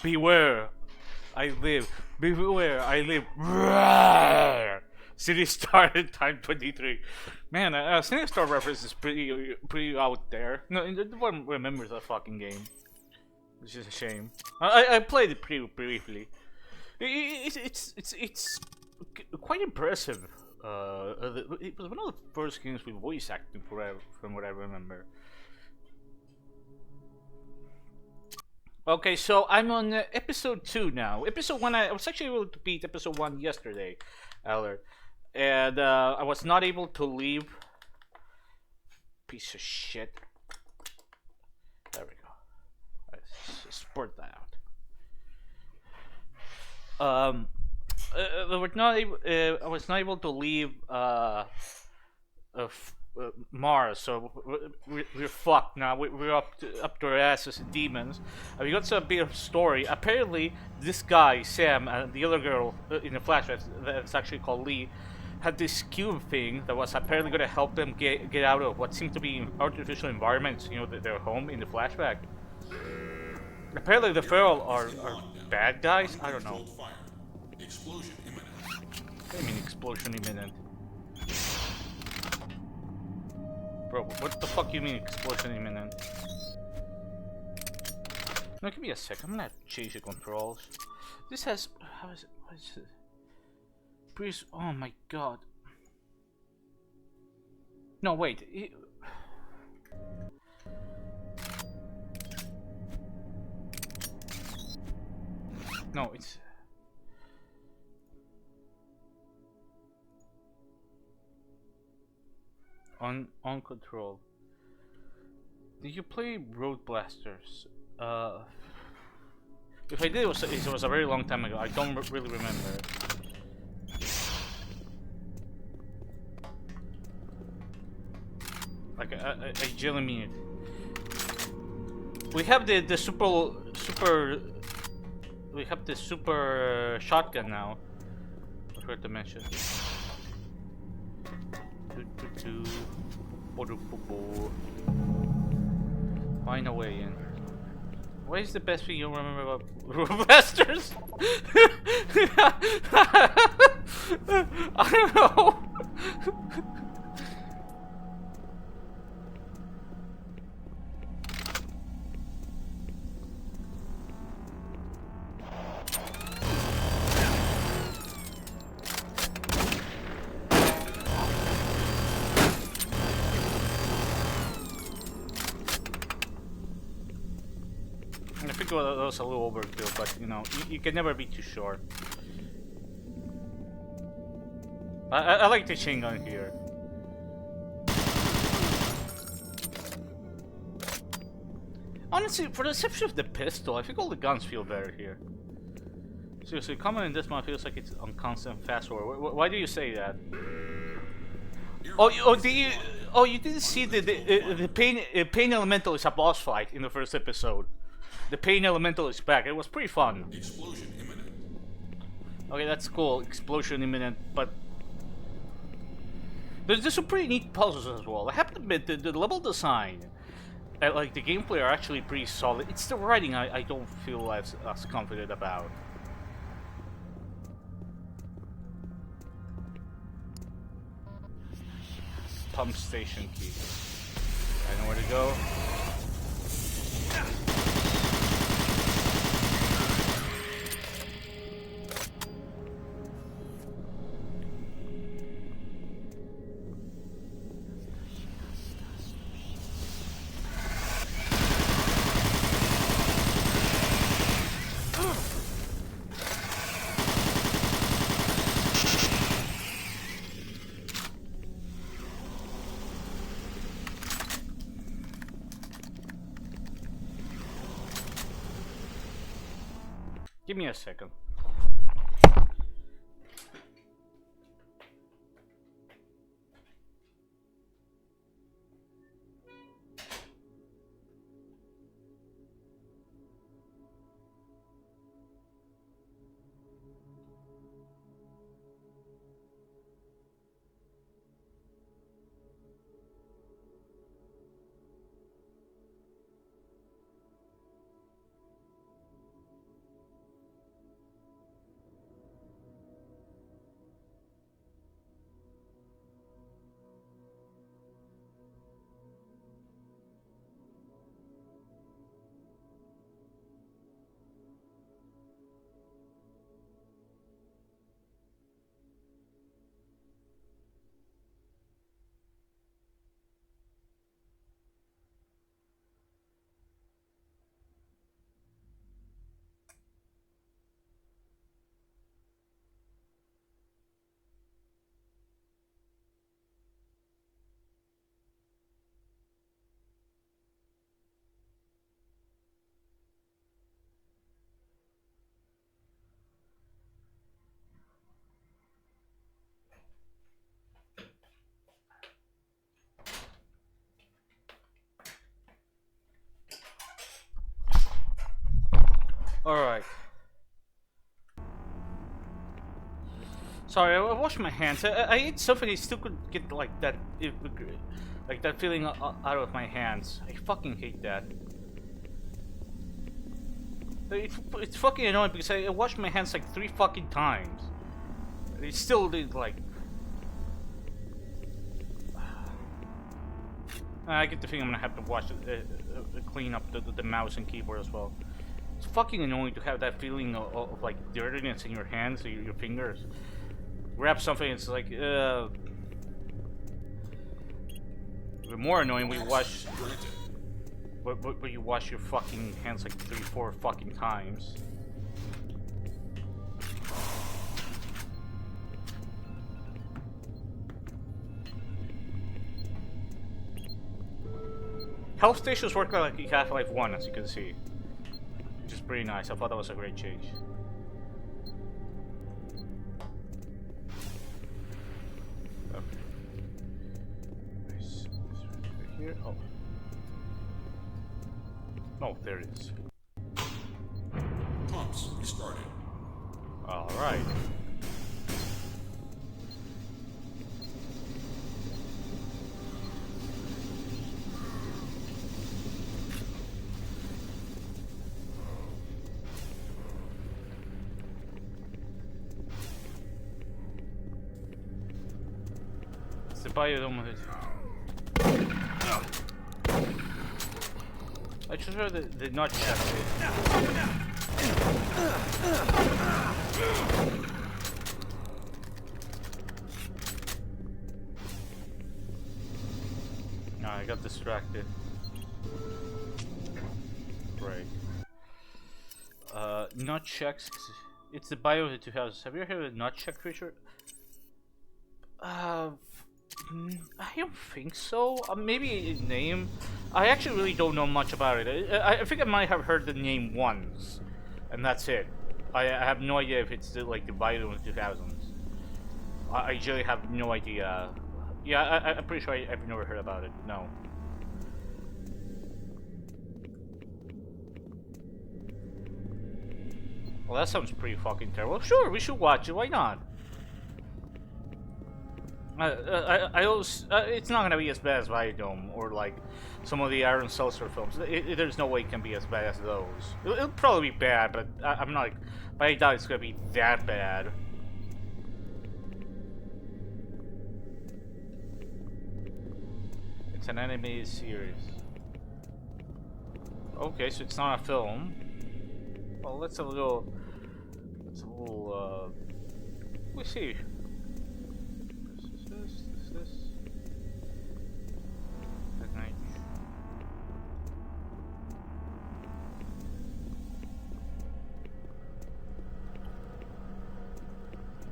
Beware, I live. Beware, I live. City started time 23. Man, City Star reference is pretty out there. No, no one remembers that fucking game, which is a shame. I played it pretty briefly. It's quite impressive. It was one of the first games with voice acting forever, from what I remember. Okay, so I'm on episode 2 now. Episode 1, I was actually able to beat episode 1 yesterday, Eller. And I was not able to leave. Piece of shit. There we go. Let's just sport that out. We were not able, I was not able to leave Mars, so we're fucked now. We're up to our asses in demons. We got a bit of story. Apparently, this guy Sam and the other girl in the flashback that's actually called Lee had this cube thing that was apparently going to help them get out of what seemed to be artificial environments. You know, their home in the flashback. Apparently, the feral are bad guys. I don't know. Explosion imminent. What do you mean explosion imminent? Bro, what the fuck you mean explosion imminent? No, give me a sec. I'm gonna have to change the controls. This has... how is it? What is it? Please... oh my god. No, wait. No, it's... on control. Did you play Road Blasters? If I did, it was a very long time ago. I don't really remember. Like I genuinely mean it. We have the super. We have the super shotgun now. I forgot to mention. Find a way in. What is the best thing you remember about Road Blasters? I don't know. I think that was a little overkill, but you know, you can never be too sure. I like the chain gun here. Honestly, for the exception of the pistol, I think all the guns feel better here. Seriously, coming in this one feels like it's on constant fast forward. Why do you say that? You didn't see the pain elemental is a boss fight in the first episode. The pain elemental is back. It was pretty fun. Explosion imminent. Okay, that's cool. Explosion imminent, but there's some pretty neat puzzles as well. I have to admit the level design, like the gameplay, are actually pretty solid. It's the writing I don't feel as confident about. Pump station key. I know where to go. Give me a second. Alright. Sorry, I washed my hands. I ate something I still could get like that feeling out of my hands. I fucking hate that. It's fucking annoying because I washed my hands like 3 fucking times. It still did like... I get the feeling I'm gonna have to wash clean up the mouse and keyboard as well. It's fucking annoying to have that feeling of like dirtiness in your hands, or your fingers. Grab something, it's like, even more annoying when you wash... Where you wash your fucking hands like 3-4 fucking times. Health stations work like Half-Life 1, as you can see. Which is pretty nice. I thought that was a great change. Okay. Nice. Right here. Oh. Oh, there it is. Pumps restarted. Alright. It's the biodome of it. I just heard the nut check. No, I got distracted. Right. Nut checks. It's the bio of the 2000s. Have you ever heard of the nut check feature? I don't think so. Maybe a name. I actually really don't know much about it. I think I might have heard the name once, and that's it. I have no idea if it's like the bio of the 2000s. I really have no idea. Yeah, I'm pretty sure I've never heard about it. No. Well, that sounds pretty fucking terrible. Sure, we should watch it. Why not? I always, it's not gonna be as bad as Biodome or like some of the Aaron Seltzer films. There's no way it can be as bad as those. It'll probably be bad, but I'm not. But I doubt it's gonna be that bad. It's an animated series. Okay, so it's not a film. Well, let's have a little. Let's see. This. Good night.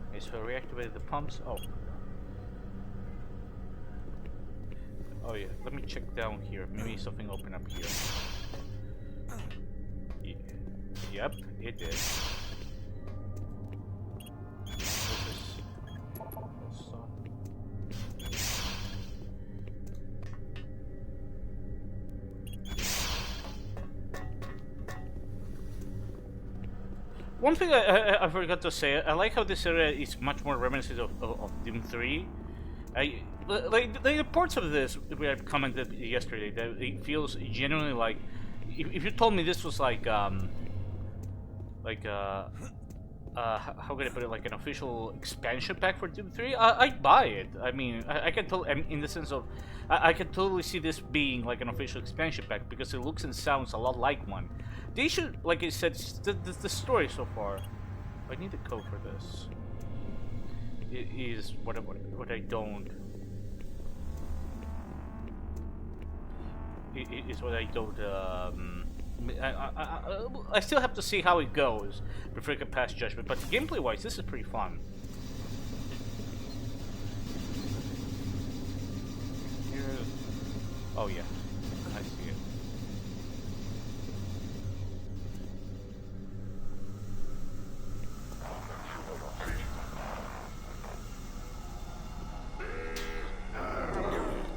Okay, so I reactivated the pumps. Oh. Oh yeah, let me check down here. Maybe something opened up here. Yeah. Yep, it did. One thing I forgot to say, I like how this area is much more reminiscent of Doom 3. Like the parts of this we have commented yesterday that it feels genuinely like if you told me this was like how can I put it, like an official expansion pack for Doom 3, I'd buy it. I mean, I can tell in the sense of I can totally see this being like an official expansion pack because it looks and sounds a lot like one. They should, like I said, the story so far. I need the code for this. It is what I don't. It is what I don't. I still have to see how it goes before I can pass judgment. But gameplay-wise, this is pretty fun. Oh yeah, I see it.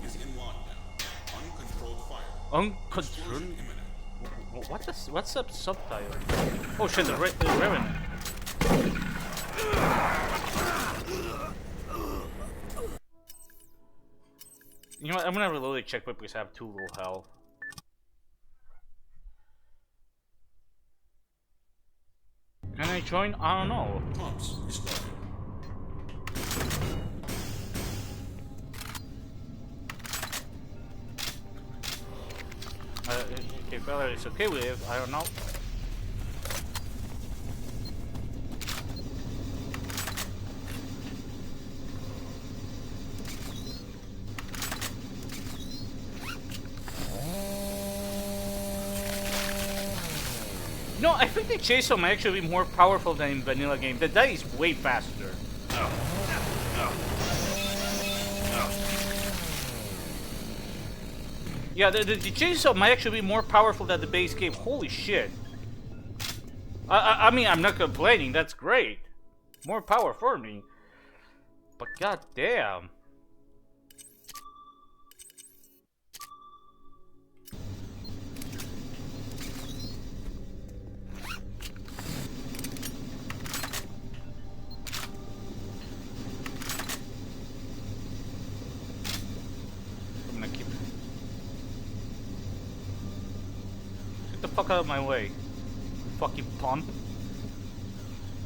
Is in lockdown. Uncontrolled fire. Uncontrolled? Explosion imminent. What's the subtitle? Oh shit, the Revenant. You know what? I'm gonna reload the checkpoint because I have 2 low health. Can I join? I don't know. Pumps restarted. Okay, Bella is okay with it. I don't know. No, I think the Chainsaw might actually be more powerful than in vanilla game. That is way faster. Yeah, the Chainsaw might actually be more powerful than the base game. Holy shit. I mean, I'm not complaining. That's great. More power for me. But god damn. Get the fuck out of my way. Fucking punk.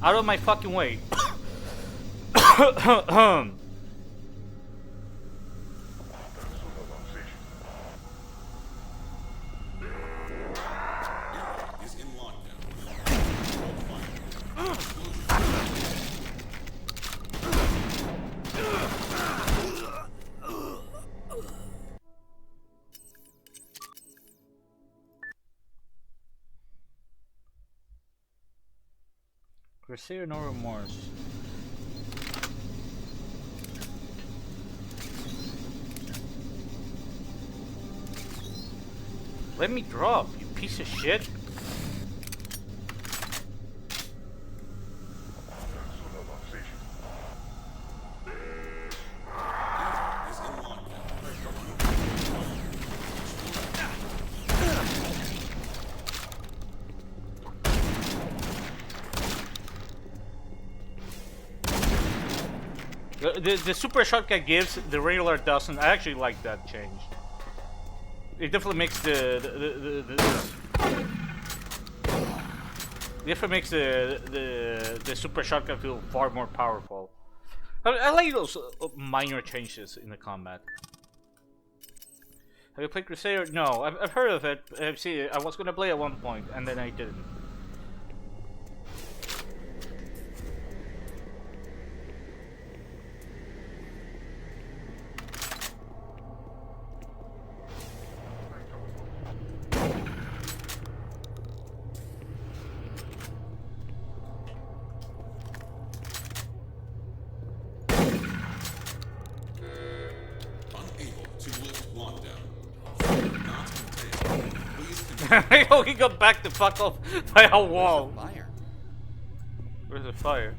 Out of my fucking way. Is in lockdown. Crusader, no remorse. Let me drop, you piece of shit. Is in lockdown. The super shortcut gives, the regular doesn't. I actually like that change. It definitely makes the super shortcut feel far more powerful. I like those minor changes in the combat. Have you played Crusader? No, I've heard of it. I've seen it. I was gonna play at one point and then I didn't. Unable to lift lockdown. Not contained. Please continue. Oh, he got back the fuck off by a wall. Fire. Where's the fire?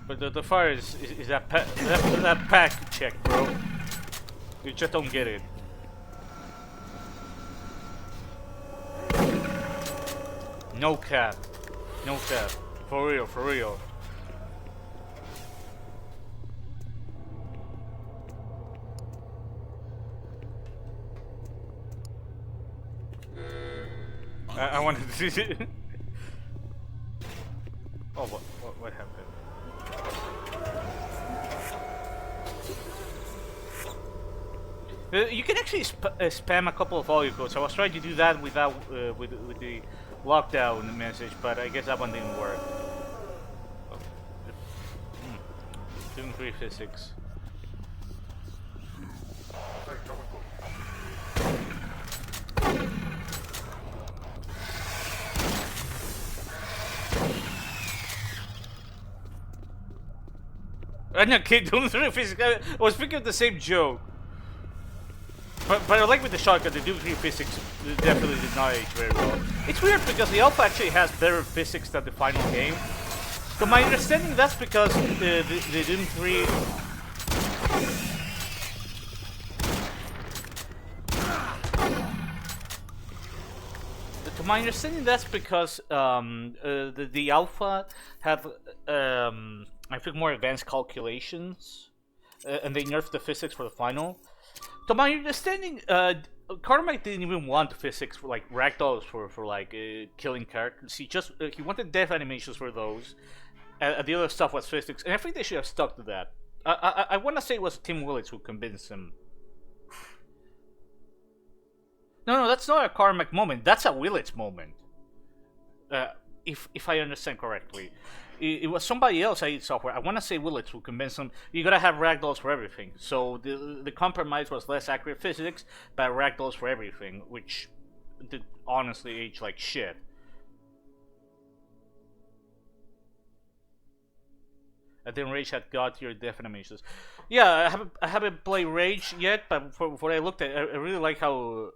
But the fire is that that pack check, bro. You just don't get it. No cap. No cap. For real, for real. I wanted to see it. Oh, what happened? You can actually spam a couple of audio codes. I was trying to do that without with the lockdown message, but I guess that one didn't work. Oh. Doing 3 physics. I'm not kidding, doing 3 physics. I was thinking of the same joke. But I like with the shotgun, the Doom 3 physics definitely did not age very well. It's weird because the alpha actually has better physics than the final game. To my understanding, that's because the Doom 3... To my understanding, that's because the alpha have I think more advanced calculations, and they nerfed the physics for the final. To my understanding, Carmack didn't even want physics for like ragdolls for like killing characters. He wanted death animations for those. The other stuff was physics, and I think they should have stuck to that. I want to say it was Tim Willits who convinced him. No, that's not a Carmack moment. That's a Willits moment. If I understand correctly, it was somebody else at id Software. I want to say Willits who convinced him you gotta have ragdolls for everything. So the compromise was less accurate physics, but ragdolls for everything, which did honestly age like shit. And then Rage had God tier death animations. Yeah, I haven't played Rage yet, but for what I looked at, I really like how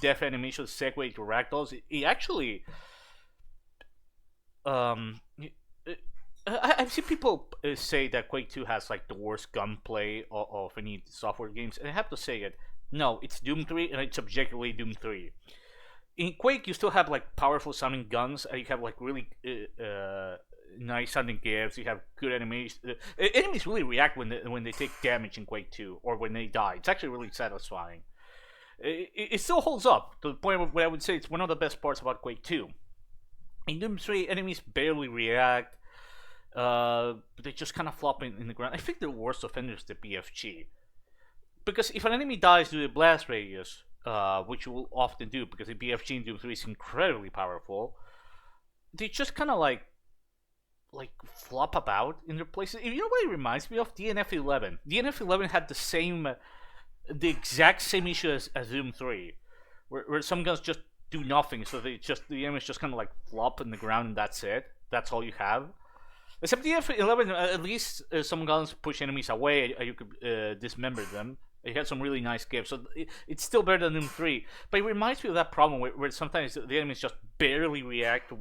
death animations segue to ragdolls. It actually, I've seen people say that Quake 2 has like the worst gunplay of any software games, and I have to say it. No, it's Doom 3, and it's objectively Doom 3. In Quake, you still have like powerful sounding guns, and you have like really nice sounding gifts. You have good enemies. Enemies really react when they take damage in Quake 2 or when they die. It's actually really satisfying. It still holds up to the point where I would say it's one of the best parts about Quake 2. In Doom 3, enemies barely react. They just kind of flop in the ground. I think the worst offender is the BFG. Because if an enemy dies due to blast radius, which you will often do because the BFG in Doom 3 is incredibly powerful, they just kind of like flop about in their places. You know what it reminds me of? DNF11. DNF11 had the exact same issue as Doom 3, where some guns just do nothing, so the enemies just kind of like flop in the ground and that's it. That's all you have. Except DNF11, at least some guns push enemies away. You could dismember them. It had some really nice gifts, so it's still better than Doom 3. But it reminds me of that problem where sometimes the enemies just barely react to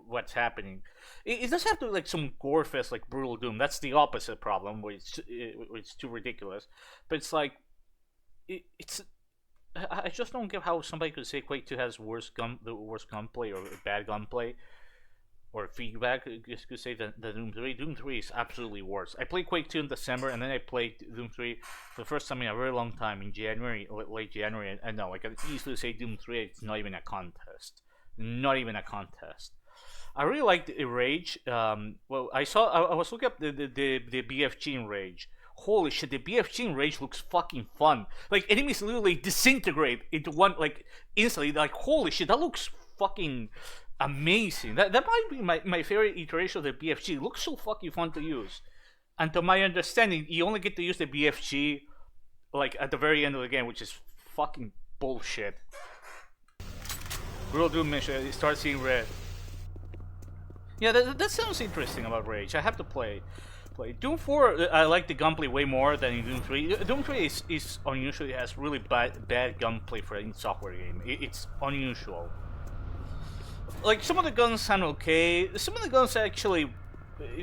what's happening. It doesn't have to be like some gore fest like Brutal Doom. That's the opposite problem, where it's too ridiculous. But it's like, I just don't get how somebody could say Quake 2 has the worst gunplay or bad gunplay. Or feedback, you could say that Doom 3. Doom 3 is absolutely worse. I played Quake 2 in December, and then I played Doom 3 for the first time in a very long time in January, late January. And no, I can easily say Doom 3, it's not even a contest. Not even a contest. I really liked Rage. Well, I was looking up the BFG in Rage. Holy shit, the BFG in Rage looks fucking fun. Like, enemies literally disintegrate into one, like, instantly. Like, holy shit, that looks fucking amazing. That might be my favorite iteration of the BFG. It looks so fucking fun to use. And to my understanding, you only get to use the BFG like at the very end of the game, which is fucking bullshit. Brutal Doom mission, you start seeing red. Yeah, that sounds interesting about Rage. I have to play. Doom 4, I like the gunplay way more than in Doom 3. Doom 3 is unusual. It has really bad gunplay for any software game. It's unusual. Like, some of the guns sound okay. Some of the guns actually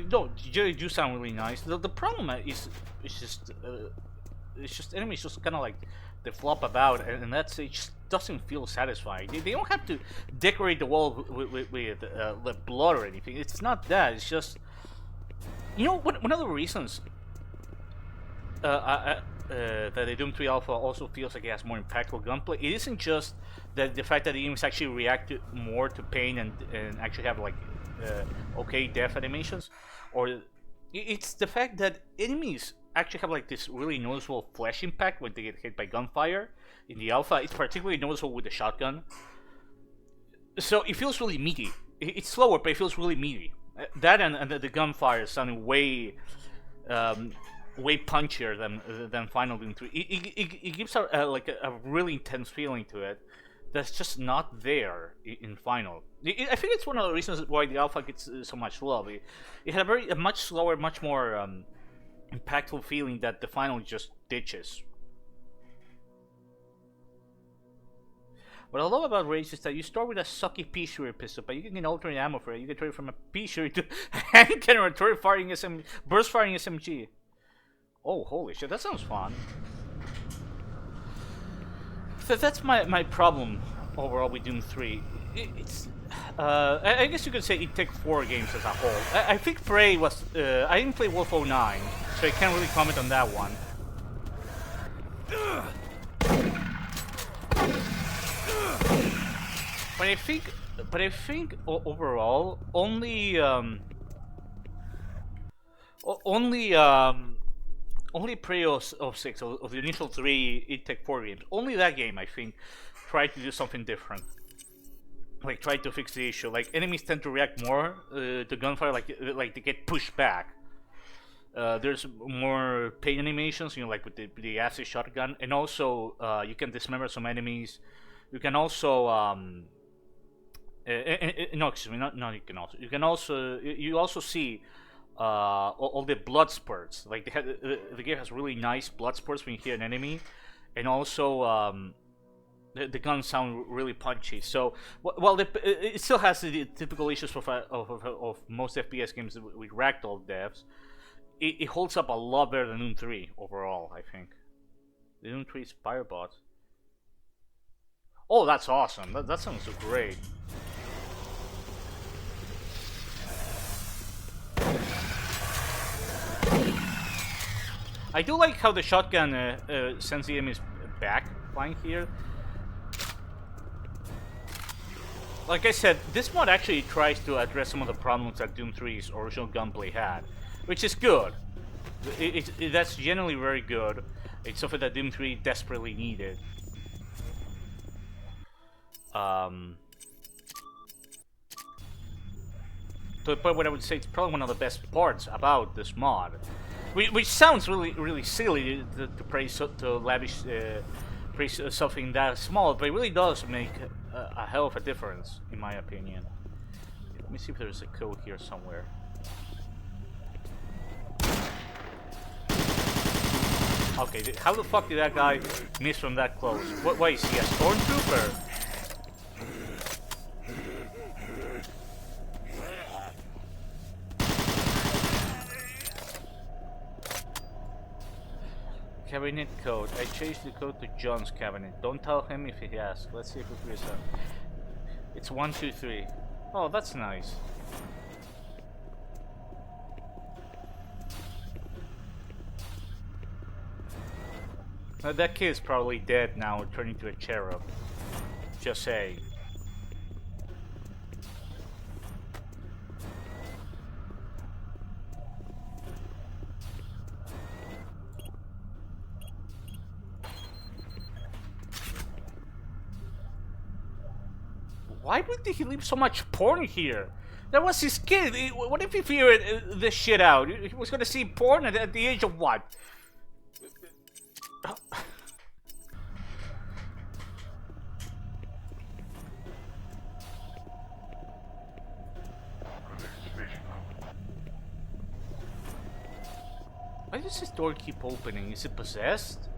do sound really nice. The problem is just enemies just kind of like they flop about, and that's it. Just doesn't feel satisfying. They don't have to decorate the wall with blood or anything. It's not that. It's just, you know, one of the reasons that the Doom 3 Alpha also feels like it has more impactful gunplay. It isn't just that the fact that the enemies actually react more to pain and actually have like okay death animations, or it's the fact that enemies actually have like this really noticeable flesh impact when they get hit by gunfire. In the Alpha, it's particularly noticeable with the shotgun. So it feels really meaty. It's slower, but it feels really meaty. That and the gunfire sounding way punchier than Final Doom 3. It gives a really intense feeling to it that's just not there in Final. I think it's one of the reasons why the Alpha gets so much love. It had a much slower, much more impactful feeling that the Final just ditches. What I love about Rage is that you start with a sucky pea shooter pistol, but you can get alternate ammo for it. You can turn it from a pea shooter to hand cannon or turret firing burst firing SMG. Oh, holy shit, that sounds fun. So that's my problem overall with Doom 3. it's I guess you could say it took 4 games as a whole. I think Prey was I didn't play Wolf 09, so I can't really comment on that one. But I think overall only only Prey of 6 of the initial 3 it Tech 4 games. Only that game I think tried to do something different. Like try to fix the issue. Like enemies tend to react more to gunfire, like they get pushed back. There's more pain animations, you know, like with the acid shotgun, and also you can dismember some enemies. You can also no, excuse me, not no. You can also you also see all the blood spurts. Like the game has really nice blood spurts when you hit an enemy, and also the guns sound really punchy. So, well, it still has the typical issues of most FPS games with ragdoll devs. It holds up a lot better than Doom 3 overall, I think. The Doom 3 Spirebot. Oh, that's awesome. That sounds so great. I do like how the shotgun sends the enemies back flying here. Like I said, this mod actually tries to address some of the problems that Doom 3's original gunplay had, which is good. That's generally very good. It's something that Doom 3 desperately needed. To the point where I would say it's probably one of the best parts about this mod. Which sounds really silly to praise, to lavish praise something that small, but it really does make a hell of a difference, in my opinion. Let me see if there's a code here somewhere. Okay, how the fuck did that guy miss from that close? Why is he a stormtrooper? Cabinet code. I changed the code to John's cabinet. Don't tell him if he asks. Let's see if it is. It's 123. Oh, that's nice. That kid is probably dead now, turning to a cherub. Just saying. Why would he leave so much porn here? That was his kid. What if he figured this shit out? He was gonna see porn at the age of what? Why does this door keep opening? Is it possessed?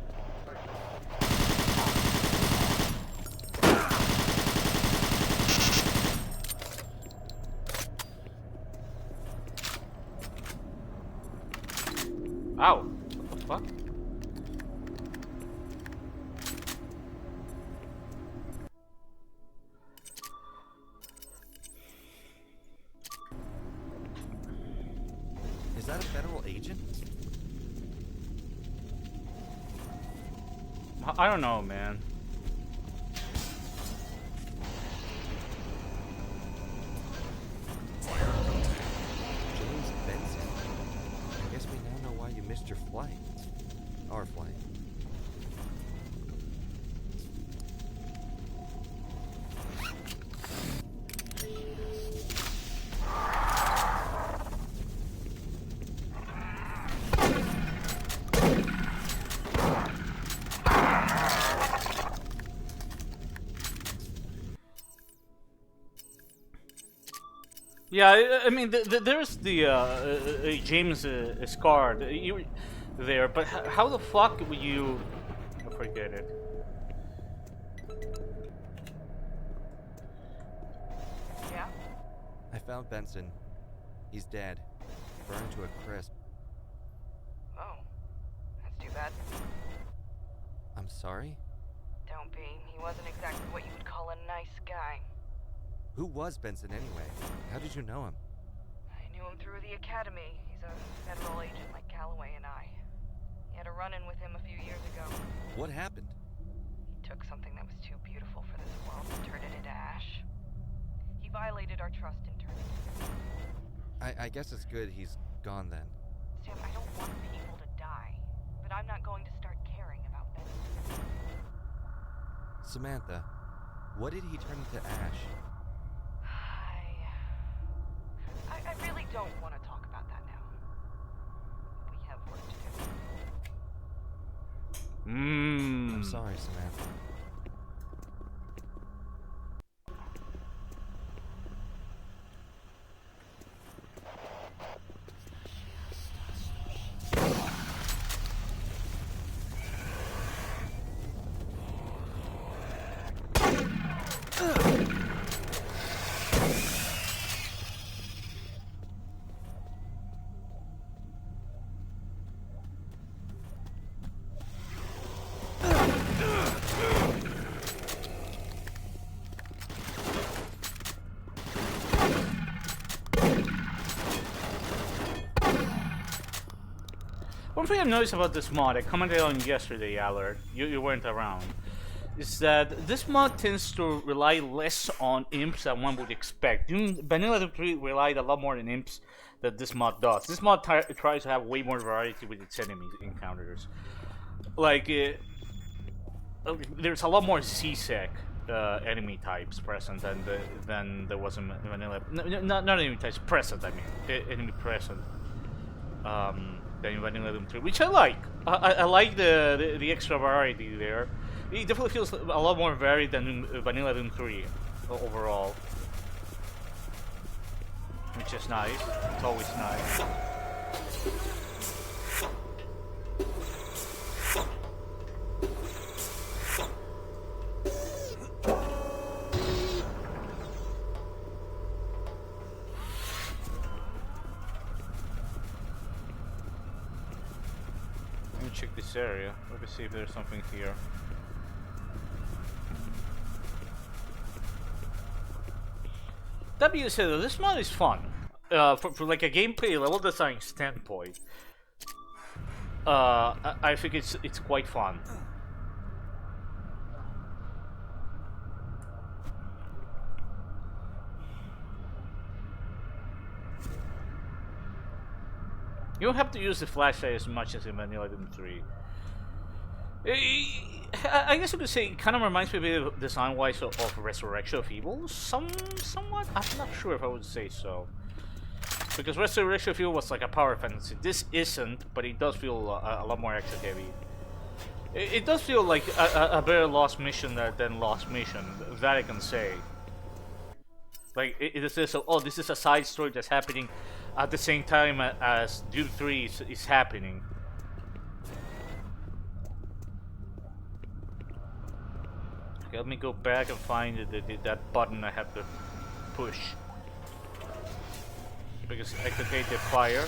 Ow! What the fuck? Is that a federal agent? I don't know, man. James Benson. I guess we now know why you missed your flight. Our flight. Yeah, I mean, there's the James Scar there, but how the fuck would you forget it? Yeah? I found Benson. He's dead. Burned to a crisp. Oh. That's too bad. I'm sorry? Don't be. He wasn't exactly what you would call a nice guy. Who was Benson anyway? How did you know him? I knew him through the academy. He's a federal agent like Calloway and I. He had a run-in with him a few years ago. What happened? He took something that was too beautiful for this world and turned it into ash. He violated our trust in turning it. I guess it's good he's gone then. Sam, I don't want people to die, but I'm not going to start caring about Benson. Samantha, what did he turn into ash? I really don't want to talk about that now. We have work to do. I'm sorry, Samantha. One thing I've noticed about this mod, I commented on yesterday, Allard, you weren't around, is that this mod tends to rely less on imps than one would expect. Vanilla 3 relied a lot more on imps than this mod does. This mod tries to have way more variety with its enemy encounters. Like, there's a lot more CSEC enemy types present than there was in Vanilla. Not enemy types, present, I mean. Enemy present. Than Vanilla Doom 3, which I like. I like the extra variety there. It definitely feels a lot more varied than Vanilla Doom 3 overall, which is nice. It's always nice. Check this area. Let me see if there's something here. That being said, though, this mod is fun. For like a gameplay level design standpoint, I think it's quite fun. You don't have to use the flashlight as much as in Vanilla Doom 3. I guess you could say it kind of reminds me a bit of design-wise of Resurrection of Evil. Somewhat? I'm not sure if I would say so. Because Resurrection of Evil was like a power fantasy. This isn't, but it does feel a lot more action-heavy. It does feel like a better Lost Mission than Lost Mission. That I can say. Like, it says, oh, this is a side story that's happening at the same time as Doom 3 is happening. Okay, let me go back and find that button I have to push. Because I could hate the fire.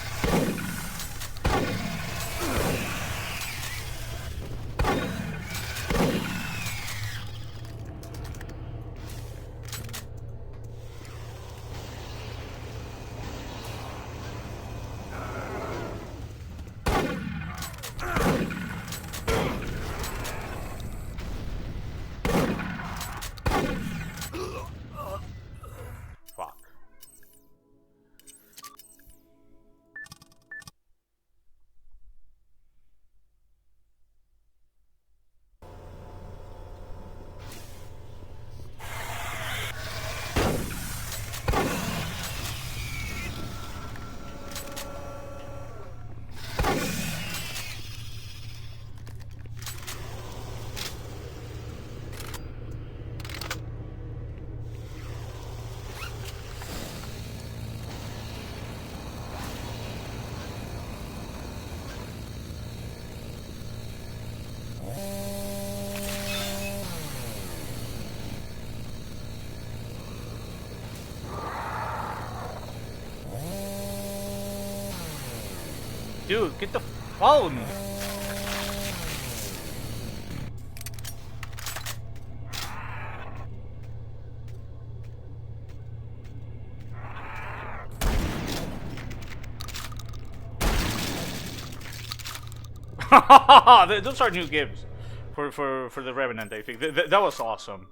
Dude, get the phone! Those are new games for the Revenant. I think that was awesome.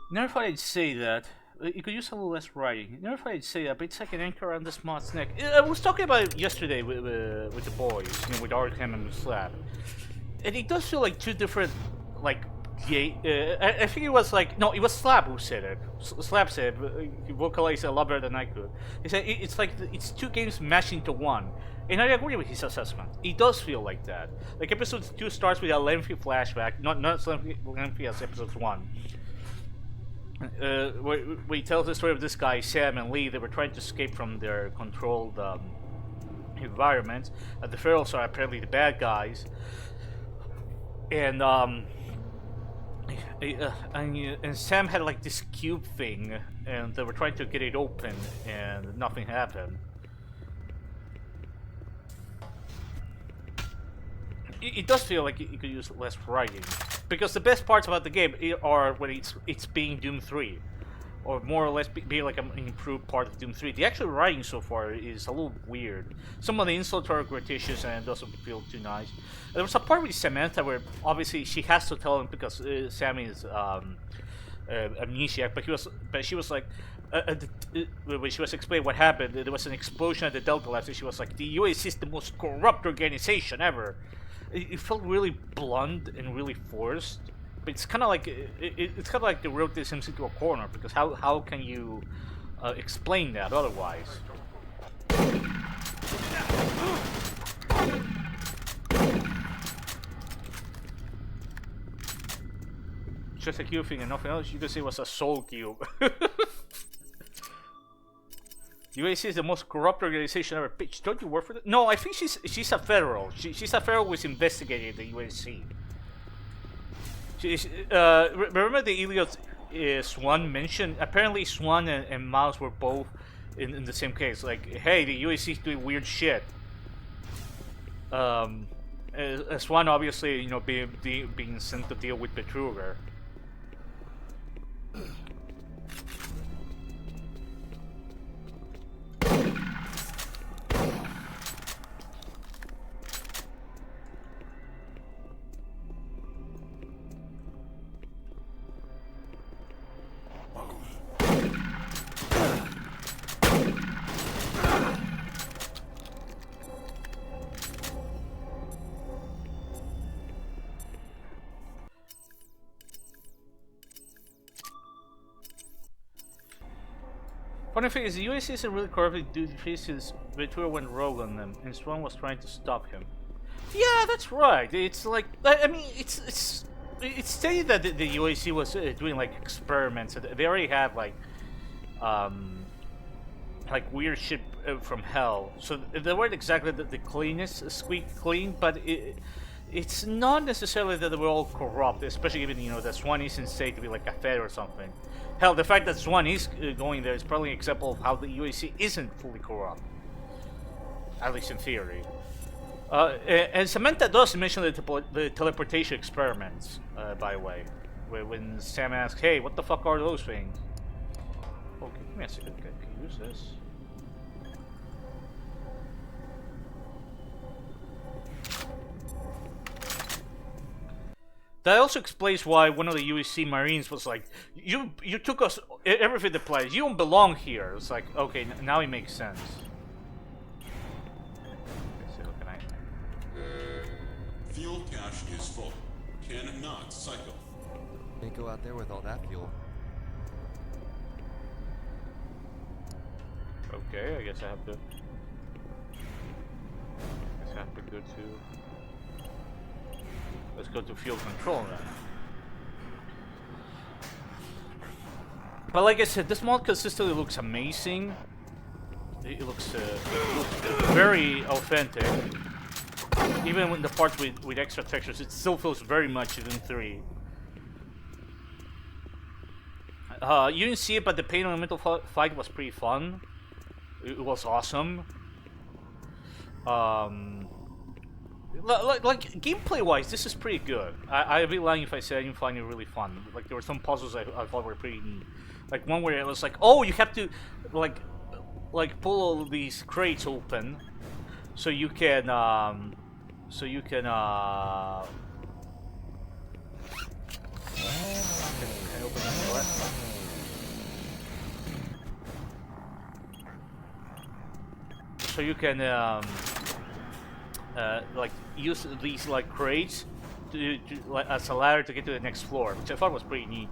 Never thought I'd say that. You could use a little less writing. Never thought I'd say that, but it's like an anchor around this mod's neck. I was talking about it yesterday with the boys, with Arkham and Slab, and it does feel like two different, like, I think it was like, no, it was Slab who said it. Slab said, he vocalized a lot better than I could. He said it's like it's two games mashed into one, and I agree with his assessment. It does feel like that. Like episode 2 starts with a lengthy flashback, not as lengthy as episode 1. Where he tells the story of this guy, Sam and Lee. They were trying to escape from their controlled environment. The Ferals are apparently the bad guys, and Sam had like this cube thing, and they were trying to get it open, and nothing happened. It does feel like you could use less writing, because the best parts about the game are when it's being Doom 3, or more or less be like an improved part of Doom 3. The actual writing so far is a little weird. Some of the insults are gratuitous and doesn't feel too nice. There was a part with Samantha where obviously she has to tell him because Sam is amnesiac, but she was like. When she was explaining what happened, there was an explosion at the Delta Labs, and she was like, "The UAC is the most corrupt organization ever." It felt really blunt and really forced, but it's kind of like it's kind of like they wrote this into a corner, because how can you explain that otherwise? Just a cube thing and nothing else. You could say it was a soul cube. UAC is the most corrupt organization ever. Bitch, don't you work for them? No, I think she's a federal. She's a federal who's investigating the UAC. Remember the Elliot Swan mentioned? Apparently Swan and Miles were both in the same case. Like, hey, the UAC is doing weird shit. Swan obviously, you know, being sent to deal with Betruger. Funny thing is, the UAC isn't really corrupt due to faces Ventura went rogue on them, and Swan was trying to stop him. Yeah, that's right. It's like, I mean, it's stated that the UAC was doing like experiments. They already have like weird shit from hell. So they weren't exactly the cleanest, squeak clean, but it's not necessarily that they were all corrupt, especially given, you know, that Swan isn't said to be like a Fed or something. Hell, the fact that Swan is going there is probably an example of how the UAC isn't fully corrupt, at least in theory. And Samantha does mention the teleportation experiments, by the way, when Sam asks, "Hey, what the fuck are those things?" Okay, give me a second. Can you use this? That also explains why one of the UEC Marines was like, you took us everything to place. You don't belong here." It's like, okay, now it makes sense. Fuel cache is full. Cannot cycle. Can't go out there with all that fuel. Okay, I guess I have to go to... Let's go to fuel control then. But like I said, this mod consistently looks amazing. It looks very authentic. Even when the parts with extra textures, it still feels very much Doom 3. You didn't see it, but the pain elemental fight was pretty fun. It was awesome. Like gameplay-wise, this is pretty good. I'd be lying if I said I didn't find it really fun. Like, there were some puzzles I thought were pretty neat. Like one where it was like, oh, you have to like pull all these crates open. so you can can I open the door? So you can like use these like crates like as a ladder to get to the next floor, which I thought was pretty neat.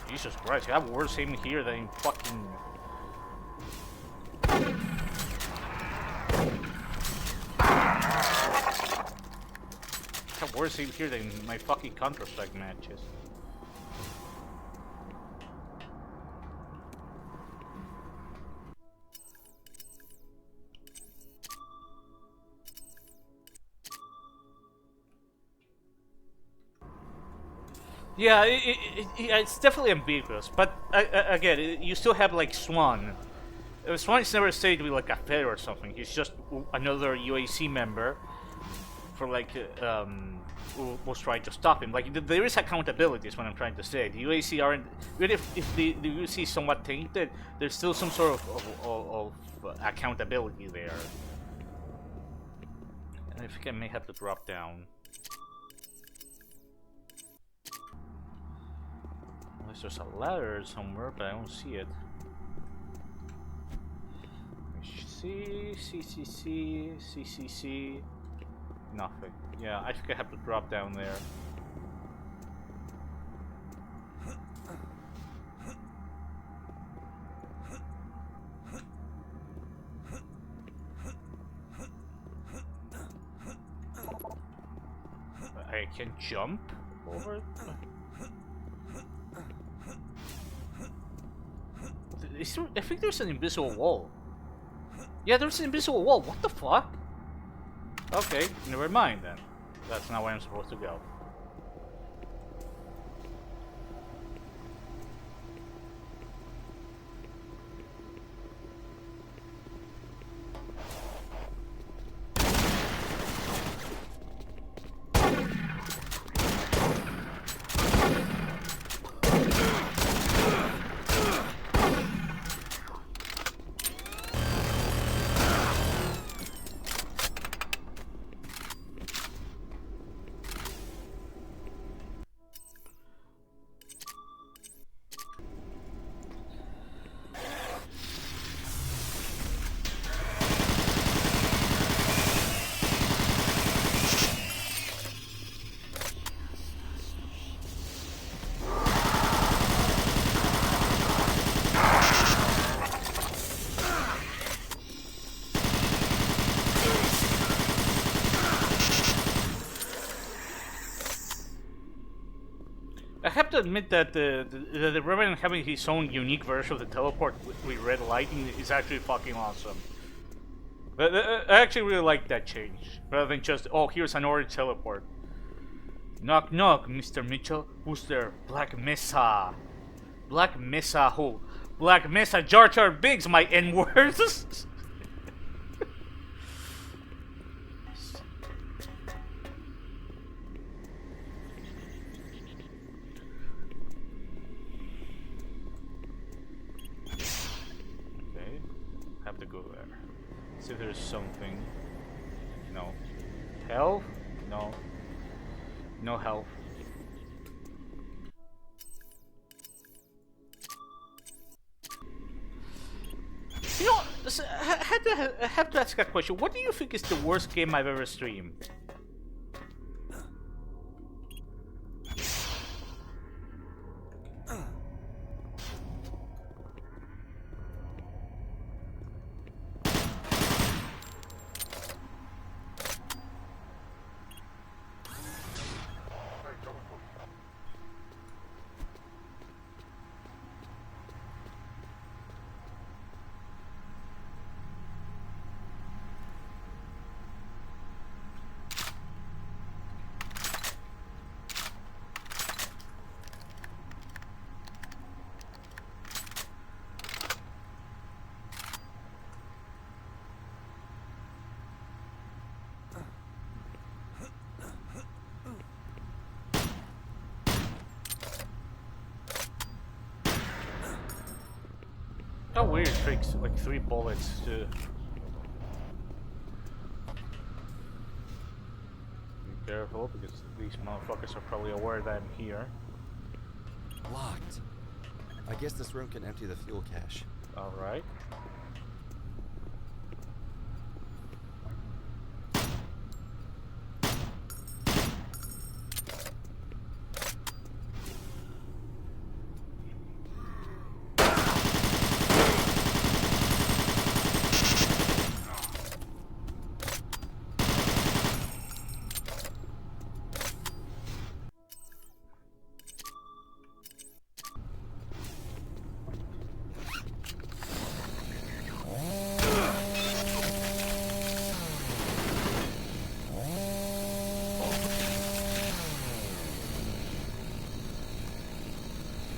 Jesus Christ, you have worse aim here than in fucking. I have worse aim here than in my fucking Counter-Strike matches. Yeah, it's definitely ambiguous, but again, you still have like Swan. Swan is never said to be like a Fed or something. He's just another UAC member for like who was trying to stop him. Like there is accountability, is what I'm trying to say. The UAC aren't even if the UAC is somewhat tainted. There's still some sort of accountability there. And I think I may have to drop down. Unless there's a ladder somewhere, but I don't see it. C. Nothing. Yeah, I think I have to drop down there. I can jump over it? I think there's an invisible wall. Yeah, there's an invisible wall. What the fuck? Okay, never mind then. That's not where I'm supposed to go. I have to admit that the Revenant having his own unique version of the teleport with red lighting is actually fucking awesome. I actually really like that change, rather than just, oh, here's an orange teleport. Knock knock, Mr. Mitchell. Who's there? Black Mesa. Black Mesa who? Black Mesa Jar Jar Binks, my N-words. Have to go there. See if there's something. No. Health? No. No health. You know, I have to ask a question. What do you think is the worst game I've ever streamed? How weird it takes like 3 bullets to... Be careful, because these motherfuckers are probably aware that I'm here. Locked. I guess this room can empty the fuel cache. Alright.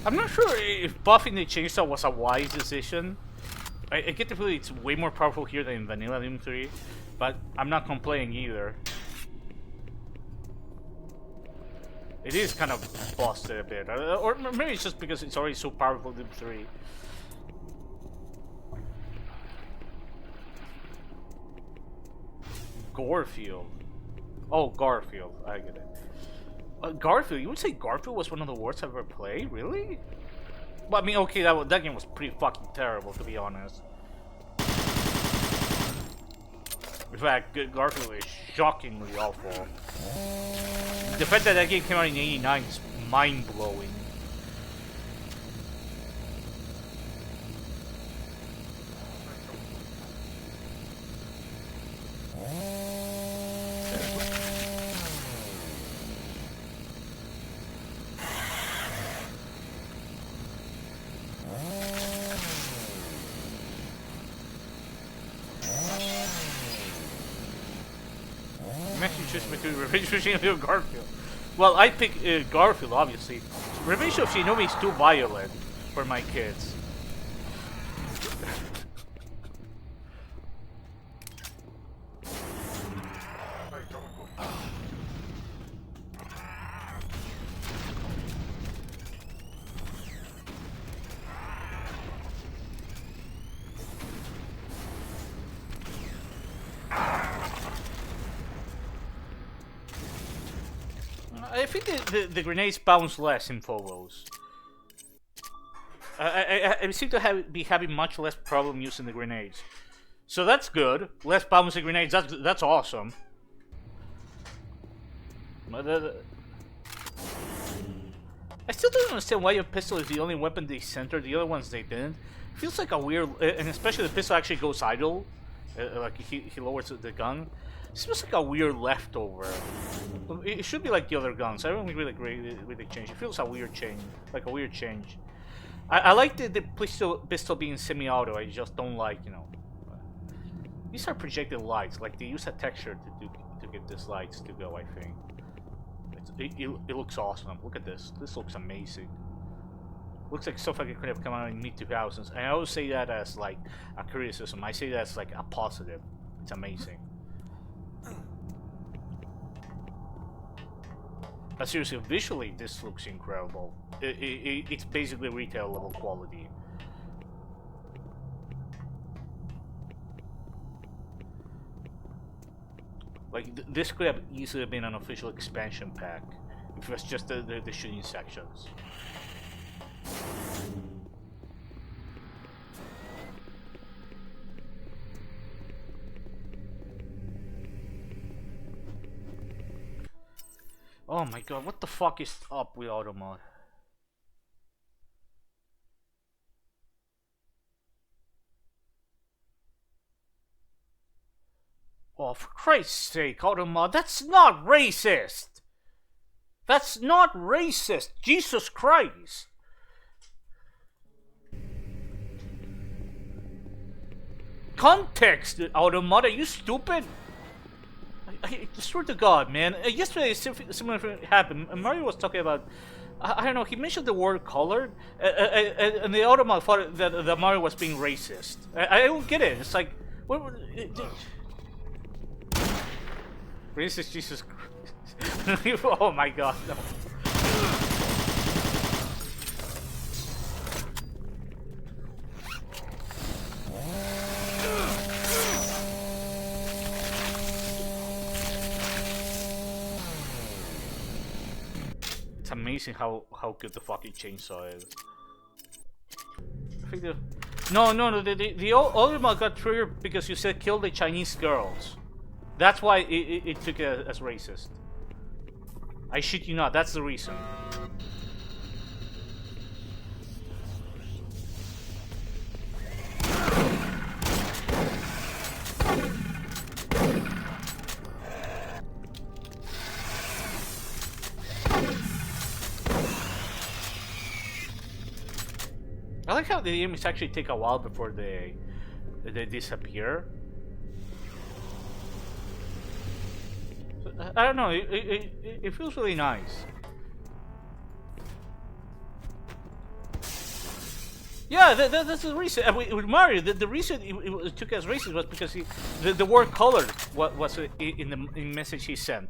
I'm not sure if buffing the chainsaw was a wise decision. I get the feeling it's way more powerful here than in Vanilla Doom 3, but I'm not complaining either. It is kind of busted a bit, or maybe it's just because it's already so powerful in Doom 3. Gorefield. Oh, Garfield. I get it. Garfield? You would say Garfield was one of the worst I've ever played? Really? Well, I mean, okay, that game was pretty fucking terrible, to be honest. In fact, Garfield is shockingly awful. The fact that that game came out in '89 is mind-blowing. Revenge of Shinobi or Garfield? Well, I pick Garfield, obviously. Revenge of Shinobi is too violent for my kids. I think the grenades bounce less in Phobos. I seem to be having much less problem using the grenades. So that's good. Less bouncing grenades, that's awesome. But, I still don't understand why your pistol is the only weapon they centered, the other ones they didn't. It feels like a weird, and especially the pistol actually goes idle. Like he lowers the gun. It seems like a weird leftover. It should be like the other guns. I don't really agree with the change. It feels a weird change, like a weird change. I like the pistol being semi-auto. I just don't like, you know. These are projected lights. Like they use a texture to get these lights to go. I think it looks awesome. Look at this. This looks amazing. Looks like stuff like it could have come out in mid-2000s. And I always say that as like a criticism. I say that as like a positive. It's amazing. But seriously, visually, this looks incredible. It's basically retail level quality. Like, this could have easily been an official expansion pack if it was just the shooting sections. Oh my god, what the fuck is up with Automod? Oh, for Christ's sake, Automod, that's not racist! That's not racist! Jesus Christ! Context, Automod, are you stupid? I swear to God, man. Yesterday, similar thing happened. Mario was talking about, I don't know, he mentioned the word colored, and the Automod thought that Mario was being racist. I don't get it. It's like, what? Racist, Jesus Christ. Oh my God, no. amazing how good the fucking chainsaw is. I think no, the ultimate got triggered because you said kill the Chinese girls. That's why it took it as racist. I shit you not, that's the reason. I like how the enemies actually take a while before they disappear. I don't know. It feels really nice. Yeah, that's the reason. With Mario, the reason it took as racist was because the word "colored" was in the message he sent.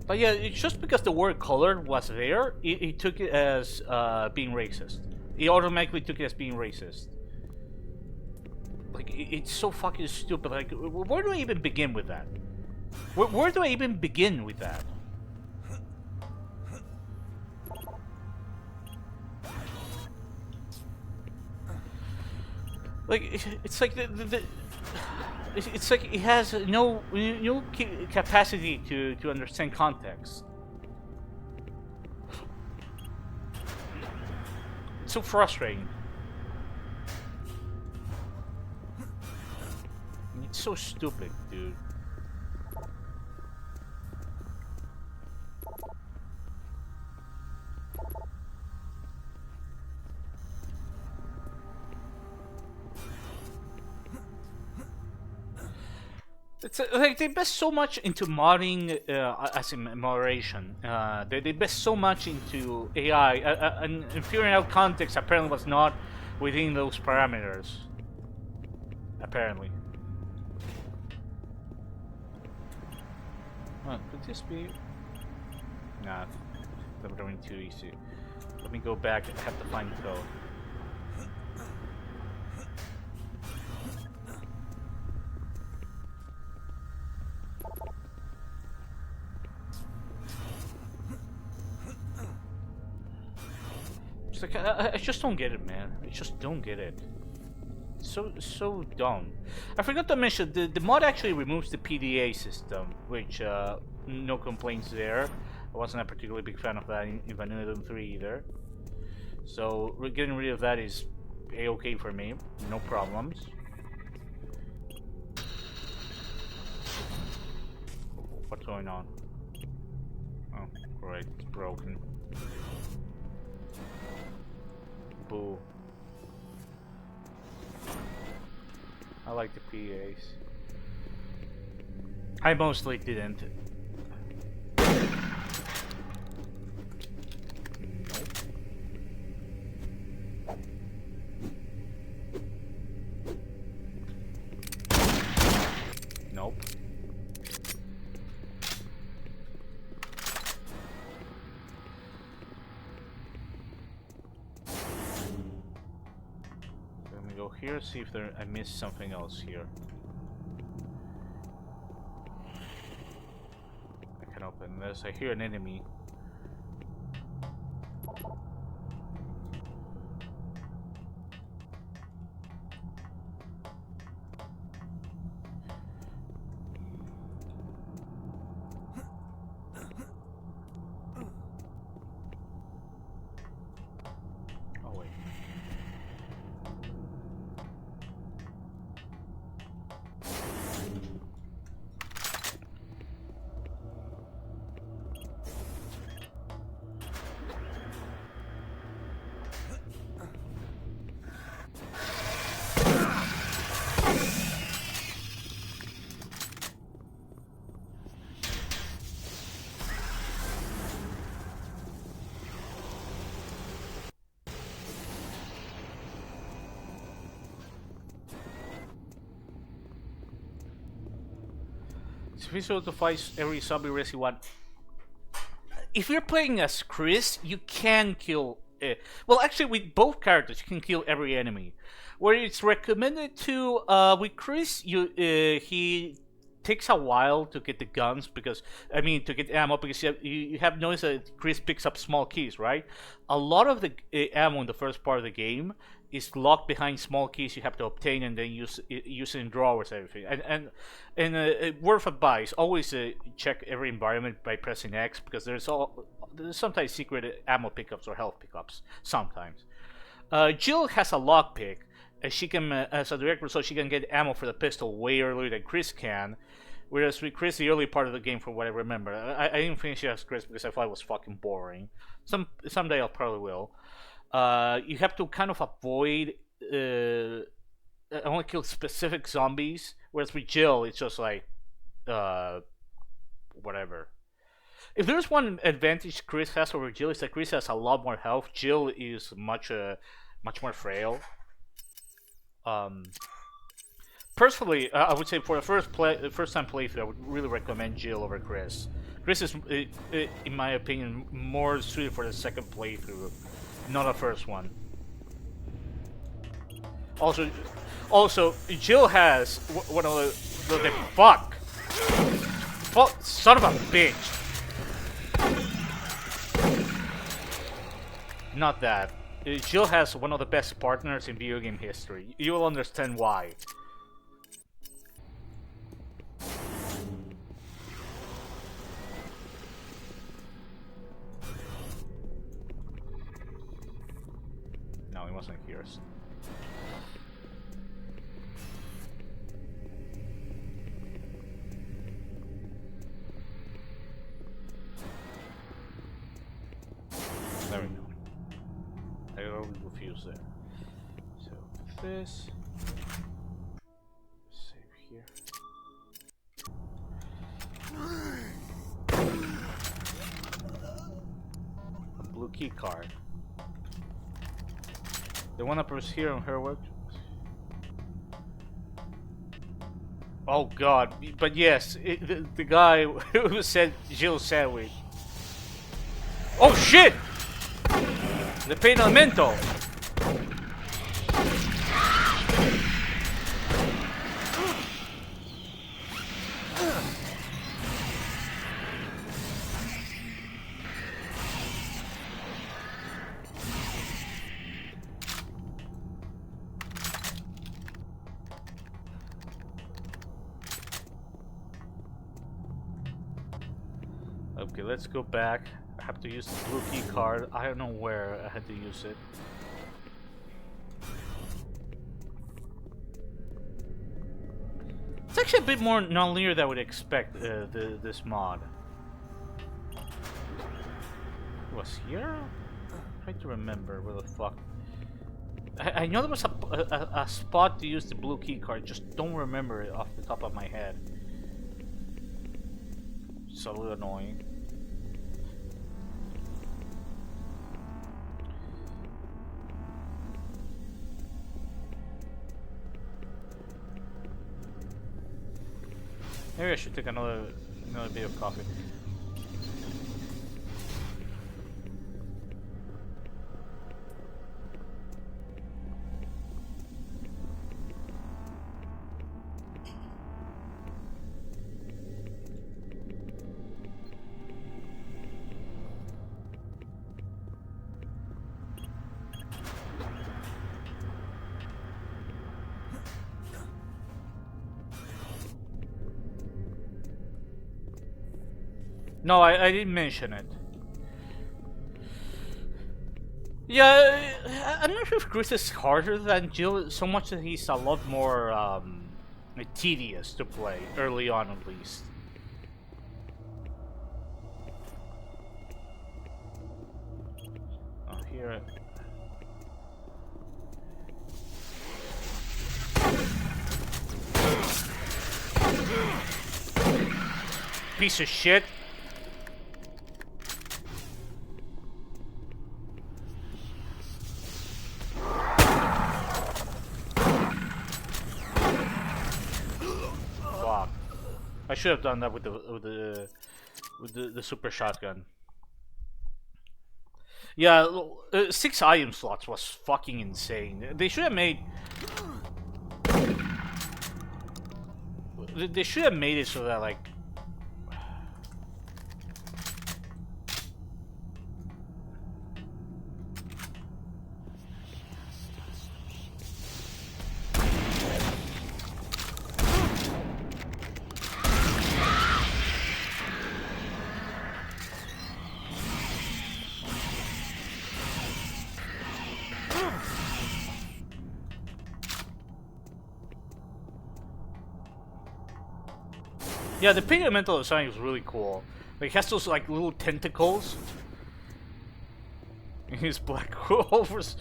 But yeah, it's just because the word "colored" was there, it took it as being racist. It automatically took it as being racist. Like, it's so fucking stupid. Like, where do I even begin with that? Where do I even begin with that? Like, it's like it's like it has no capacity to understand context. It's so frustrating. It's so stupid, dude. It's like they invest so much into modding, as in moderation. They invest so much into AI, and figuring out context apparently was not within those parameters. Apparently. Could this be? Nah, that would be too easy. Let me go back. I have to find the code. It's like I just don't get it, man. I just don't get it. So dumb. I forgot to mention the mod actually removes the PDA system, which no complaints there. I wasn't a particularly big fan of that in Vanilla 3 either. So getting rid of that is a-okay for me, no problems. What's going on? Oh, great, it's broken. Boo. I like the PAs. I mostly didn't. Nope. Let me go here, see if I missed something else here. I can open this. I hear an enemy. Oh wait. It's feasible to fight every zombie race you want. If you're playing as Chris, you can kill. Well, actually, with both characters, you can kill every enemy. Where it's recommended to with Chris, he takes a while to get the guns because to get ammo because you have noticed that Chris picks up small keys, right? A lot of the ammo in the first part of the game is locked behind small keys you have to obtain and then use it in drawers and everything. And word of advice: always check every environment by pressing X because there's sometimes secret ammo pickups or health pickups. Sometimes. Jill has a lockpick. She can, as a direct result, she can get ammo for the pistol way earlier than Chris can. Whereas with Chris, the early part of the game, from what I remember, I didn't finish it as Chris because I thought it was fucking boring. Someday I probably will. You have to kind of avoid. I want to kill specific zombies. Whereas with Jill, it's just like, whatever. If there's one advantage Chris has over Jill, is that Chris has a lot more health. Jill is much more frail. Personally, I would say for the first time playthrough, I would really recommend Jill over Chris. Chris is, in my opinion, more suited for the second playthrough, not the first one. Also, Jill has one of the fuck, son of a bitch. Not that. Jill has one of the best partners in video game history. You will understand why. No, he wasn't here. There we go. I got a little confused there. So this. Save here. A blue key card. The one that was here on her work. Oh god, but yes, the guy who said Jill sandwich. Oh shit! The penamento. Okay, let's go back. I have to use the blue key card. I don't know where I had to use it. It's actually a bit more non-linear than I would expect this mod. It was here? I try to remember where the fuck. I know there was a spot to use the blue key card, just don't remember it off the top of my head. It's a little annoying. Maybe I should take another bit of coffee. No, I didn't mention it. Yeah, I'm not sure if Chris is harder than Jill, so much that he's a lot more tedious to play, early on at least. Oh, here. Piece of shit. I should have done that with the super shotgun. Yeah, 6 item slots was fucking insane. They should have made. They should have made it so that like. Yeah, the pigmental design is really cool. Like, it has those like little tentacles. And his black rovers.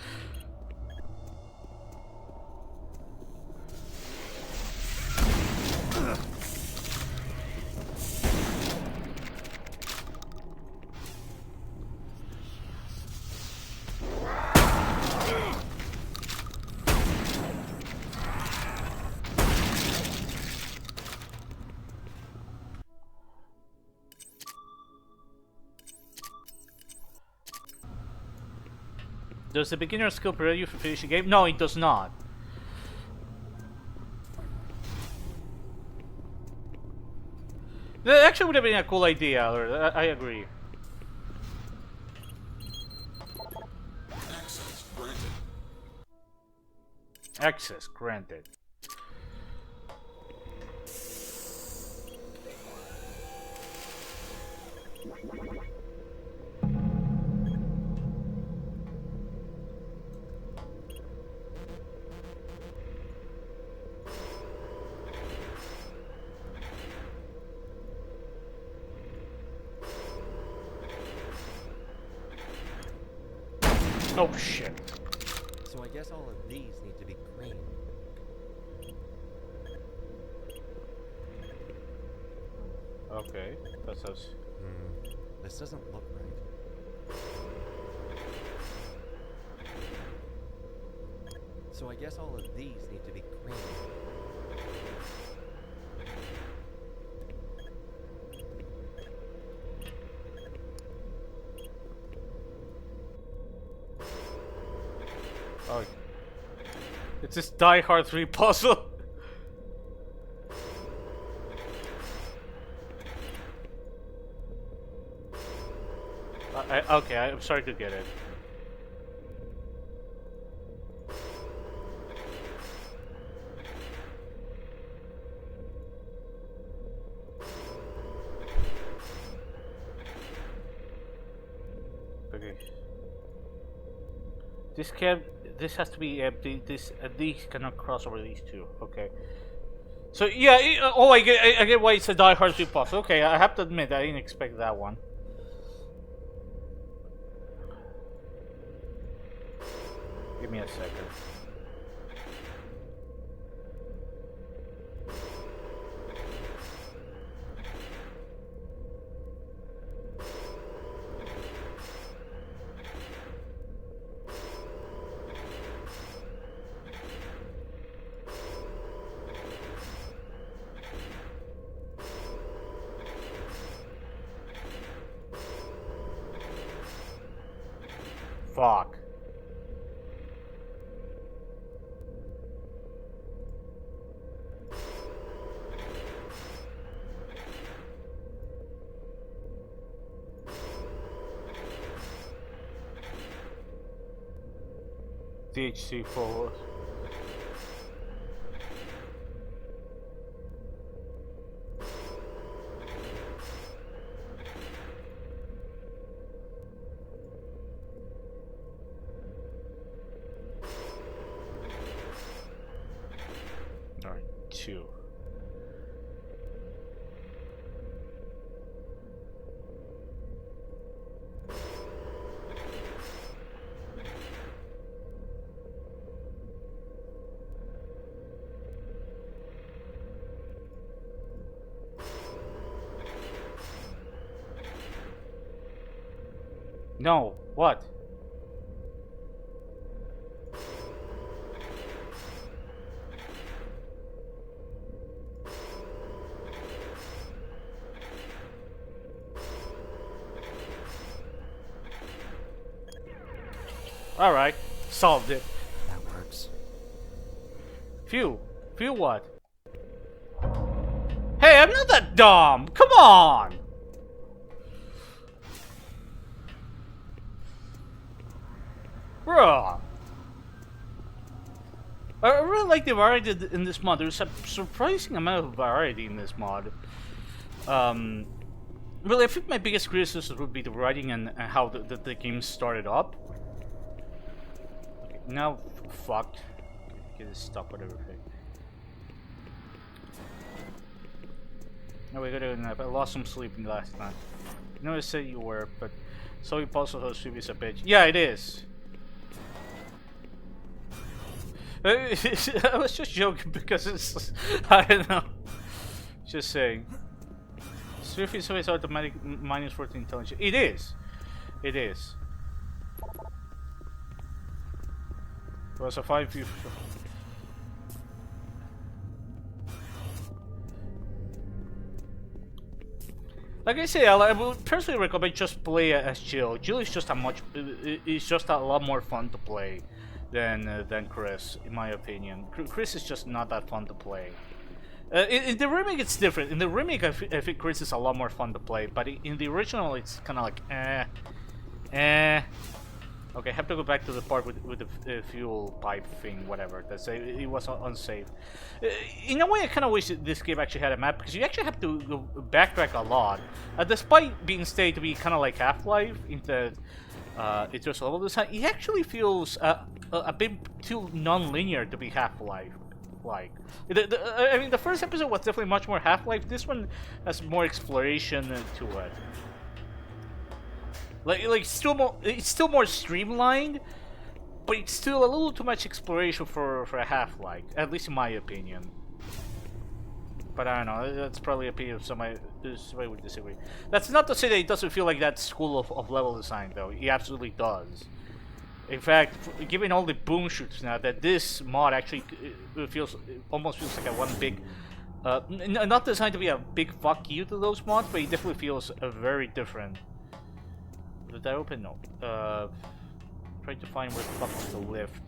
Does the beginner skill prepare you for finishing the game? No, it does not. That actually would have been a cool idea, I agree. Access granted. Access granted. Oh shit. So I guess all of these need to be green. Okay, that sounds. This doesn't look right. So I guess all of these need to be green. Oh. It's this Die Hard 3 puzzle. Okay, I'm sorry to get it. Okay. This has to be empty. These cannot cross over these two. Okay. So yeah. I get why it's a Die Hard 3 puzzle. Okay, I have to admit I didn't expect that one. Give me a second. Fuck. DHC Phobos. Alright, 2. No, what? Alright, solved it. That works. Fuel. Fuel what? Hey, I'm not that dumb! Come on! Bruh. I really like the variety in this mod. There's a surprising amount of variety in this mod. Really, I think my biggest criticism would be the writing and how the game started up. Okay, now, fucked. Get this stuck with everything. No, we gotta nap. I lost some sleeping last night. I know I said you were, but so you also host sleep is a bitch. Yeah, it is. I was just joking because it's I don't know. Just saying. Swift is always automatic minus 14 intelligence. It is. It is. It was a 5 view. Like I say, I would personally recommend just play as Jill. Jill is just it's just a lot more fun to play than Chris, in my opinion. Chris is just not that fun to play. In the remake, it's different. In the remake, I think Chris is a lot more fun to play, but in the original, it's kind of like Okay, I have to go back to the part with the fuel pipe thing, whatever. That's it was unsafe. In a way, I kind of wish this game actually had a map because you actually have to go backtrack a lot. Despite being stated to be kind of like Half-Life in the it's level design, it actually feels a bit too non-linear to be Half-Life. Like, I mean, the first episode was definitely much more Half-Life. This one has more exploration to it. Like still more, it's still more streamlined, but it's still a little too much exploration for a Half-Life, at least in my opinion. But I don't know, that's probably opinion of somebody would disagree. That's not to say that it doesn't feel like that school of level design, though. It absolutely does. In fact, given all the boom shoots now, that this mod actually almost feels like a one big, not designed to be a big fuck you to those mods, but it definitely feels very different. Did I open? No. Try to find where the fuck is the lift.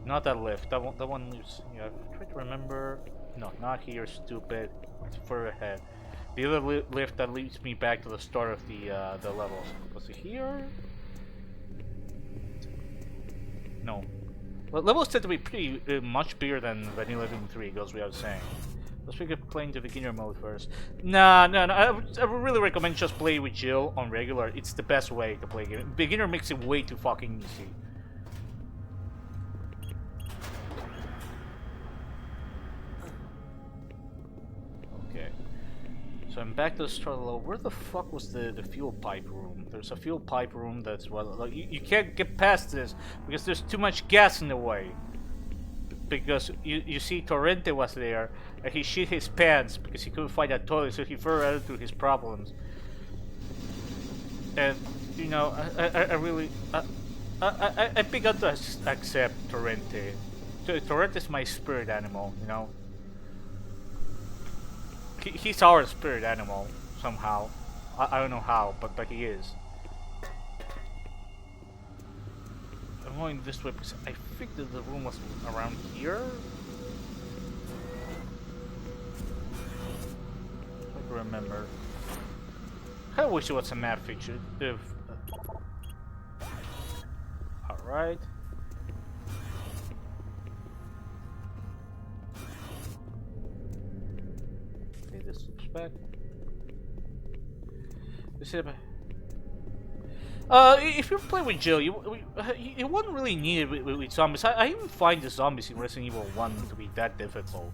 Not that lift. That one leaves. Yeah, try to remember. No, not here. Stupid. It's further ahead. The other lift that leads me back to the start of the levels. Was it here? No. Well, levels tend to be pretty much bigger than Vanilla Doom 3, goes without saying. Let's figure playing the beginner mode first. Nah. I would really recommend just play with Jill on regular. It's the best way to play game. Beginner makes it way too fucking easy. Okay. So I'm back to the start level. Where the fuck was the fuel pipe room? There's a fuel pipe room that's like you can't get past this because there's too much gas in the way. Because you see Torrente was there and he shit his pants because he couldn't find a toilet, so he further added to his problems. And you know, I really I begun to accept Torrente. Torrente is my spirit animal, you know. He's our spirit animal somehow. I don't know how, but he is. I'm going this way because I think that the room was around here. I can remember. I wish it was a map feature. If alright. Okay, this looks back. This is if you play with Jill, you wouldn't really need it with zombies. I even find the zombies in Resident Evil 1 to be that difficult.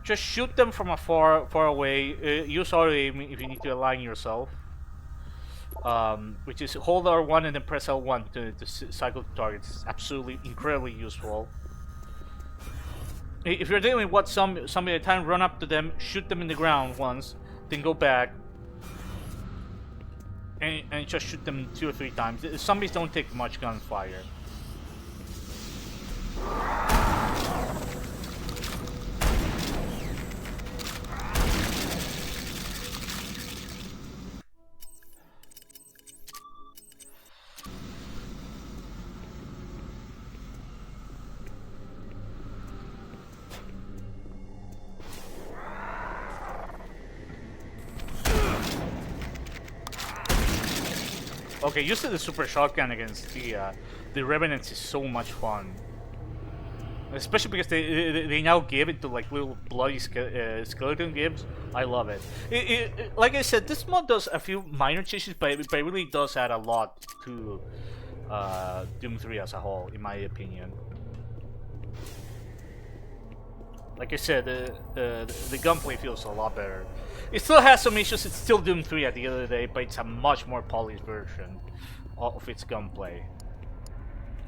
Just shoot them from far away. Use auto aim if you need to align yourself. Which is hold R1 and then press L1 to cycle the targets. It's absolutely incredibly useful. If you're dealing with somebody at a time, run up to them, shoot them in the ground once, then go back. And just shoot them 2 or 3 times. Zombies don't take much gunfire. Okay, using the super shotgun against the revenants is so much fun. Especially because they now give it to like little bloody skeleton gibbs. I love it. Like I said, this mod does a few minor changes, but it really does add a lot to Doom 3 as a whole, in my opinion. Like I said, the gunplay feels a lot better. It still has some issues. It's still Doom 3 at the end of the day, but it's a much more polished version of its gunplay.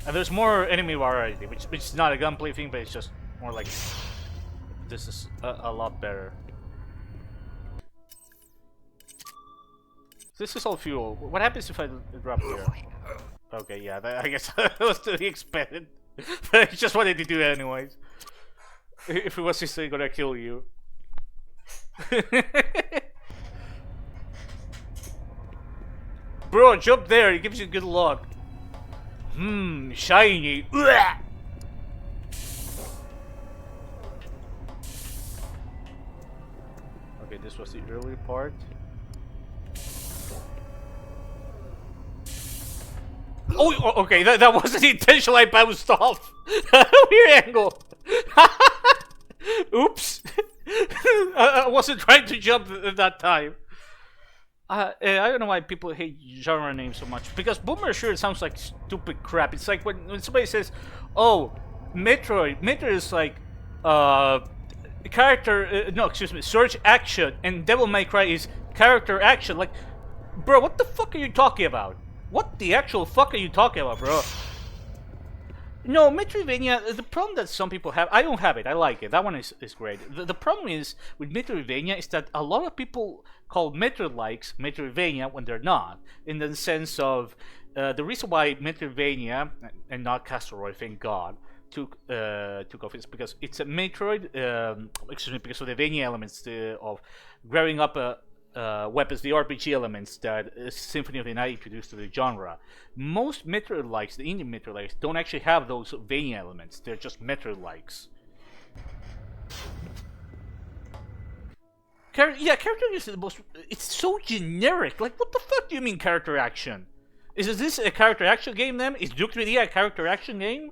And there's more enemy variety, which is not a gunplay thing, but it's just more like this is a lot better. This is all fuel. What happens if I drop here? Okay, yeah, I guess that was to be expected. But I just wanted to do that anyways. If it was just gonna kill you. Bro, jump there, it gives you good luck. Shiny. Uah! Okay, this was the earlier part. Oh, okay, that wasn't intentional, I bounced off. Weird angle. Oops. I wasn't trying to jump at that time. I don't know why people hate genre names so much. Because Boomer Shooter sounds like stupid crap. It's like when somebody says, "Oh, Metroid." Metroid is like, character. No, excuse me, search action, and Devil May Cry is character action. Like, bro, what the fuck are you talking about? What the actual fuck are you talking about, bro? No, Metroidvania, the problem that some people have, I don't have it, I like it, that one is great. The problem is, with Metroidvania, is that a lot of people call Metroid-likes Metroidvania when they're not. In the sense of, the reason why Metroidvania, and not Castleroy, thank God, took off is because it's a Metroid, excuse me, because of the Vania elements of grabbing up weapons, the RPG elements that Symphony of the Night introduced to the genre. Most Metroid-likes, the indie Metroid-likes, don't actually have those Vania elements. They're just Metroid-likes. Yeah, character is the most... It's so generic. Like, what the fuck do you mean character action? Is this a character action game then? Is Duke 3D a character action game?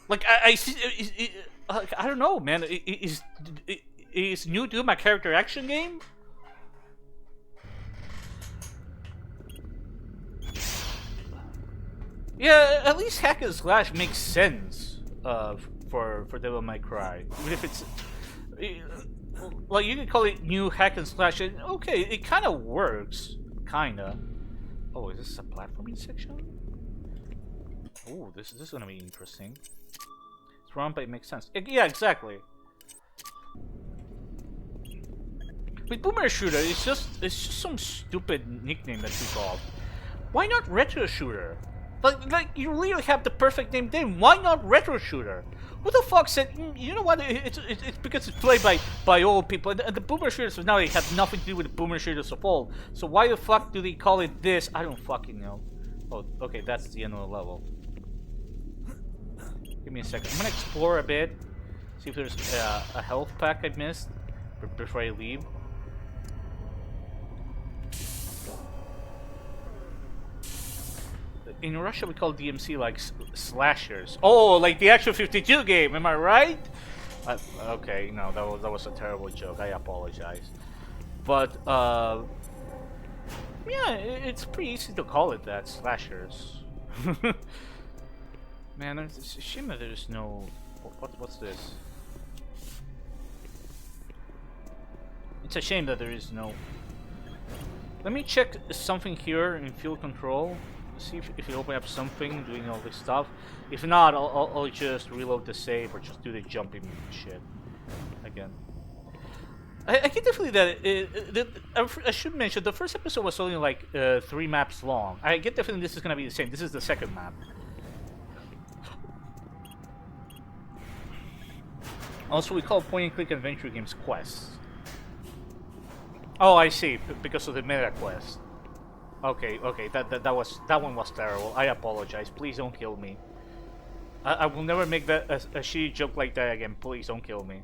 Like, I see... I don't know, man. Is New Doom a character action game? Yeah, at least hack and slash makes sense for Devil May Cry. Even if it's like, you can call it new hack and slash. Okay, it kind of works, kinda. Oh, is this a platforming section? Oh, this is gonna be interesting. It's wrong, but it makes sense. Yeah, exactly. With Boomer Shooter, it's just some stupid nickname that you call. Why not Retro Shooter? Like you really have the perfect name. Then why not Retro Shooter? Who the fuck said? You know what? It's because it's played by old people. And the Boomer Shooters of now, they have nothing to do with the Boomer Shooters of old. So why the fuck do they call it this? I don't fucking know. Oh, okay, that's the end of the level. Give me a second. I'm gonna explore a bit, see if there's a health pack I missed before I leave. In Russia, we call DMC like slashers. Oh, like the actual 52 game. Am I right? Okay, no, that was a terrible joke. I apologize. But yeah, it's pretty easy to call it that, slashers. Man, it's a shame that there's no. What's this? It's a shame that there is no. Let me check something here in field control. See if you open up something doing all this stuff. If not, I'll just reload the save or just do the jumping shit again. I get definitely that I should mention the first episode was only like 3 maps long. I get definitely this is gonna be the same. This is the second map. Also, we call point-and-click adventure games quests. Oh, I see. Because of the meta quest. Okay, that one was terrible. I apologize. Please don't kill me. I will never make that a shitty joke like that again. Please don't kill me.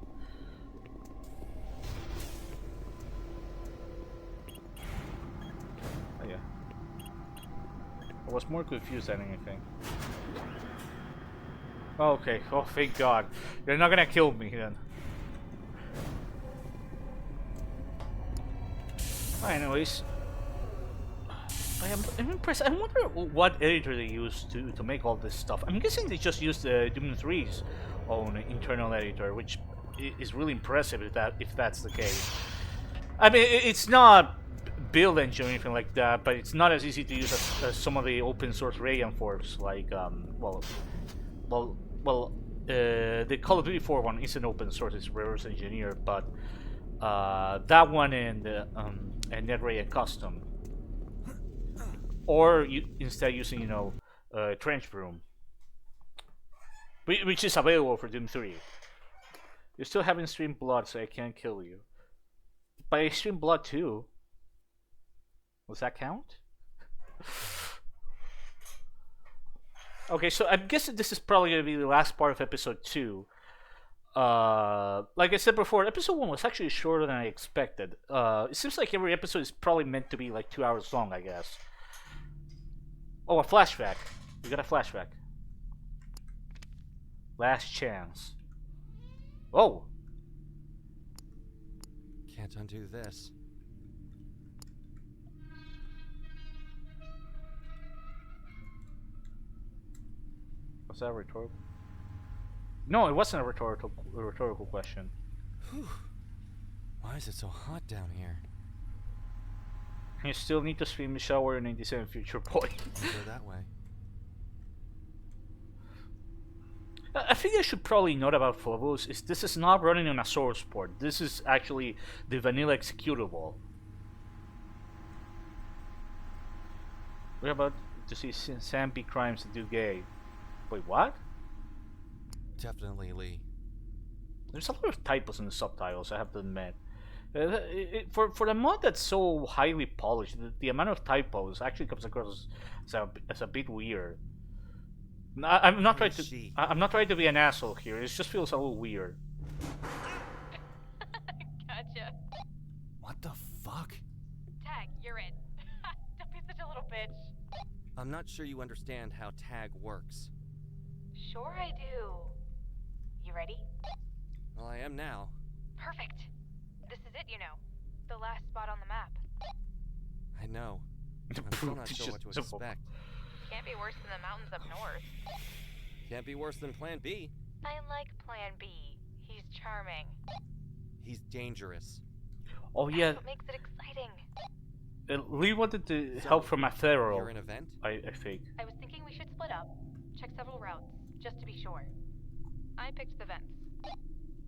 I was more confused than anything. Okay, oh thank God. You're not gonna kill me then. Anyways. I'm impressed. I wonder what editor they used to make all this stuff. I'm guessing they just used Doom 3's own internal editor, which is really impressive if that's the case. I mean, it's not build engine or anything like that, but it's not as easy to use as some of the open source Radiant forms. Like, the Call of Duty 4 one isn't open source; it's reverse engineered, but that one and NetRadiant Custom. Or instead using, Trench Broom, which is available for Doom 3. You still haven't streamed Blood, so I can't kill you. But I streamed Blood too. Does that count? Okay, so I'm guessing this is probably going to be the last part of episode 2. Like I said before, episode 1 was actually shorter than I expected. It seems like every episode is probably meant to be like 2 hours long, I guess. Oh, a flashback. We got a flashback. Last chance. Oh! Can't undo this. Was that rhetorical? No, it wasn't a rhetorical question. Whew. Why is it so hot down here? You still need to stream the shower in 97 Future Boy. Go that way. I think I should probably note about Phobos is this is not running on a source port. This is actually the vanilla executable. We're about to see Sam be crimes and do gay. Wait, what? Definitely Lee. There's a lot of typos in the subtitles, I have to admit. For the mod that's so highly polished, the amount of typos actually comes across as a bit weird. I'm not trying to be an asshole here. It just feels a little weird. Gotcha. What the fuck? Tag, you're in. Don't be such a little bitch. I'm not sure you understand how tag works. Sure I do. You ready? Well, I am now. Perfect. This is it, the last spot on the map. I know. I'm still not sure what to expect. Can't be worse than the mountains up north. Can't be worse than Plan B. I like Plan B. He's charming. He's dangerous. Oh yeah. That's what makes it exciting. Lee wanted to help from a feral. You're an event? I think. I was thinking we should split up. Check several routes, just to be sure. I picked the vents.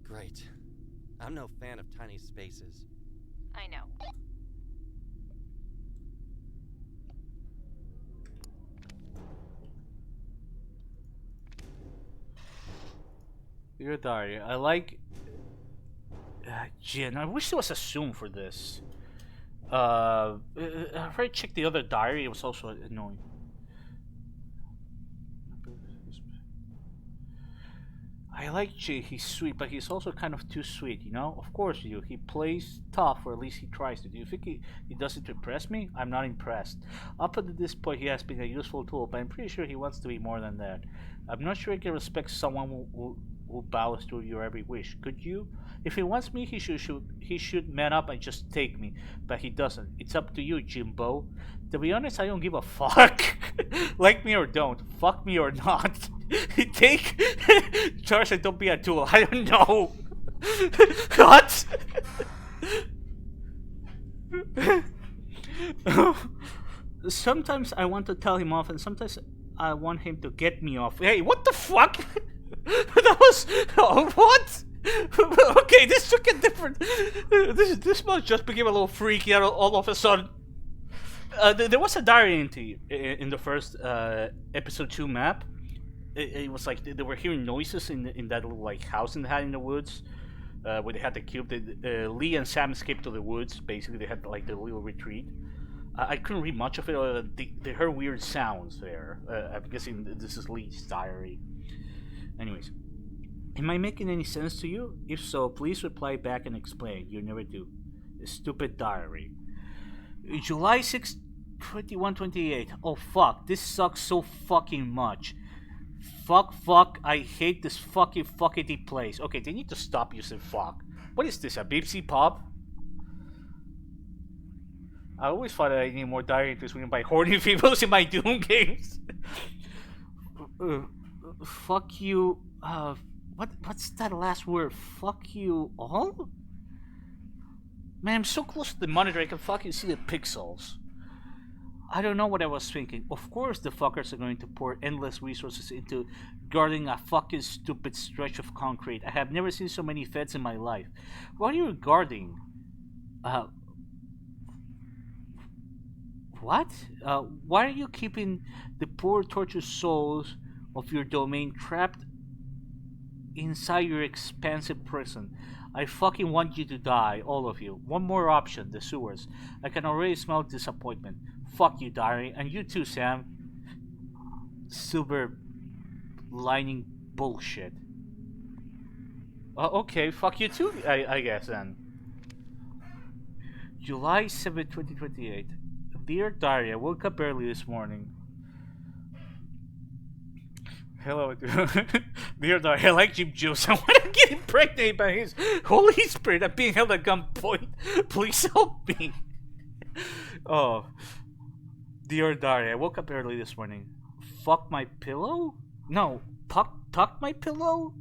Great. I'm no fan of tiny spaces. I know. Dear Diary, I like Jin. I wish there was a zoom for this. I've already checked the other diary. It was also annoying. I like Jay. He's sweet, but he's also kind of too sweet, Of course you do. He plays tough, or at least he tries to. Do you think he does it to impress me? I'm not impressed. Up until this point, he has been a useful tool, but I'm pretty sure he wants to be more than that. I'm not sure I can respect someone who bows to your every wish. Could you? If he wants me, he should man up and just take me. But he doesn't. It's up to you, Jimbo. To be honest, I don't give a fuck. Like me or don't. Fuck me or not. Take charge and don't be a tool. I don't know. What? Sometimes I want to tell him off, and sometimes I want him to get me off. Hey, what the fuck? That was what? Okay, this took a different. This must just became a little freaky all of a sudden. There was a diary entry in the first episode 2 map. It was like they were hearing noises in that little like house they had in the woods, where they had the cube. Lee and Sam escaped to the woods. Basically, they had like the little retreat. I couldn't read much of it. They heard weird sounds there. I'm guessing this is Lee's diary. Anyways, am I making any sense to you? If so, please reply back and explain. You never do. A stupid diary. July 6th, 2128. Oh fuck, this sucks so fucking much. Fuck, I hate this fucking fuckity place. Okay, they need to stop using fuck. What is this, a Bipsy pop? I always thought I need more diary entries written by horny females in my Doom games. Fuck you, what's that last word? Fuck you all? Man, I'm so close to the monitor I can fucking see the pixels. I don't know what I was thinking. Of course the fuckers are going to pour endless resources into guarding a fucking stupid stretch of concrete. I have never seen so many feds in my life. What are you guarding? What? Why are you keeping the poor tortured souls of your domain trapped inside your expansive prison? I fucking want you to die, all of you. One more option, the sewers. I can already smell disappointment. Fuck you, Diary, and you too, Sam. Silver lining bullshit. Okay, fuck you too, I guess then. July 7, 2028. Dear Diary, I woke up early this morning. Hello, dear Diary, I like Jim Juice. I want to get impregnated by his Holy Spirit. I'm being held at gunpoint. Please help me. Oh. Dear Diary, I woke up early this morning. Fuck my pillow? No, tuck my pillow?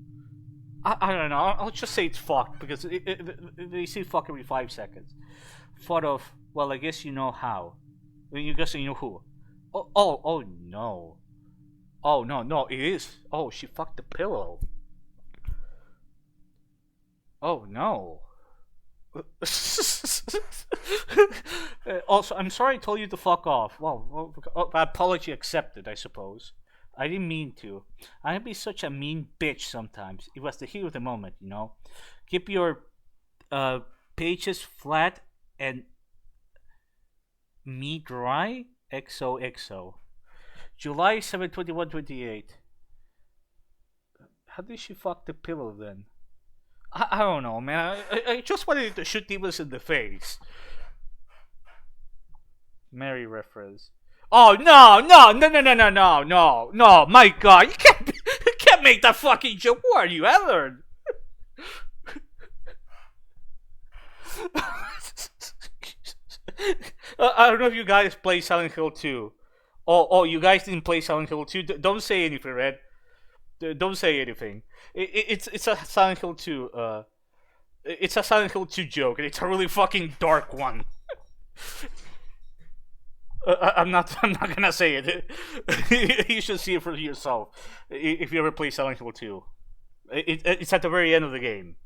I don't know. I'll just say it's fucked because they say fuck every 5 seconds. Thought of, well, I guess you know how. You guess you know who. Oh no. Oh no, it is. Oh, she fucked the pillow. Oh no. Also, I'm sorry I told you to fuck off. Well, apology accepted, I suppose. I didn't mean to. I can be such a mean bitch sometimes. It was the heat of the moment, you know. Keep your pages flat and me dry. XOXO. July 7, 2128. How did she fuck the pillow then? I don't know, man. I just wanted to shoot demons in the face. Mary reference. Oh no! My God, you can't make that fucking joke. Who are you, Ellen? I don't know if you guys play Silent Hill 2. Oh, you guys didn't play Silent Hill 2. Don't say anything, Red. Don't say anything. It's a Silent Hill 2. It's a Silent Hill 2 joke, and it's a really fucking dark one. I'm not gonna say it. You should see it for yourself if you ever play Silent Hill 2. It's at the very end of the game.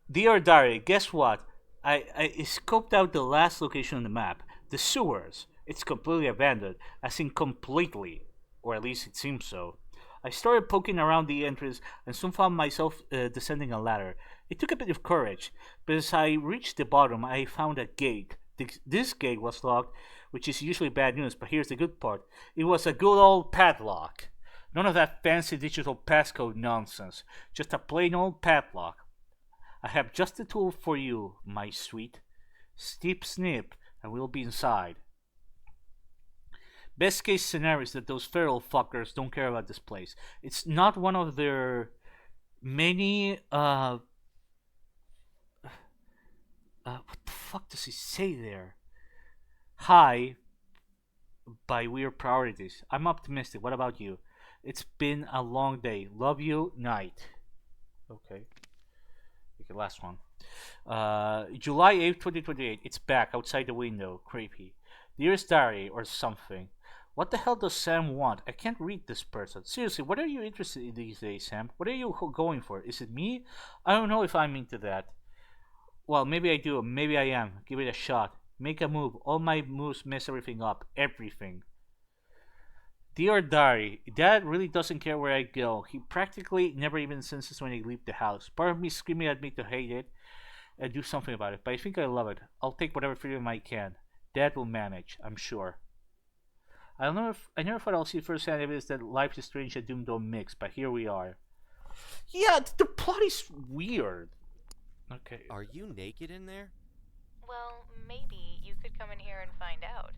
Dear Diary, guess what? I scoped out the last location on the map. The sewers. It's completely abandoned. As in completely. Or at least it seems so. I started poking around the entrance and soon found myself descending a ladder. It took a bit of courage, but as I reached the bottom, I found a gate. This gate was locked, which is usually bad news, but here's the good part. It was a good old padlock. None of that fancy digital passcode nonsense. Just a plain old padlock. I have just the tool for you, my sweet. Snip, snip, and we'll be inside. Best case scenario is that those feral fuckers don't care about this place. It's not one of their many, what the fuck does he say there? High by weird priorities. I'm optimistic. What about you? It's been a long day. Love you, night. Okay. Okay, last one. July 8th, 2028. It's back outside the window. Creepy. Dearest Diary or something. What the hell does Sam want? I can't read this person. Seriously, what are you interested in these days, Sam? What are you going for? Is it me? I don't know if I'm into that. Well, maybe I do. Maybe I am. Give it a shot. Make a move. All my moves mess everything up. Everything. Dear Diary, Dad really doesn't care where I go. He practically never even senses when I leave the house. Part of me screaming at me to hate it and do something about it, but I think I love it. I'll take whatever freedom I can. Dad will manage, I'm sure. I never thought I'll see firsthand evidence that life is strange and doom don't mix, but here we are. Yeah, the plot is weird. Okay. Are you naked in there? Well, maybe you could come in here and find out?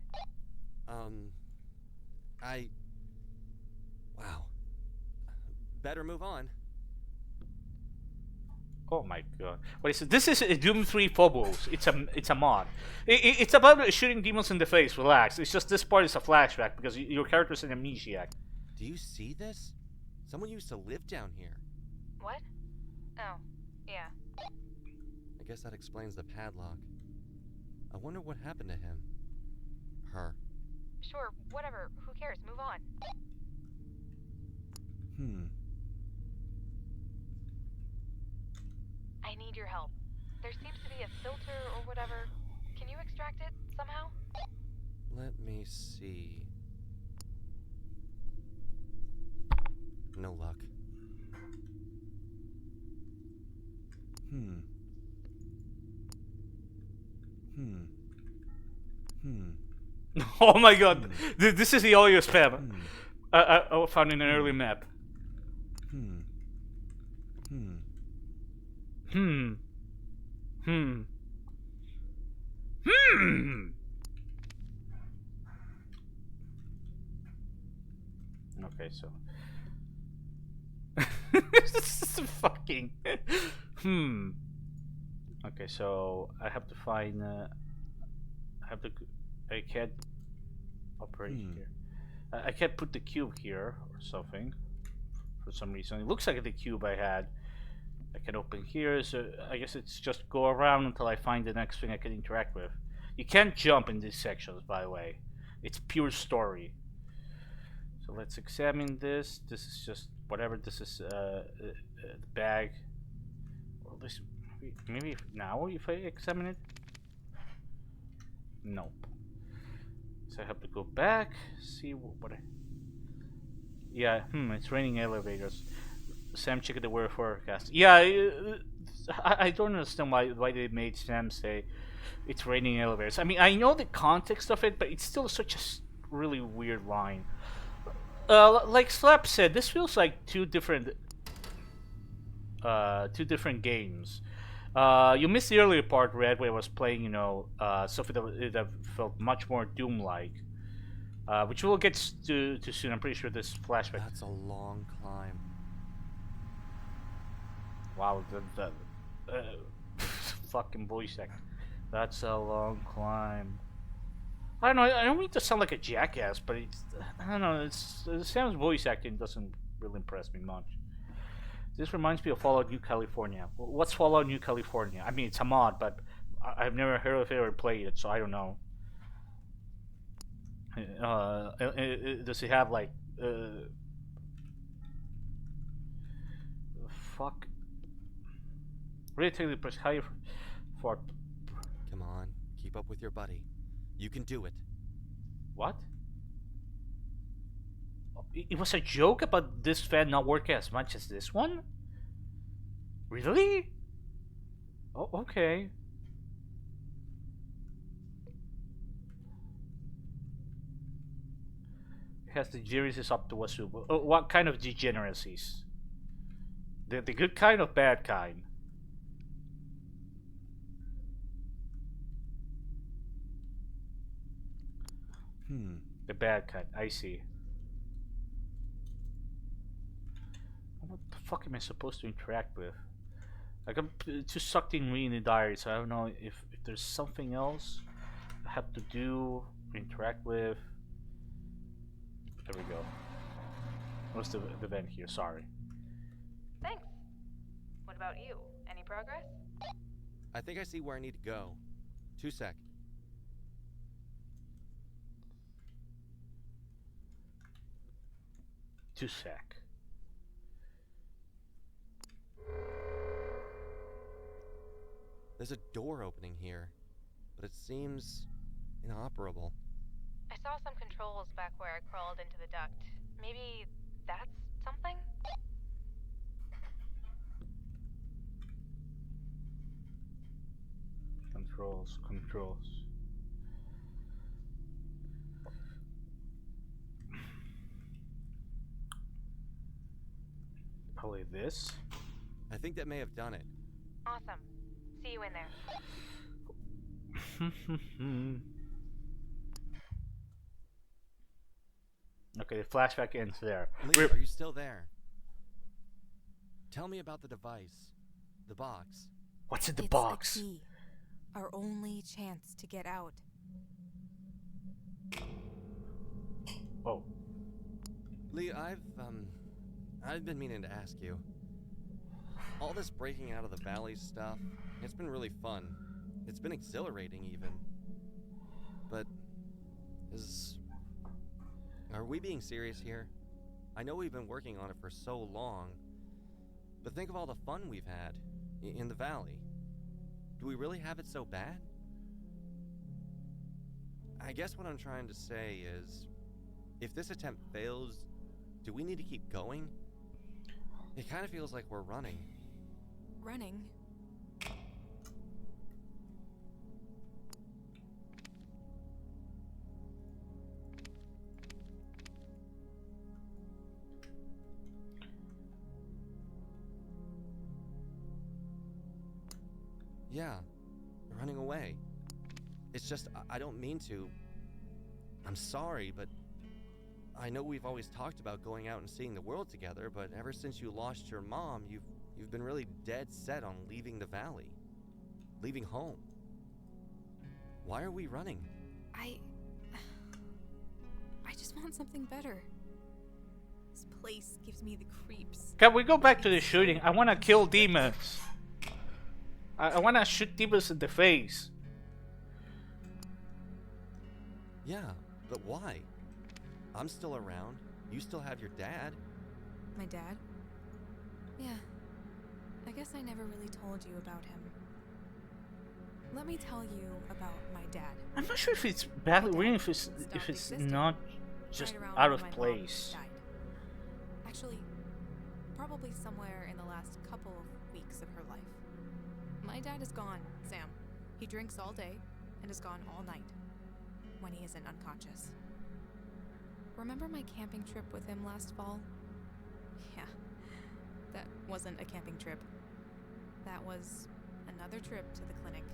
Wow. Better move on. Oh my god. What is it? This is Doom 3 Phobos. It's a mod. It's about shooting demons in the face. Relax. It's just this part is a flashback because your character's an amnesiac. Do you see this? Someone used to live down here. What? Oh, yeah. I guess that explains the padlock. I wonder what happened to him. Her. Sure, whatever. Who cares? Move on. I need your help. There seems to be a filter or whatever. Can you extract it somehow? Let me see. No luck. Oh my god. This is the audio spam. I found in an early map. Okay, so. This is fucking. Okay, so I have to find. I can't operate here. I can't put the cube here or something. For some reason, it looks like the cube I had. I can open here, so I guess it's just go around until I find the next thing I can interact with. You can't jump in these sections, by the way. It's pure story. So let's examine this. This is just whatever. This is the bag. Well, this maybe now if I examine it. Nope. So I have to go back. See what I. Yeah. It's raining elevators. Sam checked the weather forecast. Yeah. I don't understand why they made Sam say it's raining elevators. I mean, I know the context of it, but it's still such a really weird line. Like Slap said, this feels like two different games. You missed the earlier part, Red, where I was playing, something that felt much more Doom-like, which we'll get to soon. I'm pretty sure this flashback. That's a long climb. Wow, that fucking voice acting. That's a long climb. I don't know. I don't mean to sound like a jackass, but I don't know. Sam's voice acting doesn't really impress me much. This reminds me of Fallout New California. What's Fallout New California? I mean, it's a mod, but I've never heard of it or played it, so I don't know. Does it have like fuck? Relatively press higher for. Come on, keep up with your buddy. You can do it. What? It was a joke about this fan not working as much as this one? Really? Oh, okay. It has degeneracies up to Wasuba. Oh, what kind of degeneracies? The good kind or bad kind? The bad kind, I see. What the fuck am I supposed to interact with? Like, I'm too sucked in reading the diary, so I don't know if there's something else I have to do, interact with. There we go. What's the event here? Sorry. Thanks. What about you? Any progress? I think I see where I need to go. 2 sec. There's a door opening here, but it seems inoperable. I saw some controls back where I crawled into the duct. Maybe that's something? Controls. Probably this. I think that may have done it. Awesome. See you in there. Okay, the flashback ends there. Lee, are you still there? Tell me about the device. The box. What's in the It's box? a key. Our only chance to get out. Oh. Lee, I've been meaning to ask you. All this breaking out of the valley stuff, it's been really fun. It's been exhilarating even. But are we being serious here? I know we've been working on it for so long, but think of all the fun we've had in the valley. Do we really have it so bad? I guess what I'm trying to say is, if this attempt fails, do we need to keep going? It kind of feels like we're running. Running? Yeah, running away. It's just, I don't mean to. I'm sorry, but I know we've always talked about going out and seeing the world together, but ever since you lost your mom, you've been really dead set on leaving the valley. Leaving home. Why are we running? I just want something better. This place gives me the creeps. Can we go back to the shooting? I want to kill demons. I want to shoot demons in the face. Yeah, but why? I'm still around. You still have your dad. My dad? Yeah. I guess I never really told you about him. Let me tell you about my dad. I'm not sure if it's badly written, if it's not just Right around out when of my mom place. died. Actually, probably somewhere in the last couple of weeks of her life. My dad is gone, Sam. He drinks all day and is gone all night when he isn't unconscious. Remember my camping trip with him last fall? Yeah, that wasn't a camping trip. That was another trip to the clinic,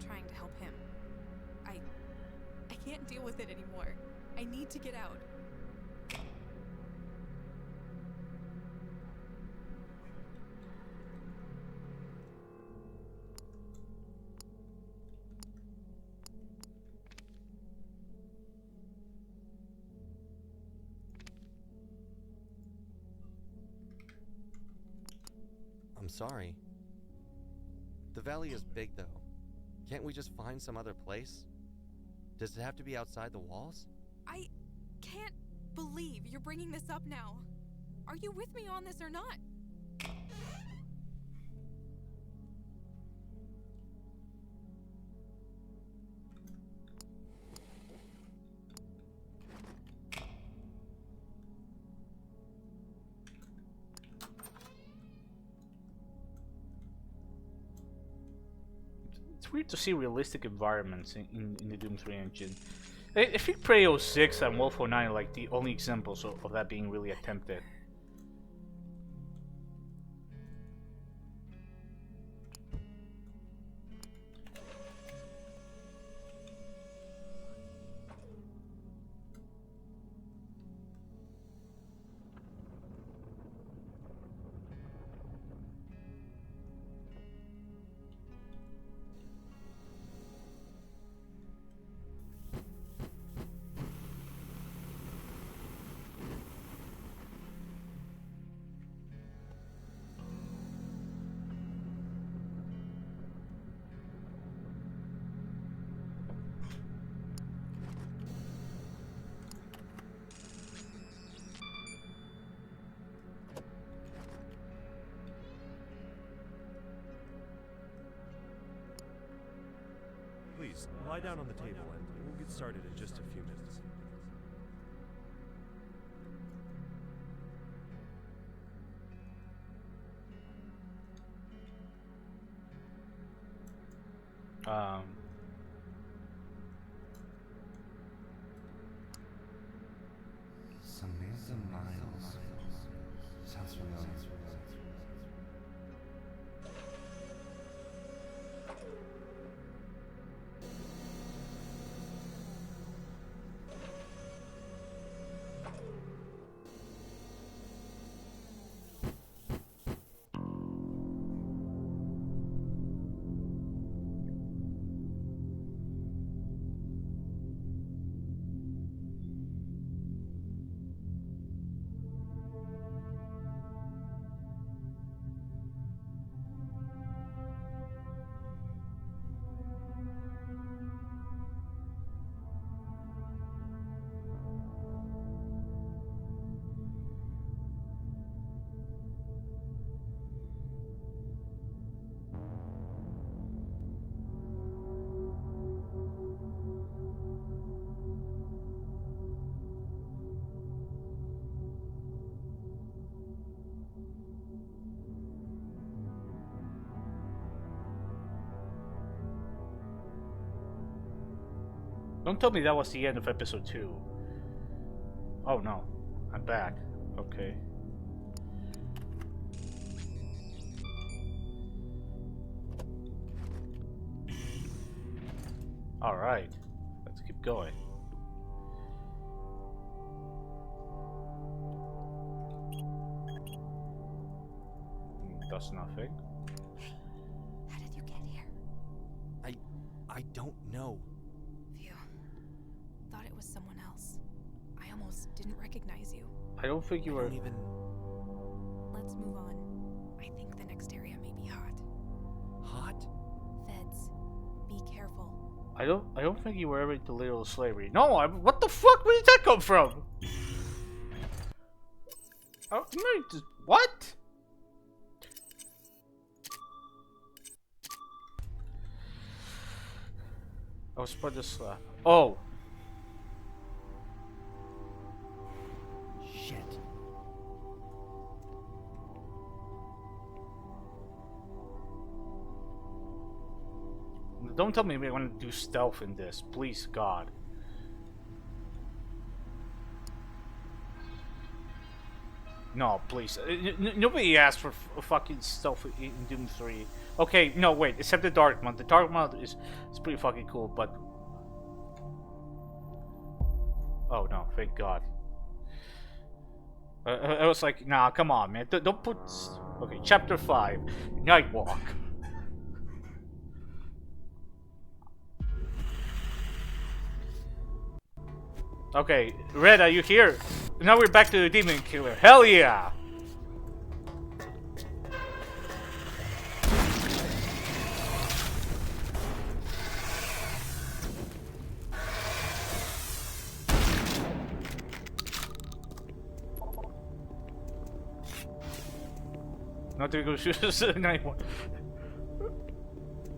trying to help him. I can't deal with it anymore. I need to get out. I'm sorry. The valley is big, though. Can't we just find some other place? Does it have to be outside the walls? I can't believe you're bringing this up now. Are you with me on this or not? It's weird to see realistic environments in the Doom 3 engine. I think Prey 06 and Wolf 09 are like the only examples of that being really attempted. Please, lie down on the table and we'll get started in just a few minutes. Samantha Miles. Sounds familiar. Don't tell me that was the end of episode 2. Oh no, I'm back. Okay. Alright, let's keep going. Does nothing. How did you get here? I don't know. Phew. Thought it was someone else. I almost didn't recognize you. I don't think you I were. don't even. Let's move on. I think the next area may be hot. Hot? Feds, be careful. I don't think you were ever into literal slavery. No, what the fuck? Where did that come from? Oh, what? I was about to slap. Oh. Shit. Don't tell me we want to do stealth in this, please, God. No, please. Nobody asked for fucking stealth in Doom 3. Okay, no, wait. Except the Dark Month. The Dark Month is pretty fucking cool, but... Oh, no. Thank God. I was like, nah, come on, man. Don't put... Okay, Chapter 5. Night Walk. Okay, Red, are you here? Now we're back to the Demon Killer. Hell yeah! Not to go shoot us at night one.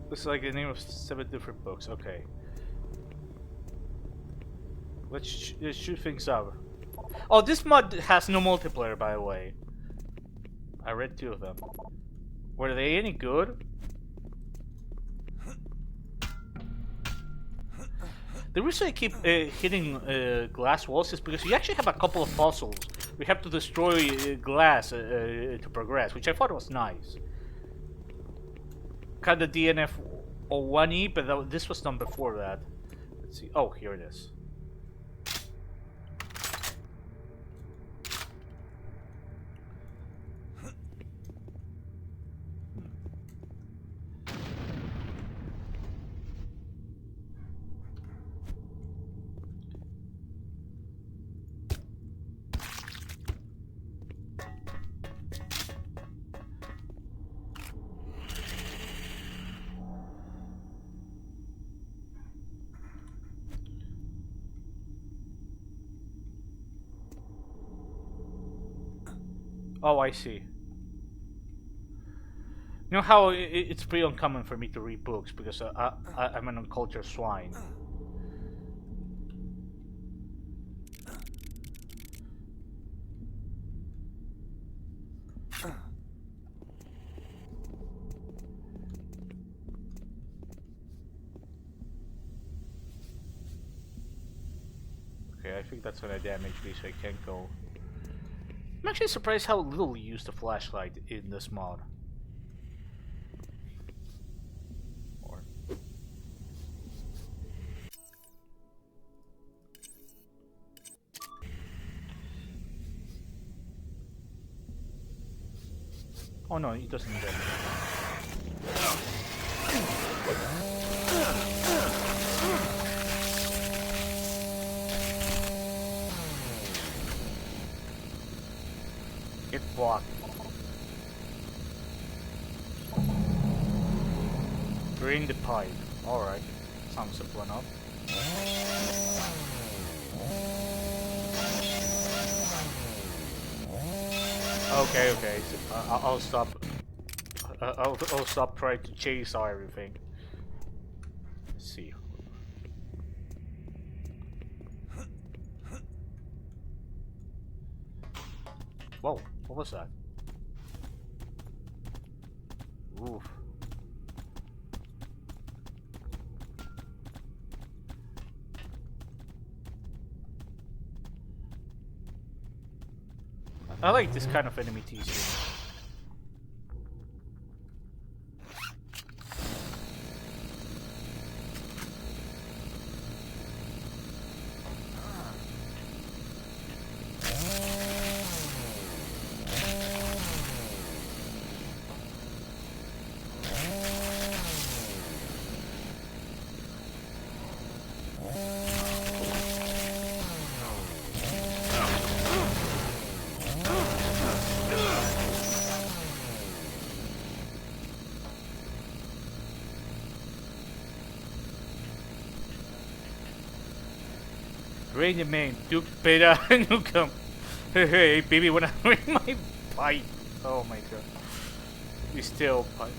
Looks like the name of 7 different books. Okay. Let's shoot things up. Oh, this mod has no multiplayer, by the way. I read 2 of them. Were they any good? The reason I keep hitting glass walls is because you actually have a couple of puzzles. We have to destroy glass to progress, which I thought was nice. Kind of DNF 01E, but this was done before that. Let's see. Oh, here it is. Oh, I see. You know how it's pretty uncommon for me to read books because I'm an uncultured swine. Okay, I think that's gonna damage me, so I can't go. I'm actually surprised how little you use the flashlight in this mod. Or... Oh no, it doesn't damage. Get blocked. Drain the pipe. Alright. Sounds simple enough. Okay, okay. So, I'll stop. I'll stop trying to chase everything. Let's see. Whoa, what was that? Oof. I like this kind of enemy teasing. Radio main, Duke Beta Nukem. Hey baby, when I bring my pipe. Oh my god. We still pipe.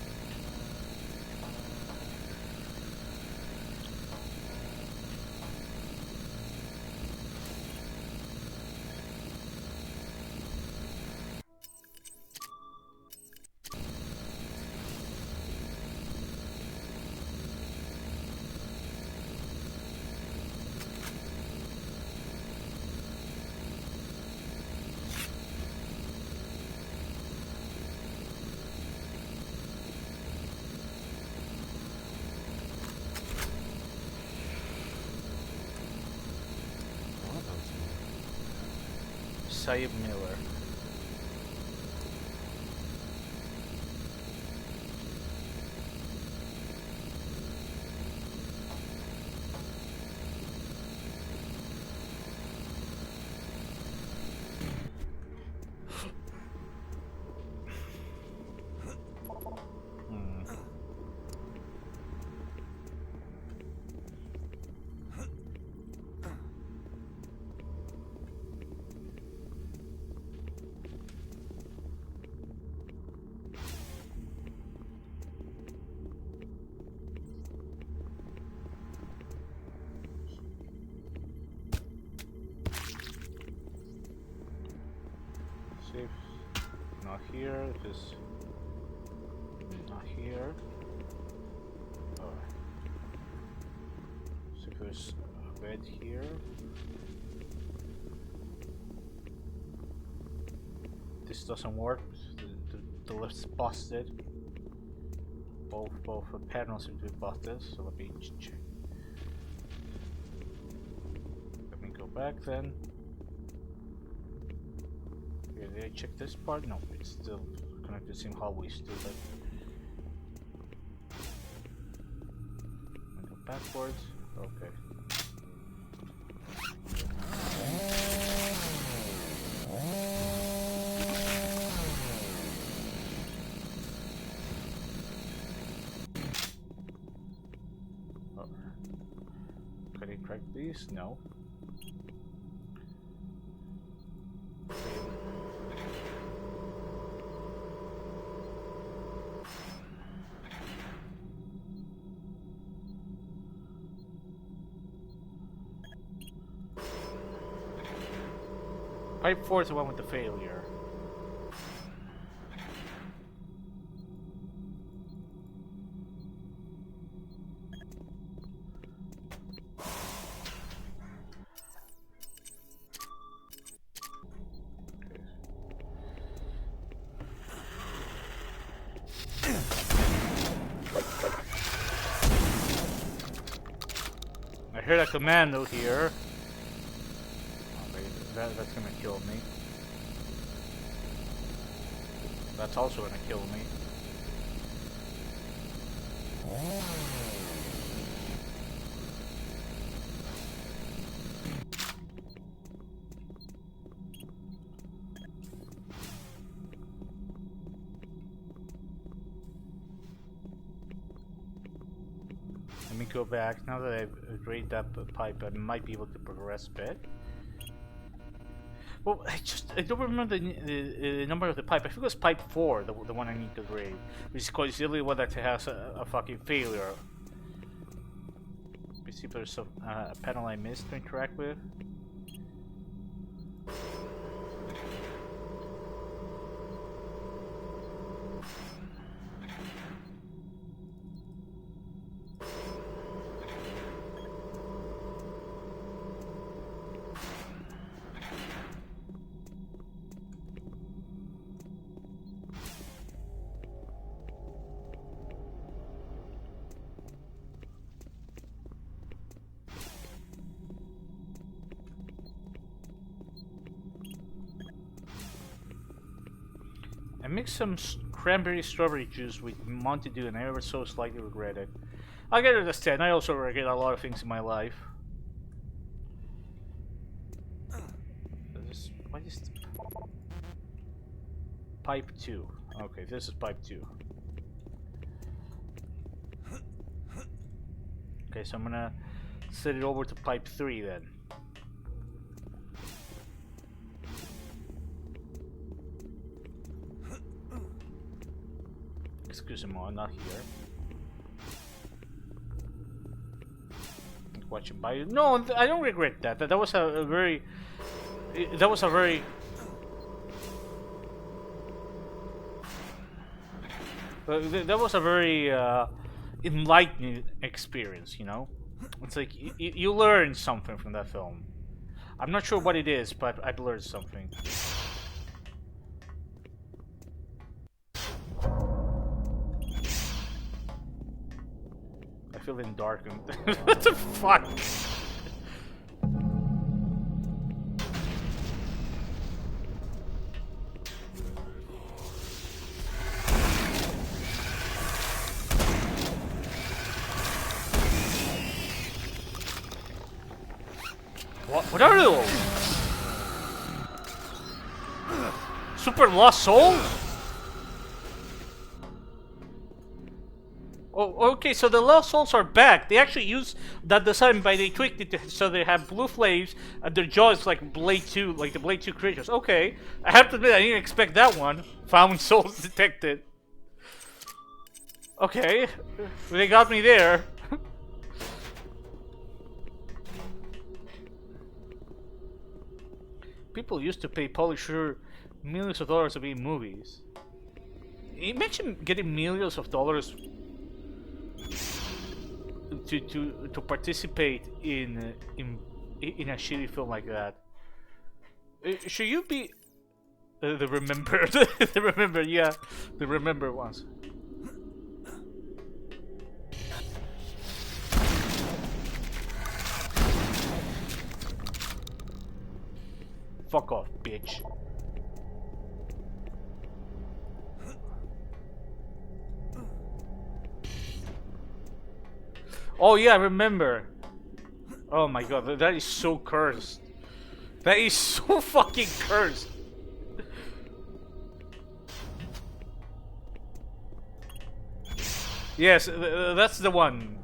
Saib Miller. Safe. Not here. This. Not here. Alright. So there's a bed here. This doesn't work. The lift's busted. Both the panels seem to be busted. So let me check. Let me go back then. Okay, did I check this part? No, it's still connected to the same hallway. Still that. Go backwards. Okay. Oh. Can I crack these? No. Pipe 4 is the one with the failure. I heard a commando here. That's gonna kill me. That's also gonna kill me. Let me go back. Now that I've graded that pipe, I might be able to progress a bit. Well, I don't remember the number of the pipe. I think it was pipe 4, the one I need to grade. Which is coincidentally one that has a fucking failure. Let me see if there's some panel I missed to interact with. I mixed some cranberry strawberry juice with Mountain Dew and I ever so slightly regret it. I'll get it as 10. I also regret a lot of things in my life. What is pipe 2? Okay, this is pipe 2. Okay, so I'm gonna set it over to pipe 3 then. Excuse me, not here. Watching by you. No, I don't regret that. That was a very. That was a very. That was a very enlightening experience, you know? It's like you learned something from that film. I'm not sure what it is, but I've learned something. I feel in dark and what the fuck? What are those? Super Lost Souls? Oh, okay, so the Lost Souls are back. They actually used that design, but they tweaked it so they have blue flames and their jaw is like Blade 2, like the Blade 2 creatures. Okay, I have to admit I didn't expect that one. Found souls detected. Okay, they got me there. People used to pay Punisher millions of dollars to be in movies. Imagine getting millions of dollars to participate in a shitty film like that. Should you be the remember the remember? Yeah, the remember ones. Fuck off, bitch. Oh yeah, I remember. Oh my god, that is so cursed. That is so fucking cursed. Yes, that's the one.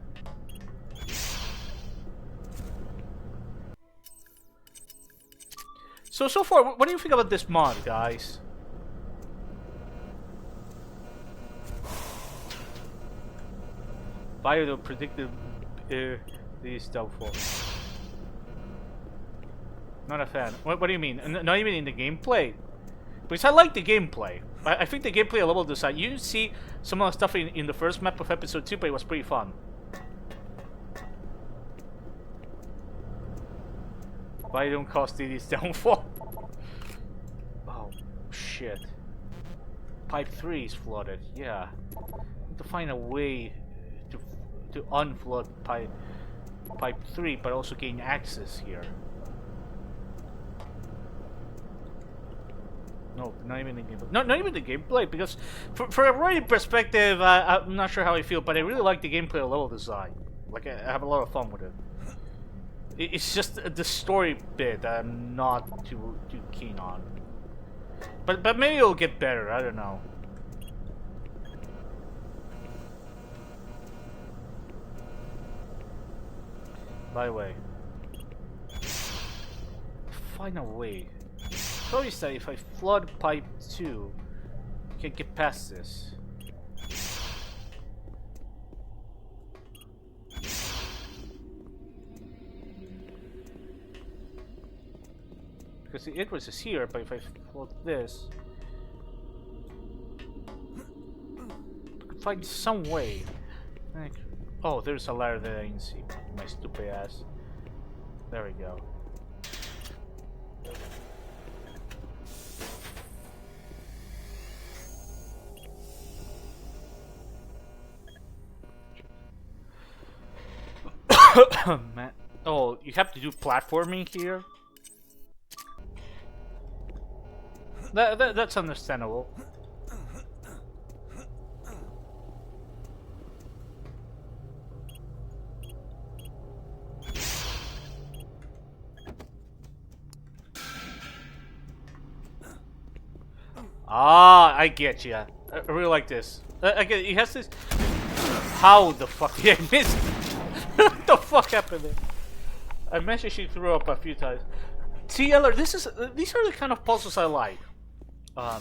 So far, what do you think about this mod, guys? Bio predicted these doubtful. Not a fan. What do you mean? Not even in the gameplay? Because I like the gameplay. I think the gameplay a level design. You see some of the stuff in the first map of episode 2, but it was pretty fun. Why don't cost DD's downfall? Oh, shit. Pipe 3 is flooded, yeah. Need to find a way to unflood pipe 3, but also gain access here. No, not even the gameplay. Not even the gameplay, because for a writing perspective, I'm not sure how I feel, but I really like the gameplay level design. Like, I have a lot of fun with it. It's just the story bit that I'm not too keen on. But maybe it'll get better, I don't know. By the way, find a way. Notice that if I flood pipe 2, I can get past this. Because the entrance is here, but if I flood this, I could find some way. Like, oh, there's a ladder that I didn't see. My stupid ass. There we go. Man. Oh, you have to do platforming here? That's understandable. Ah, I get you. I really like this. Again, he has this. How the fuck did I miss? What the fuck happened there? I mentioned she threw up a few times. See, Eller, these are the kind of puzzles I like. I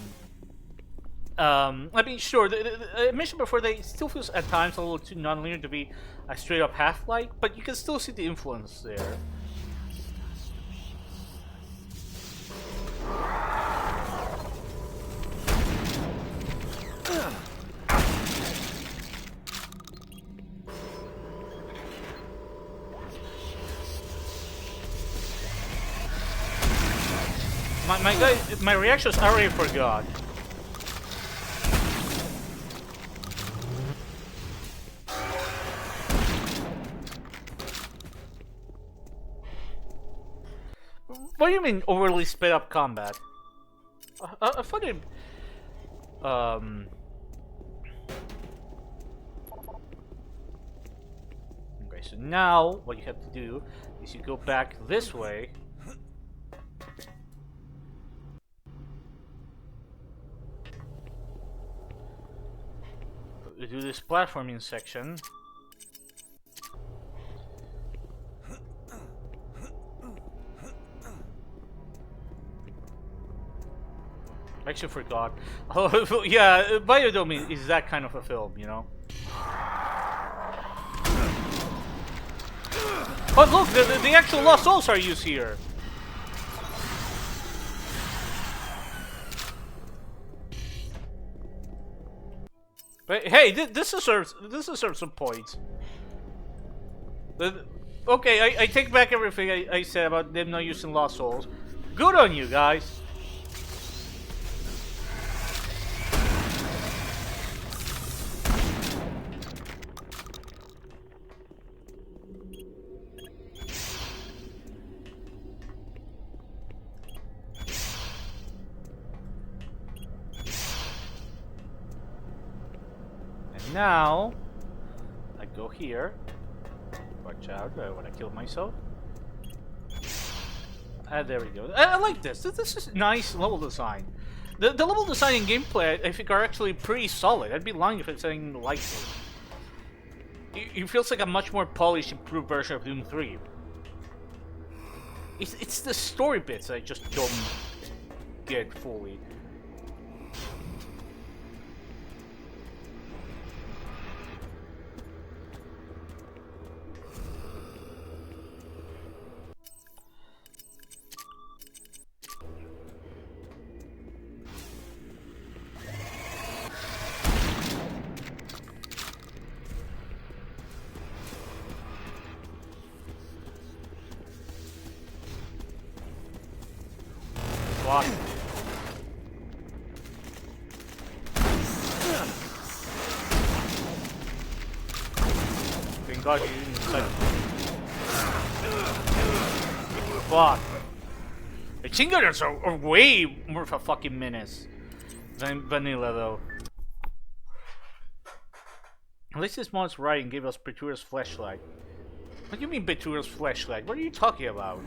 mean, sure, I mentioned before they still feels at times a little too non-linear to be a straight up Half-Life, but you can still see the influence there. My guy, my reactions I already forgot. What do you mean overly sped up combat? I thought it. Okay, so now what you have to do is you go back this way. We do this platforming section. I actually forgot. Oh, yeah, Biodome is that kind of a film, you know? Oh, look, the actual Lost Souls are used here. But hey, this deserves some points. Okay, I take back everything I said about them not using Lost Souls. Good on you guys. Now, I go here. Watch out, I want to kill myself. There we go. I like this. This is nice level design. The level design and gameplay, I think, are actually pretty solid. I'd be lying if I'm saying like this. It feels like a much more polished, improved version of Doom 3. It's the story bits I just don't get fully. Fuck. Thank God you didn't decide. Fuck. The chain gunners are way more of a fucking menace than vanilla, though. At least this mod's right and gave us Petura's flashlight. What do you mean Petura's flashlight? What are you talking about?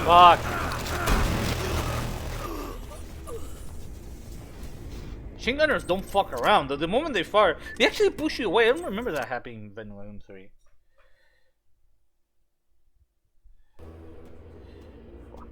Fuck. Machine gunners don't fuck around. The moment they fire, they actually push you away. I don't remember that happening in Vanilla 3. Fuck.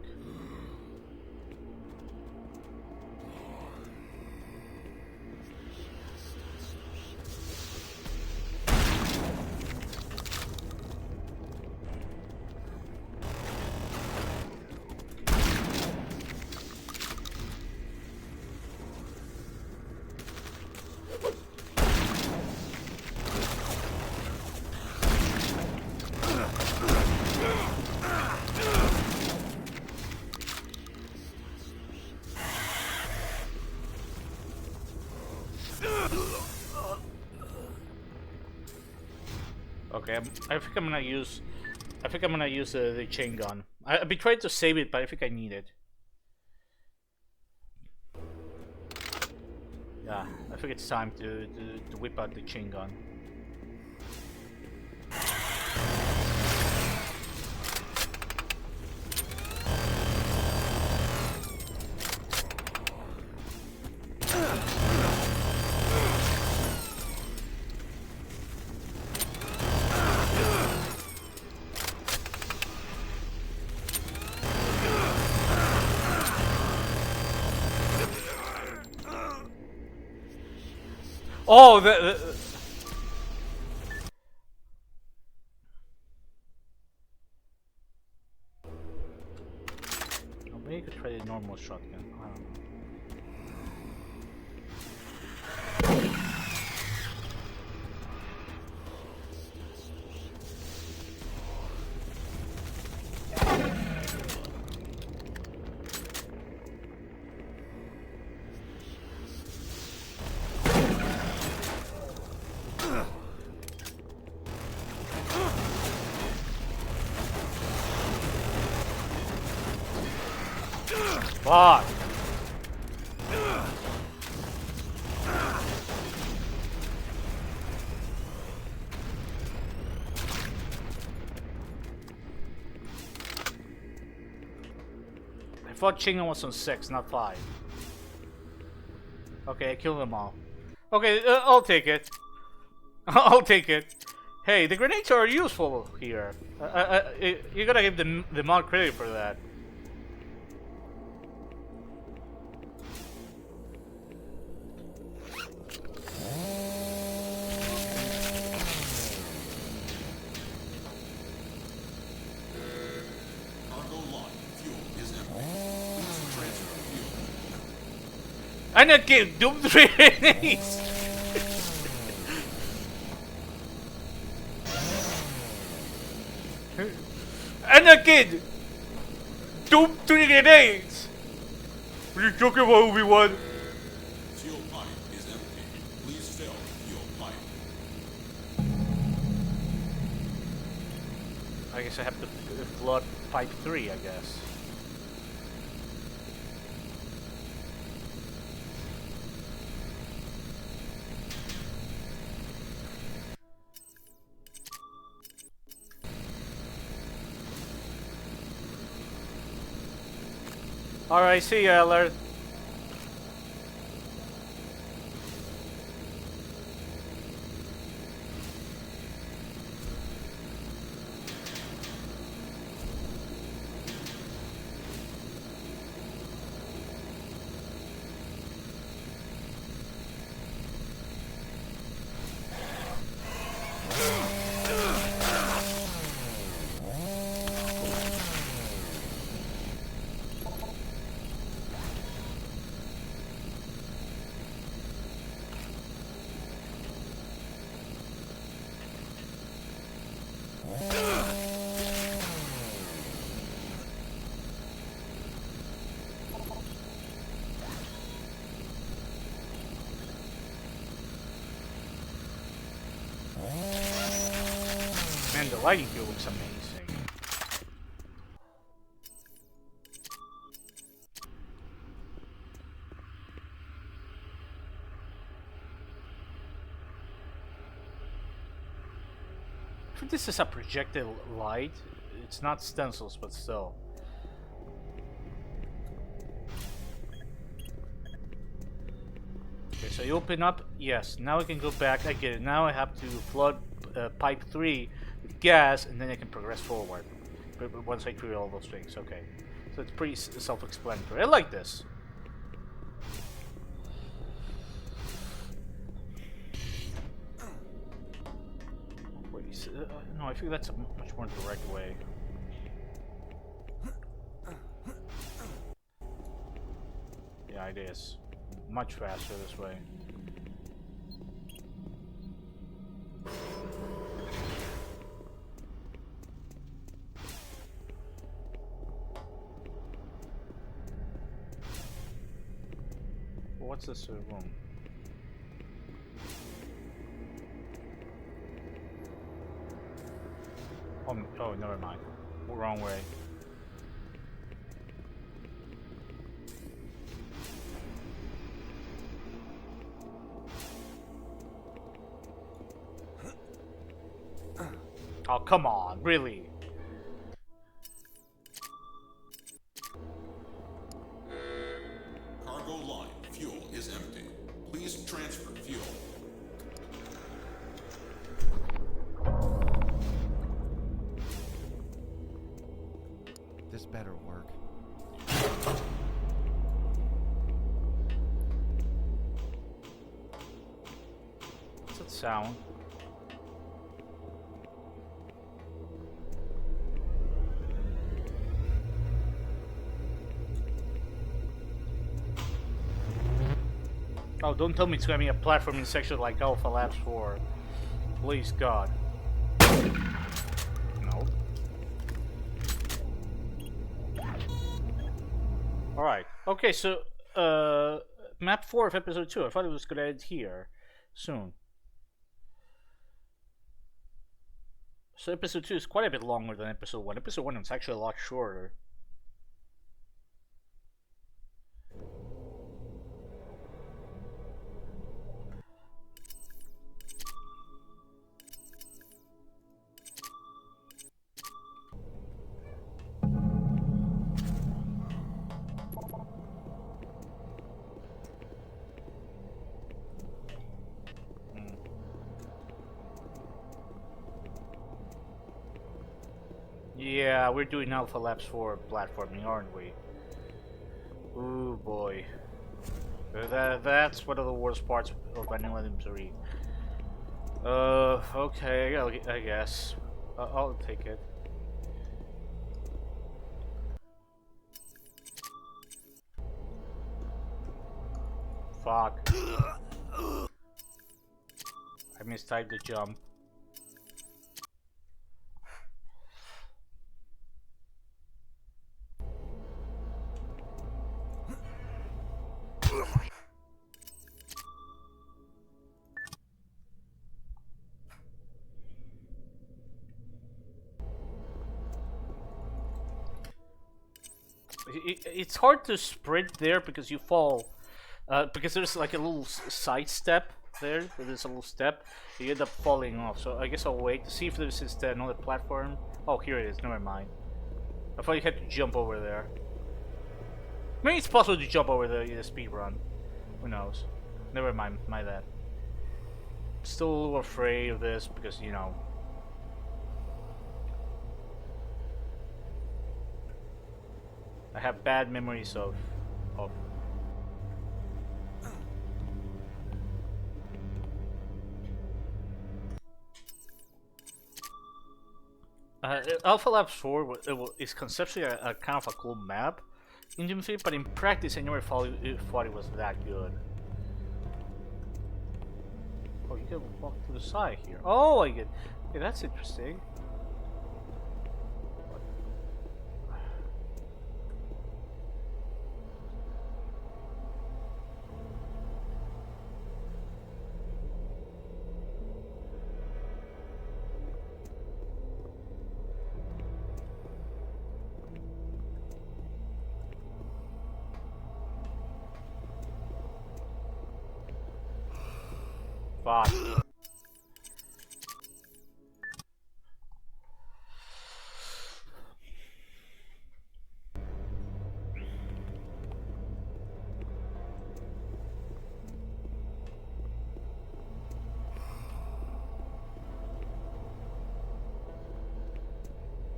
Okay, I think I'm gonna use the chain gun I've been trying to save it, but I think I need it. Yeah, I think it's time to whip out the chain gun. Oh, oh, maybe you could try the normal shotgun. I don't know. Fuck! I thought Chingon was on 6, not 5. Okay, I killed them all. Okay, I'll take it. I'll take it. Hey, the grenades are useful here. You gotta give the mod credit for that. Cargo lock. Fuel is empty. Please transfer fuel. Anakin, Doom 3 grenades! Anakin! Doom 3 grenades! What are you talking about, Obi-Wan? Fuel pipe is empty. Please fill fuel pipe. I guess I have to flood pipe 3, I guess. Alright, see ya, Eller. Man, the lighting here looks amazing. I think this is a projected light. It's not stencils, but still. Okay, so you open up. Yes, now I can go back. I get it. Now I have to flood pipe 3 with gas, and then I can progress forward. But once I clear all those things, okay. So it's pretty self-explanatory. I like this. Wait, no, I think that's a much more direct way. Yeah, it is. Much faster this way. What's this room? Oh, never mind. Wrong way. Oh, come on, really? Cargo line fuel is empty. Please transfer fuel. This better work. What's that sound? Oh, don't tell me it's gonna be a platforming section like Alpha Labs 4. Please, God. No. Alright. Okay, so, map 4 of episode 2. I thought it was gonna end here soon. So episode 2 is quite a bit longer than episode 1. Episode 1 was actually a lot shorter. Yeah, we're doing Alpha Labs 4 platforming, aren't we? Ooh boy. That's one of the worst parts of Vanilla 3. Okay, I guess. I'll take it. Fuck. I mistyped the jump. It's hard to sprint there because you fall. Because there's like a little side step there. There's a little step. You end up falling off. So I guess I'll wait to see if there's another platform. Oh, here it is. Never mind. I thought you had to jump over there. Maybe it's possible to jump over there in a speed run. Who knows? Never mind. My bad. Still a little afraid of this because, you know. I have bad memories of Alpha Labs 4 is conceptually a kind of a cool map in Doom 3, but in practice I never thought it was that good. Oh, you can walk to the side here. Oh, I get. Okay, that's interesting. Fuck.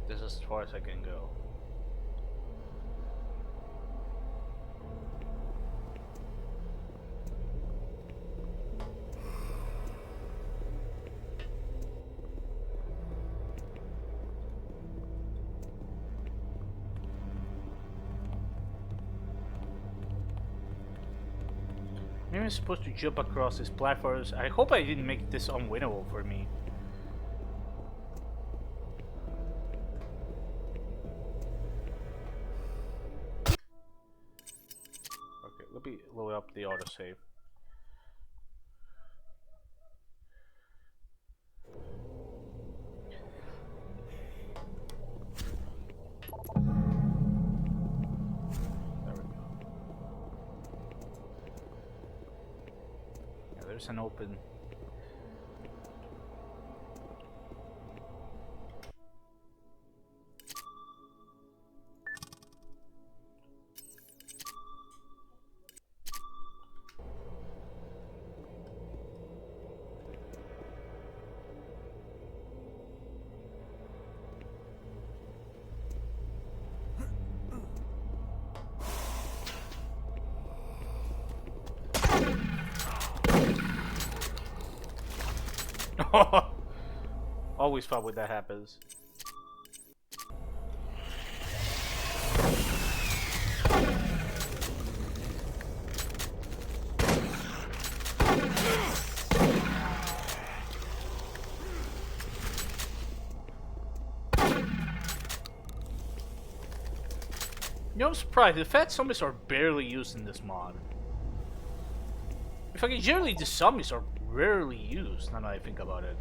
This is as far as I can go. Maybe I'm supposed to jump across these platforms. I hope I didn't make this unwinnable for me. Okay, let me load up the autosave. There we go. Yeah, there's an open. Always fun when that happens. You know, I'm surprised. The fat zombies are barely used in this mod. In fact, generally the zombies are rarely used, now that I think about it.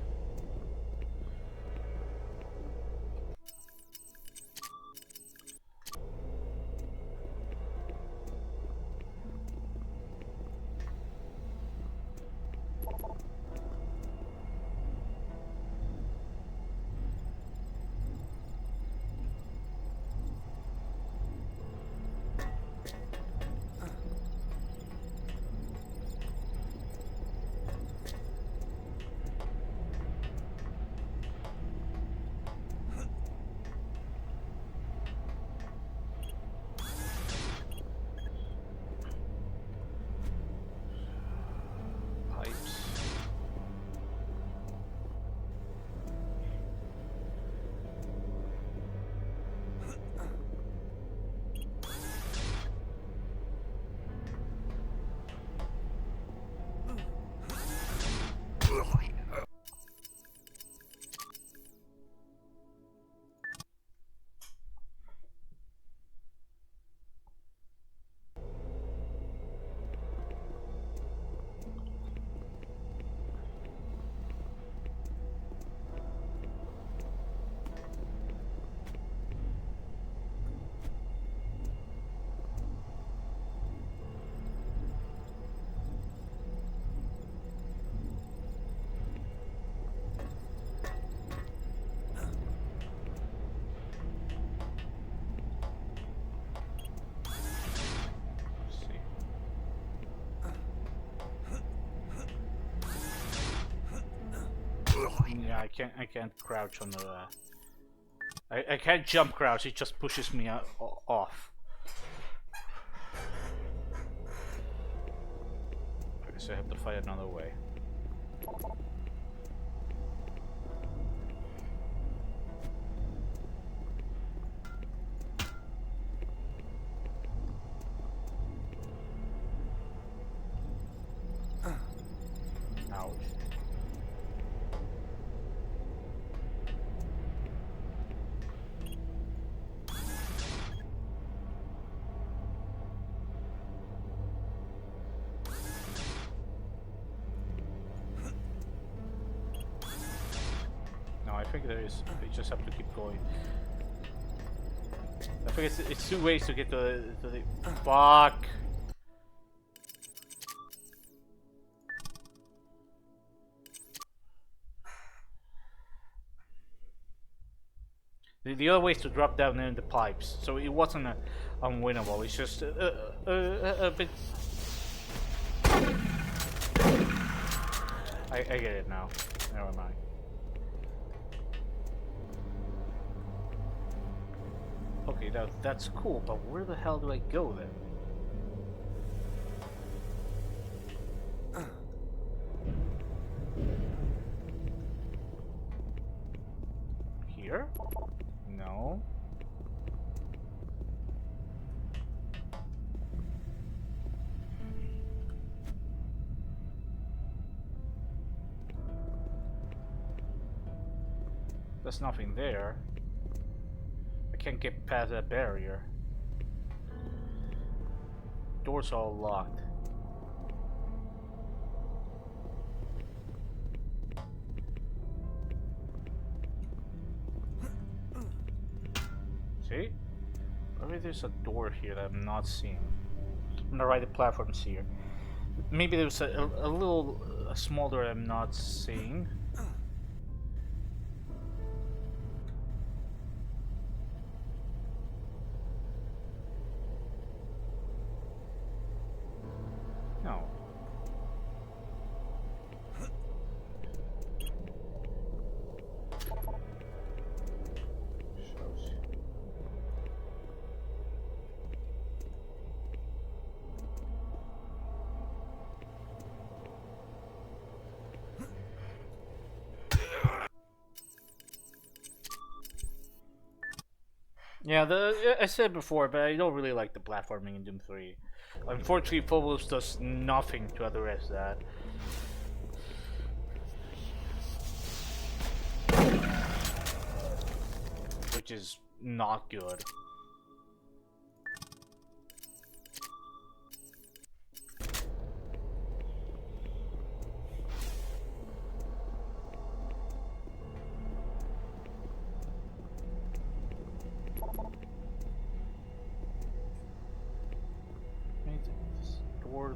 Yeah, I can't crouch on the. I can't jump crouch. It just pushes me off. I guess I have to fight another way. Ouch. I think there is. You just have to keep going. I think it's two ways to get to the. Fuck. The other way is to drop down in the pipes, so it wasn't unwinnable. It's just a bit. I get it now. Never mind. Okay, that's cool, but where the hell do I go then? Here? No. There's nothing there. I can't get past that barrier. Doors are all locked. See? Maybe there's a door here that I'm not seeing. On the right platforms here. Maybe there's a little small door I'm not seeing. No. Yeah, I said before, but I don't really like the platforming in Doom 3. Unfortunately, Phobos does nothing to address that. Which is not good. This door,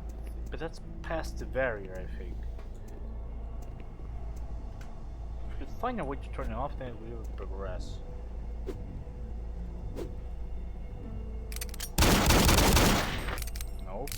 but that's past the barrier, I think. If we could find a way to turn it off, then we will progress. Nope.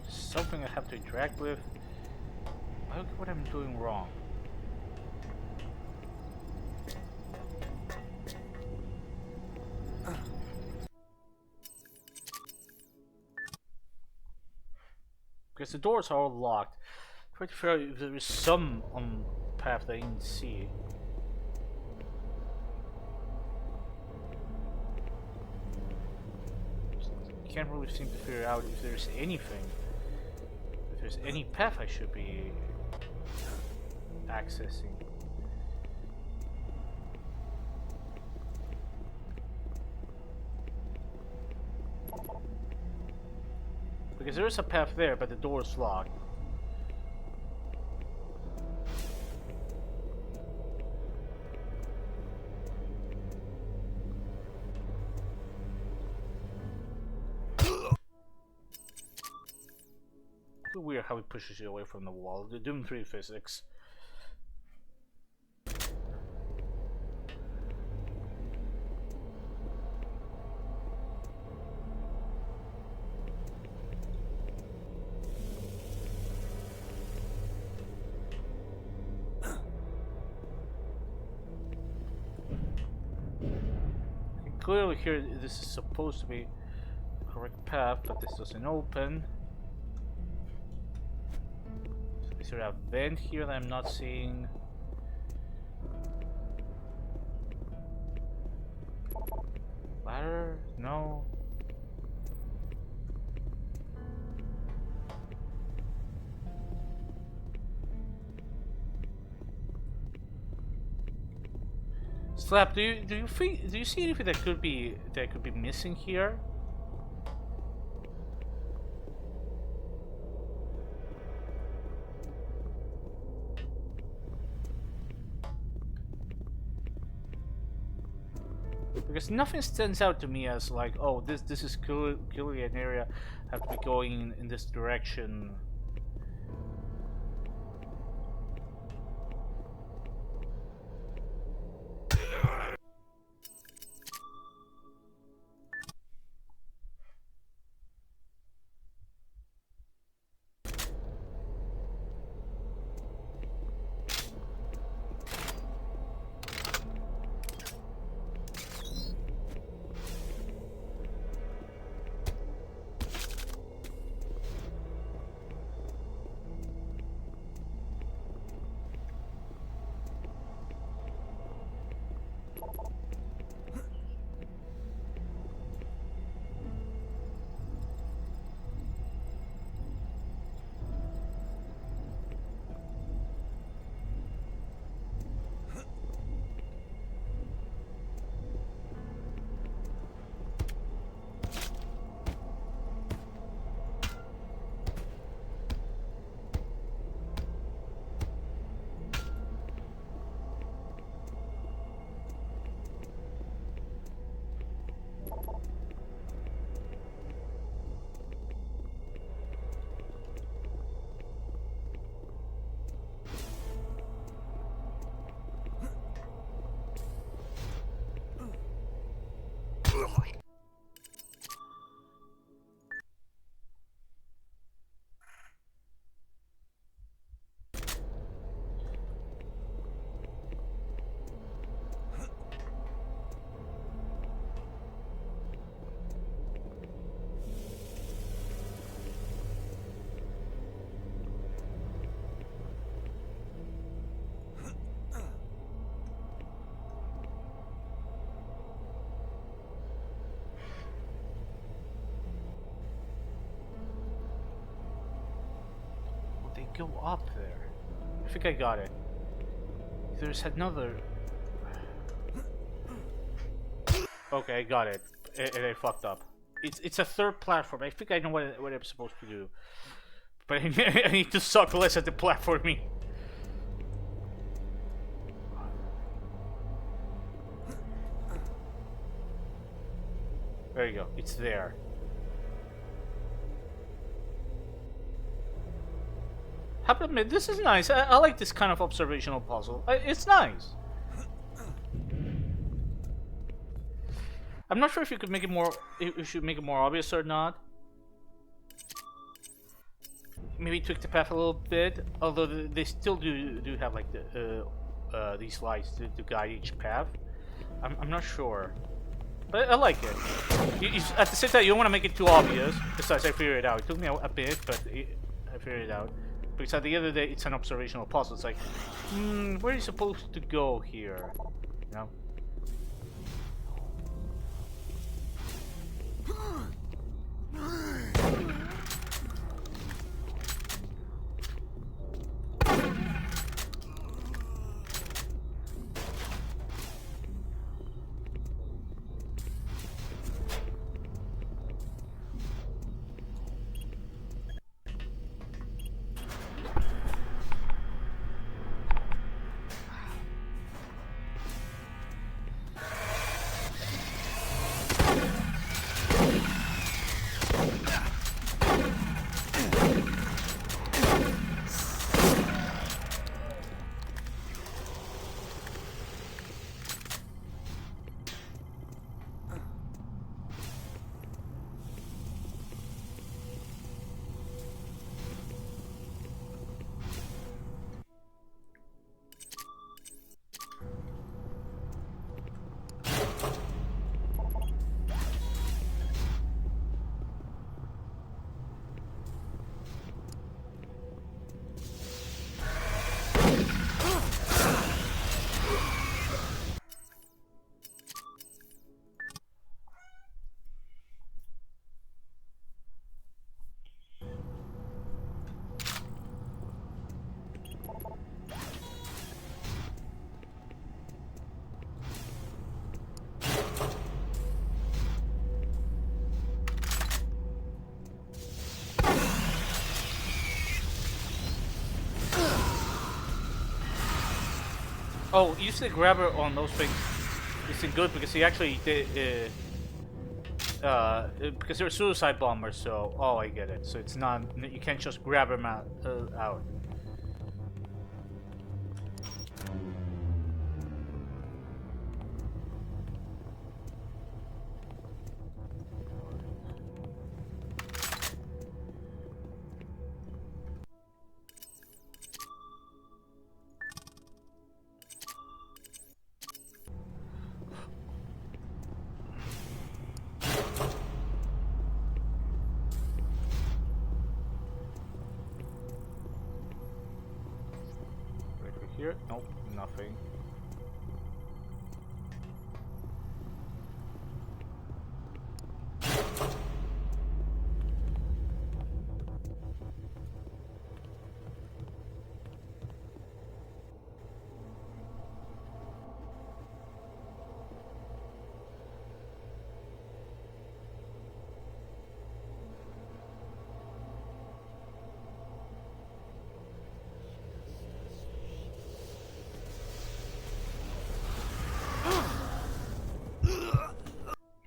Something I have to interact with. Look what I'm doing wrong. Because the doors are all locked. Try to figure out if there is some on path that I didn't see. Can't really seem to figure out if there's anything. If there's any path I should be accessing. Because there is a path there, but the door is locked. Weird how it pushes you away from the wall. The Doom 3 physics. Clearly here this is supposed to be the correct path, but this doesn't open. Is there a vent here that I'm not seeing? Ladder? No. Slap, do you see anything that could be missing here? Because nothing stands out to me as like, oh, this is clearly an area I have to be going in this direction. go up there? I think I got it. There's another... Okay, I got it. And I fucked up. It's a third platform. I think I know what I'm supposed to do. But I need to suck less at the platforming. There you go. It's there. Have to admit, this is nice. I like this kind of observational puzzle. It's nice. I'm not sure if you could make it more. If you should make it more obvious or not. Maybe tweak the path a little bit. Although they still do have like these lights to guide each path. I'm not sure, but I like it. At the same time, you don't want to make it too obvious. Besides, I figured it out. It took me a bit, but I figured it out. Because at the end of the day, it's an observational puzzle. It's like, where are you supposed to go here? You know? Oh, using the grabber on those things isn't good because he actually did, because they're suicide bombers. So, oh, I get it. So it's not, you can't just grab him out. Here? Nope, nothing.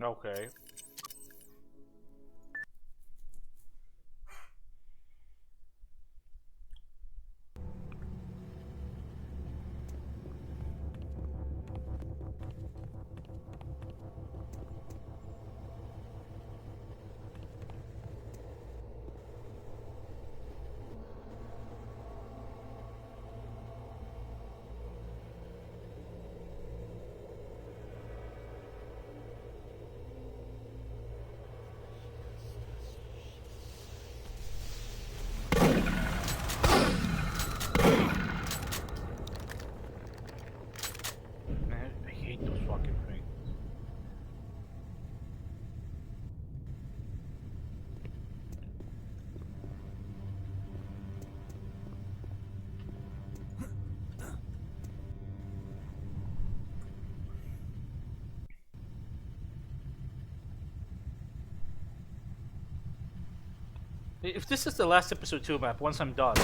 Okay. If this is the last episode 2 map, once I'm done,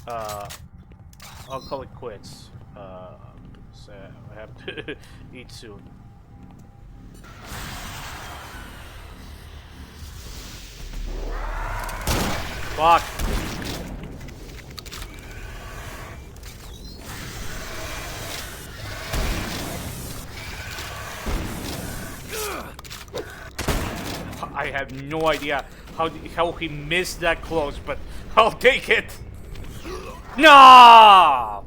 I'll call it quits. So I have to eat soon. Fuck. I have no idea how he missed that close, but I'll take it. No!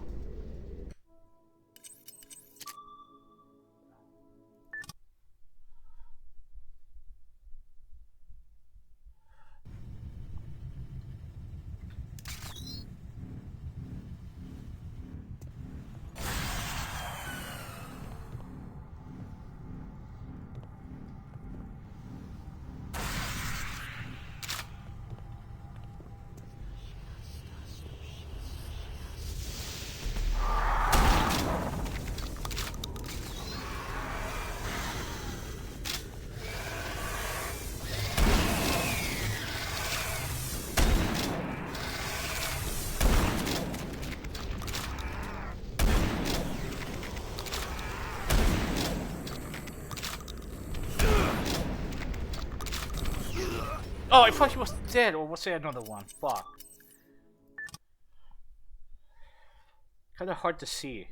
Oh, I thought he was dead, or was there another one? Fuck. Kinda hard to see.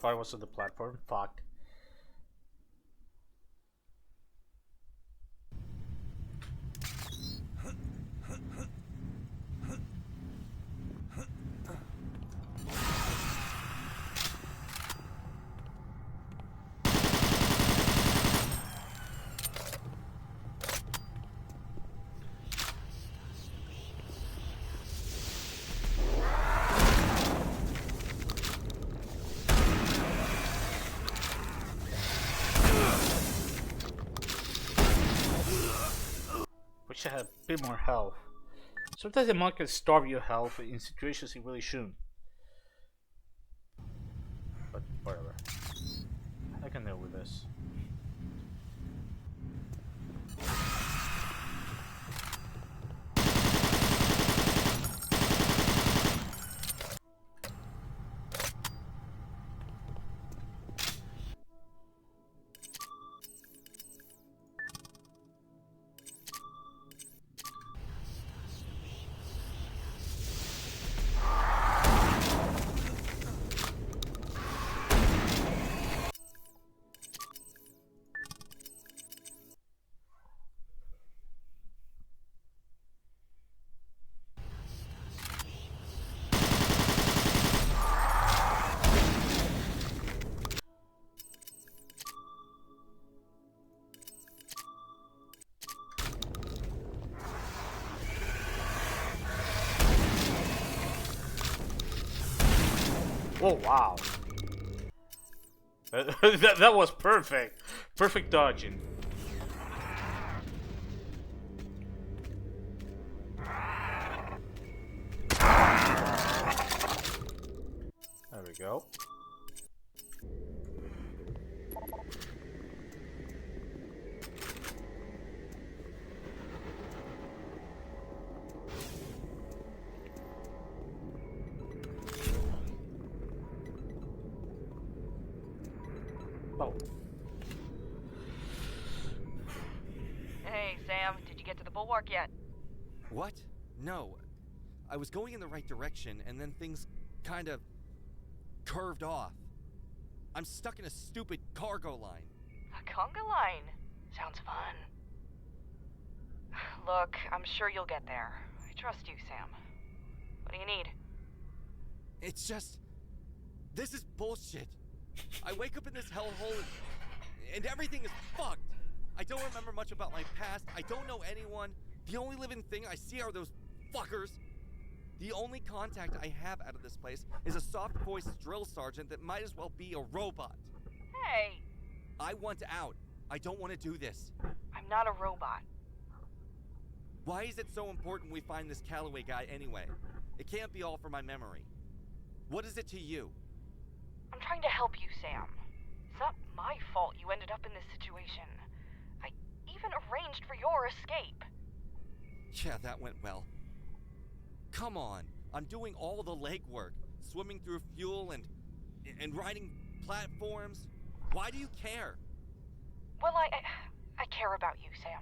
Probably was on the platform. Fuck. Wish I had a bit more health. Sometimes a monk can starve your health in situations he really shouldn't. But whatever. I can deal with this. Oh wow. That was perfect. Perfect dodging. There we go. Oh. Hey, Sam, did you get to the bulwark yet? What? No. I was going in the right direction, and then things kind of curved off. I'm stuck in a stupid cargo line. A conga line. Sounds fun. Look, I'm sure you'll get there. I trust you, Sam. What do you need? It's just... This is bullshit. I wake up in this hellhole and everything is fucked. I don't remember much about my past. I don't know anyone. The only living thing I see are those fuckers. The only contact I have out of this place is a soft-voiced drill sergeant that might as well be a robot. Hey, I want out. I don't want to do this. I'm not a robot. Why is it so important we find this Calloway guy anyway? It can't be all for my memory. What is it to you? I'm trying to help you, Sam. It's not my fault you ended up in this situation. I even arranged for your escape. Yeah, that went well. Come on, I'm doing all the legwork, swimming through fuel and riding platforms. Why do you care? Well, I care about you, Sam.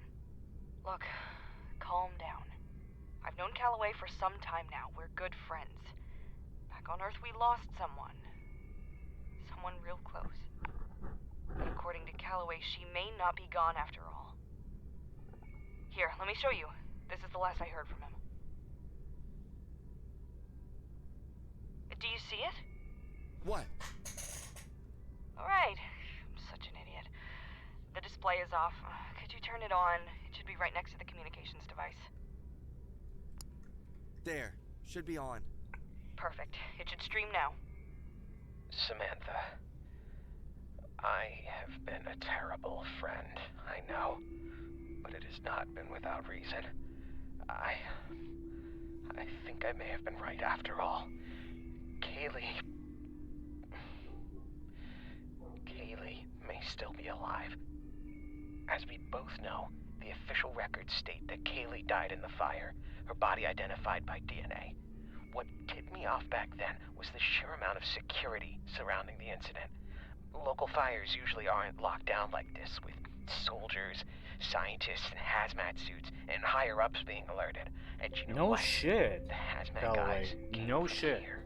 Look, calm down. I've known Calloway for some time now. We're good friends. Back on Earth, we lost someone. Someone real close. But according to Calloway, she may not be gone after all. Here, let me show you. This is the last I heard from him. Do you see it? What? Alright. I'm such an idiot. The display is off. Could you turn it on? It should be right next to the communications device. There. Should be on. Perfect. It should stream now. Samantha, I have been a terrible friend, I know, but it has not been without reason. I think I may have been right after all. Kaylee may still be alive. As we both know, the official records state that Kaylee died in the fire, her body identified by DNA. What tipped me off back then was the sheer amount of security surrounding the incident. Local fires usually aren't locked down like this, with soldiers, scientists in hazmat suits, and higher-ups being alerted. And you know No what? shit. The hazmat Calloway. guys came No from shit. here,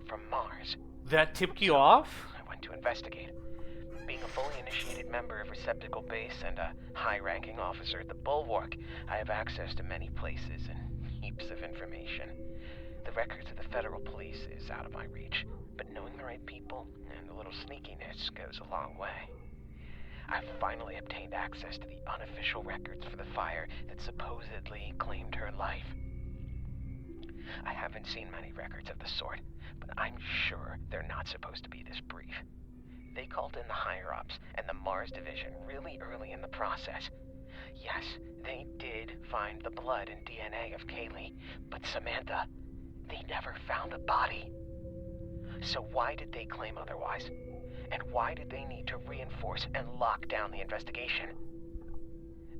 from Mars. That tipped you off? I went to investigate. Being a fully initiated member of Receptacle Base and a high-ranking officer at the Bulwark, I have access to many places and heaps of information. The records of the federal police is out of my reach, but knowing the right people and a little sneakiness goes a long way. I've finally obtained access to the unofficial records for the fire that supposedly claimed her life. I haven't seen many records of the sort, but I'm sure they're not supposed to be this brief. They called in the higher-ups and the Mars division really early in the process. Yes, they did find the blood and DNA of Kaylee, but Samantha, they never found a body. So why did they claim otherwise? And why did they need to reinforce and lock down the investigation?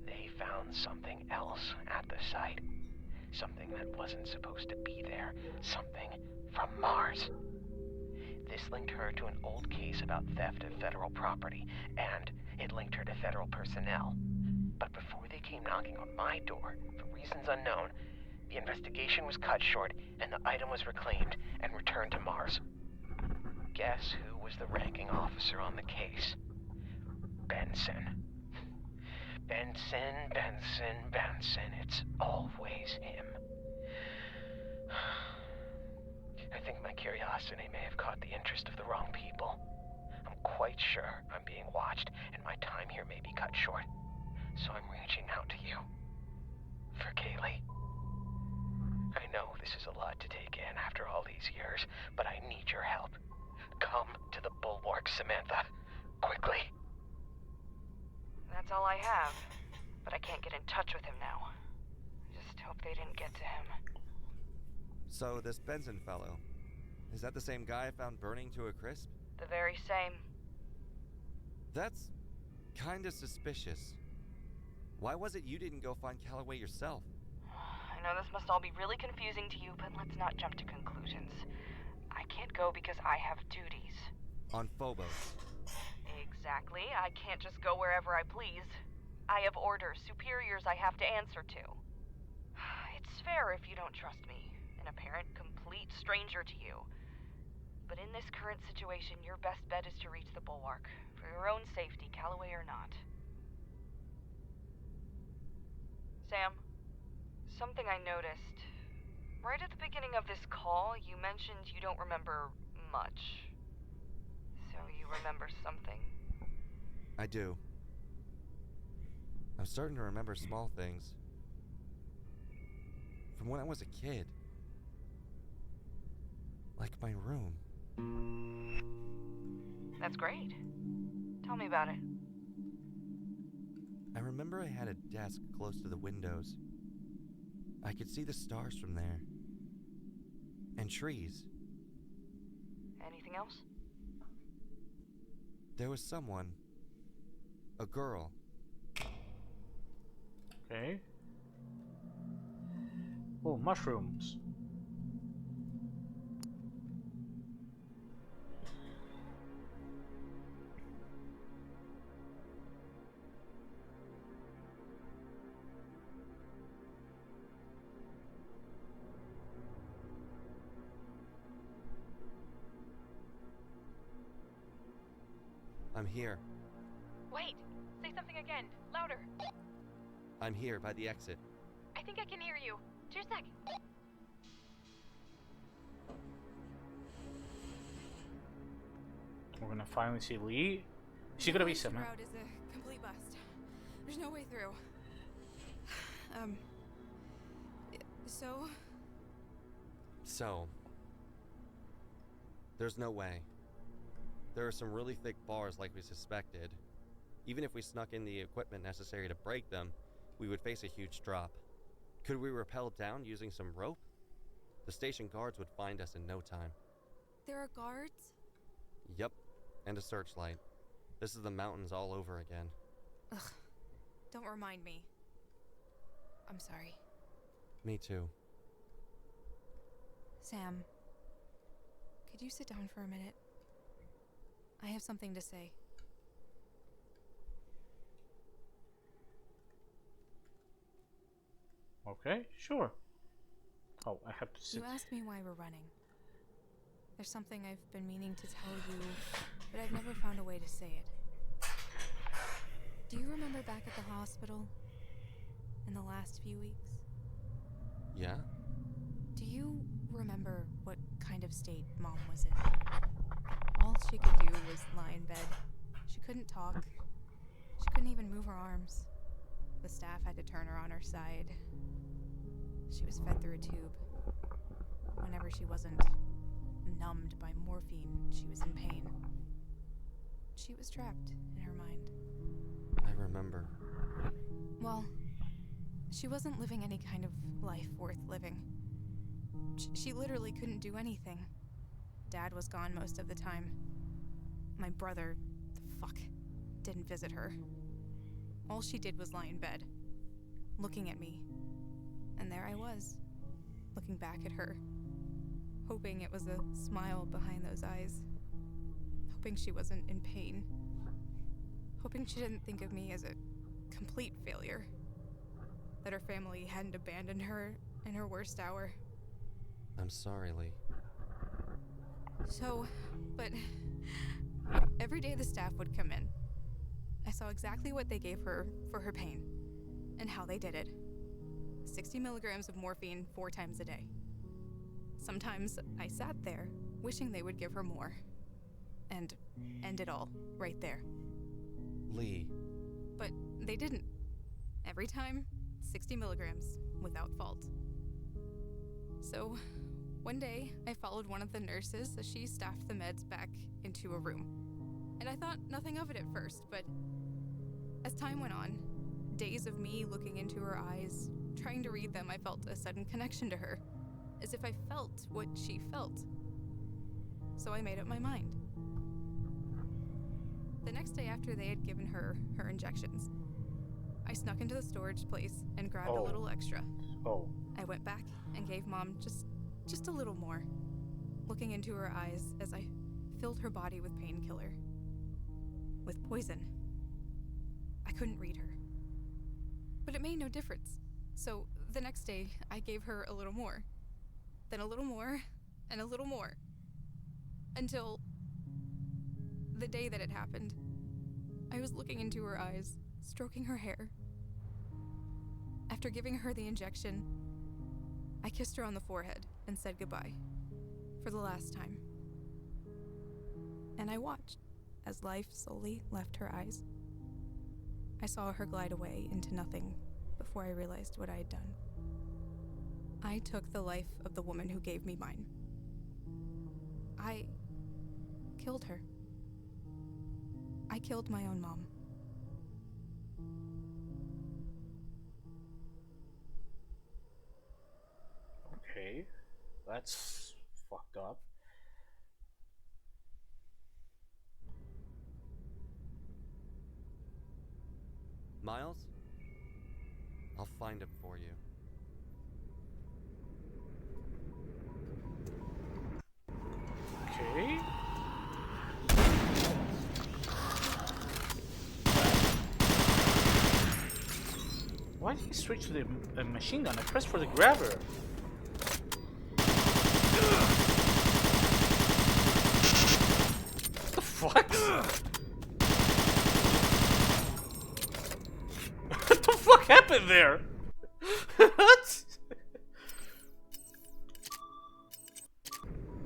They found something else at the site. Something that wasn't supposed to be there. Something from Mars. This linked her to an old case about theft of federal property, and it linked her to federal personnel. But before they came knocking on my door, for reasons unknown, the investigation was cut short and the item was reclaimed and returned to Mars. Guess who was the ranking officer on the case? Benson. Benson. It's always him. I think my curiosity may have caught the interest of the wrong people. I'm quite sure I'm being watched, and my time here may be cut short. So I'm reaching out to you. For Kaylee. I know this is a lot to take in after all these years, but I need your help. Come to the Bulwark, Samantha. Quickly. That's all I have. But I can't get in touch with him now. I just hope they didn't get to him. So this Benson fellow, is that the same guy I found burning to a crisp? The very same. That's kinda suspicious. Why was it you didn't go find Calloway yourself? I know this must all be really confusing to you, but let's not jump to conclusions. I can't go because I have duties. On Phobos. Exactly. I can't just go wherever I please. I have orders, superiors I have to answer to. It's fair if you don't trust me, an apparent complete stranger to you. But in this current situation, your best bet is to reach the Bulwark, for your own safety, Calloway or not. Sam, something I noticed. Right at the beginning of this call, you mentioned you don't remember much. So So you remember something? I do. I'm starting to remember small things. From when I was a kid. Like my room. That's great. Tell me about it. I remember I had a desk close to the windows. I could see the stars from there. And trees. Anything else? There was someone. A girl. Okay. Oh, mushrooms. I'm here. Wait! Say something again. Louder. I'm here by the exit. I think I can hear you. Just a sec. We're gonna finally see Lee. Is she gonna be The Simmer? route is a complete bust. There's no way through. So, So, there's no way. There are some really thick bars like we suspected. Even if we snuck in the equipment necessary to break them, we would face a huge drop. Could we rappel down using some rope? The station guards would find us in no time. there are guards? Yep, and a searchlight. This is the mountains all over again. Ugh. Don't remind me. I'm sorry. Me too. Sam, could you sit down for a minute? I have something to say. Okay, sure. Oh, I have to sit. You asked me why we're running. There's something I've been meaning to tell you, but I've never found a way to say it. Do you remember back at the hospital? In the last few weeks? Yeah? Do you remember what kind of state Mom was in? All she could do was lie in bed. She couldn't talk. She couldn't even move her arms. The staff had to turn her on her side. She was fed through a tube. Whenever she wasn't numbed by morphine, she was in pain. She was trapped in her mind. I remember. Well, she wasn't living any kind of life worth living. She literally couldn't do anything. Dad was gone most of the time. My brother, the fuck, didn't visit her. All she did was lie in bed, looking at me. And there I was, looking back at her, hoping it was a smile behind those eyes, hoping she wasn't in pain, hoping she didn't think of me as a complete failure, that her family hadn't abandoned her in her worst hour. I'm sorry, Lee. So, but every day the staff would come in. I saw exactly what they gave her for her pain, and how they did it. 60 milligrams of morphine 4 times a day. Sometimes I sat there, wishing they would give her more. And end it all, right there. Lee. But they didn't. Every time, 60 milligrams, without fault. So, one day, I followed one of the nurses as she staffed the meds back into a room. And I thought nothing of it at first, but as time went on, days of me looking into her eyes, trying to read them, I felt a sudden connection to her, as if I felt what she felt. So I made up my mind. The next day after they had given her her injections, I snuck into the storage place and grabbed a little extra. Oh. I went back and gave Mom just a little more, looking into her eyes as I filled her body with painkiller. With poison. I couldn't read her. But it made no difference. So the next day, I gave her a little more. Then a little more, and a little more. Until the day that it happened, I was looking into her eyes, stroking her hair. After giving her the injection, I kissed her on the forehead and said goodbye. For the last time. And I watched. as life slowly left her eyes. I saw her glide away into nothing before I realized what I had done. I took the life of the woman who gave me mine. I killed her. I killed my own mom. Okay, that's fucked up. Miles? I'll find him for you. Okay. Why did he switch to the machine gun? I pressed for the grabber. What the fuck? What the fuck happened there? What?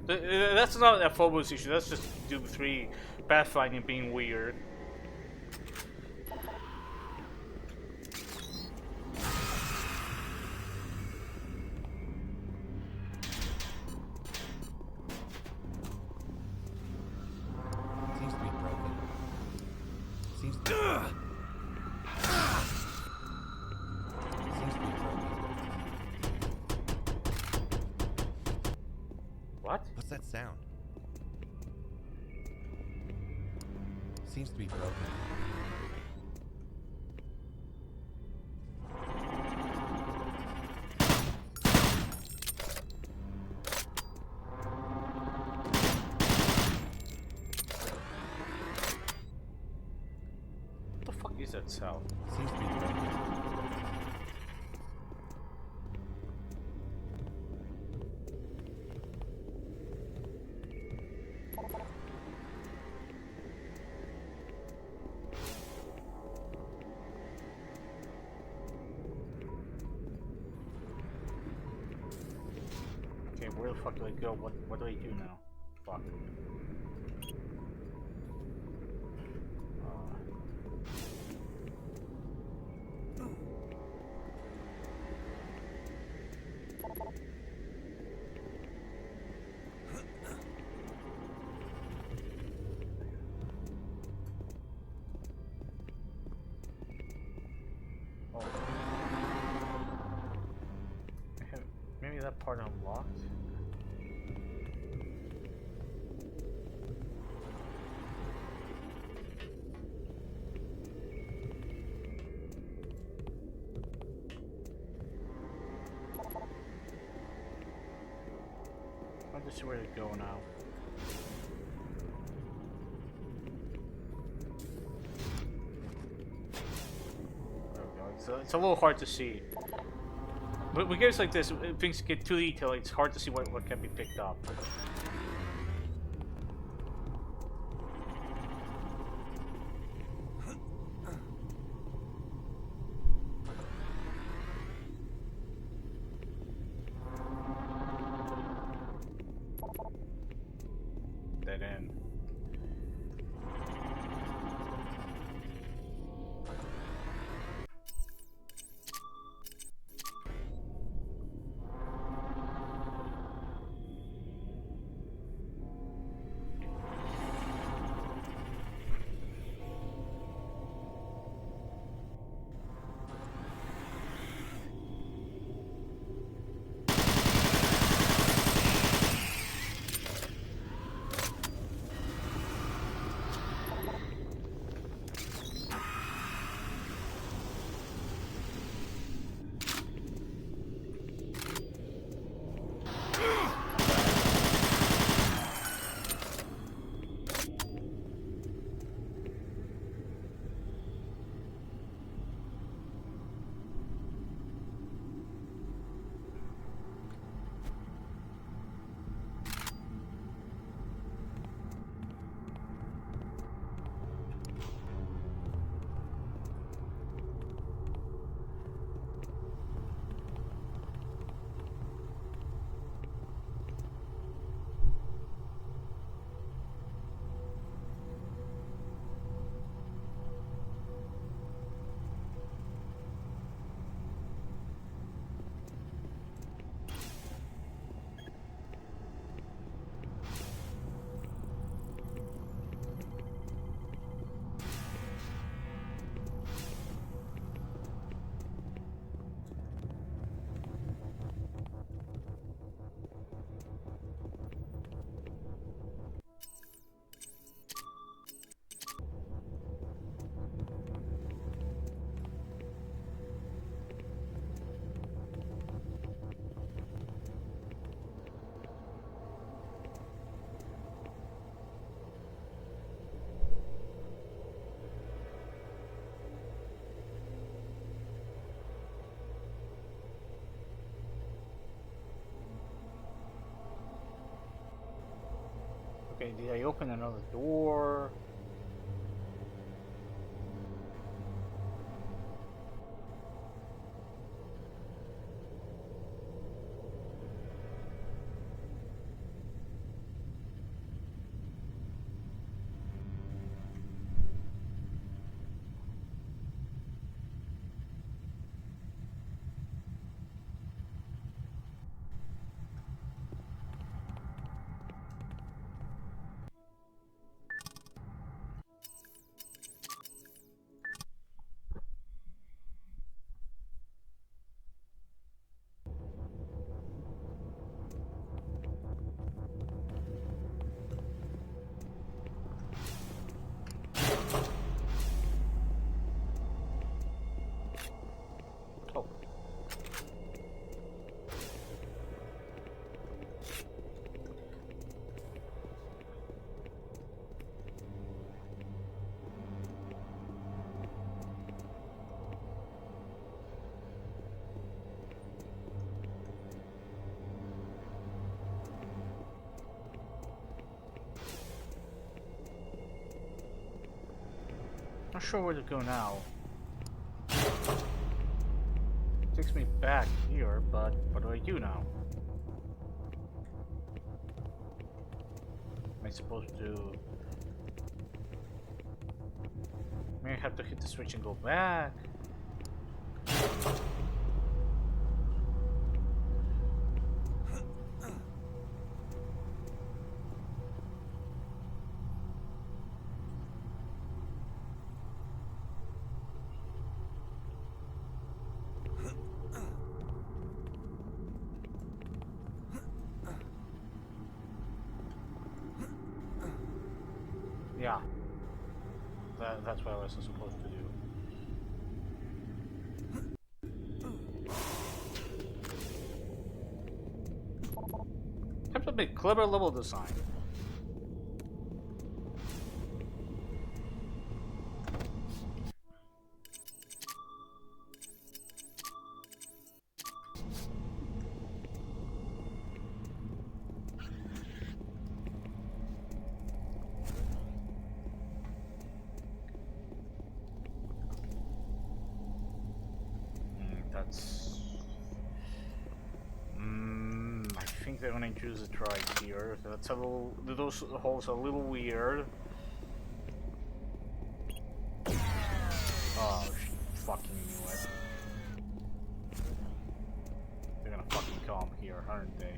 That's not a Phobos issue, that's just Doom 3 pathfinding being weird. Seems to be broken. Seems to be broken. What? What's that sound? Seems to be broken. What the fuck is that sound? Seems to be broken. Okay, where the fuck do I go? What do I do now? Fuck. Oh. Okay, maybe that part unlocked? I'll just see where to go now. There we go. It's a little hard to see. But with games like this, if things get too detailed, it's hard to see what can be picked up. Dead end. Okay, did I open another door? Oh. Not sure where to go now. Takes me back here, but what do I do now? Am I supposed to... May I have to hit the switch and go back? Yeah. That's what I was supposed to do. Have to be clever level design. I think they're gonna introduce it right here. That's a little. Those holes are a little weird. Oh, fucking knew it. They're gonna fucking come here, aren't they?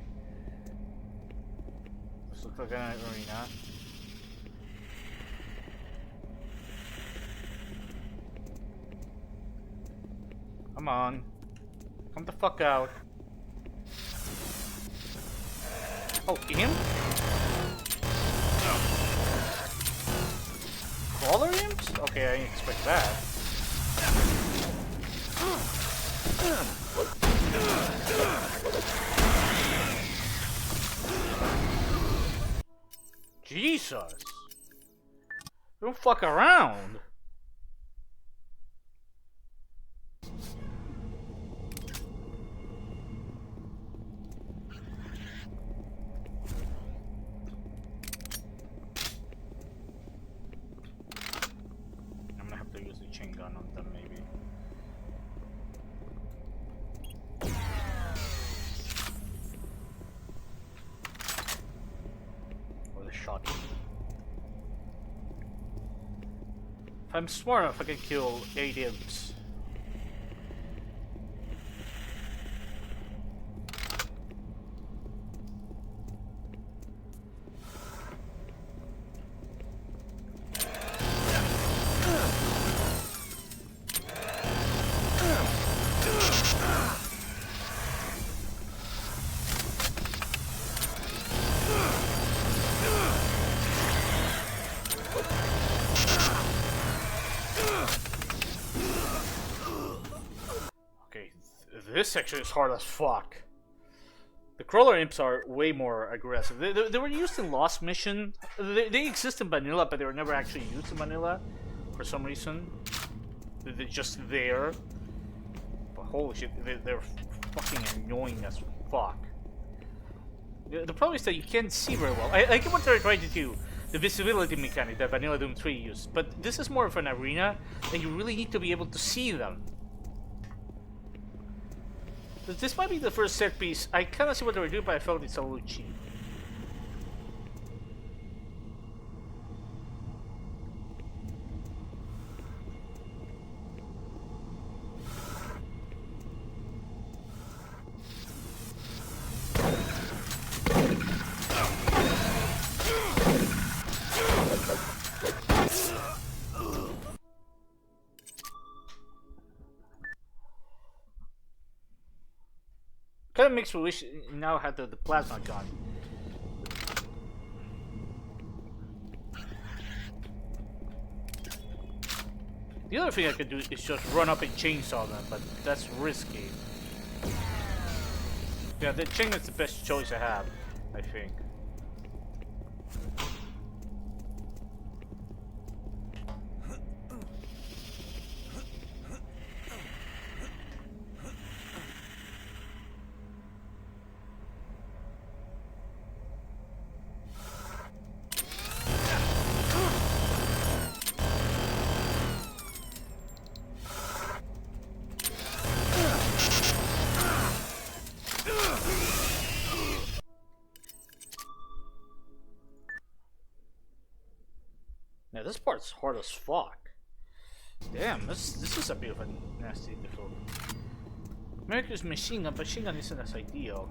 This looks like an arena. Come on. Come the fuck out. Oh, him? Crawler imps? Okay, I didn't expect that. Jesus! Don't fuck around! If I'm smart enough, I can kill 8 imps. This section is hard as fuck. The crawler imps are way more aggressive. They were used in Lost Mission. They exist in vanilla, but they were never actually used in vanilla for some reason. They're just there. But holy shit, they're fucking annoying as fuck. The problem is that you can't see very well. I get what they're trying to do, the visibility mechanic that Vanilla Doom 3 used, but this is more of an arena, and you really need to be able to see them. This might be the first set piece. I kind of see what they were doing, but I felt it's a little cheap. Kind of makes me wish now had the plasma gun. The other thing I could do is just run up and chainsaw them, but that's risky. Yeah, the chain is the best choice I have, I think. Yeah, this part's hard as fuck. Damn, this is a bit of a nasty difficulty. America's machine gun isn't as ideal.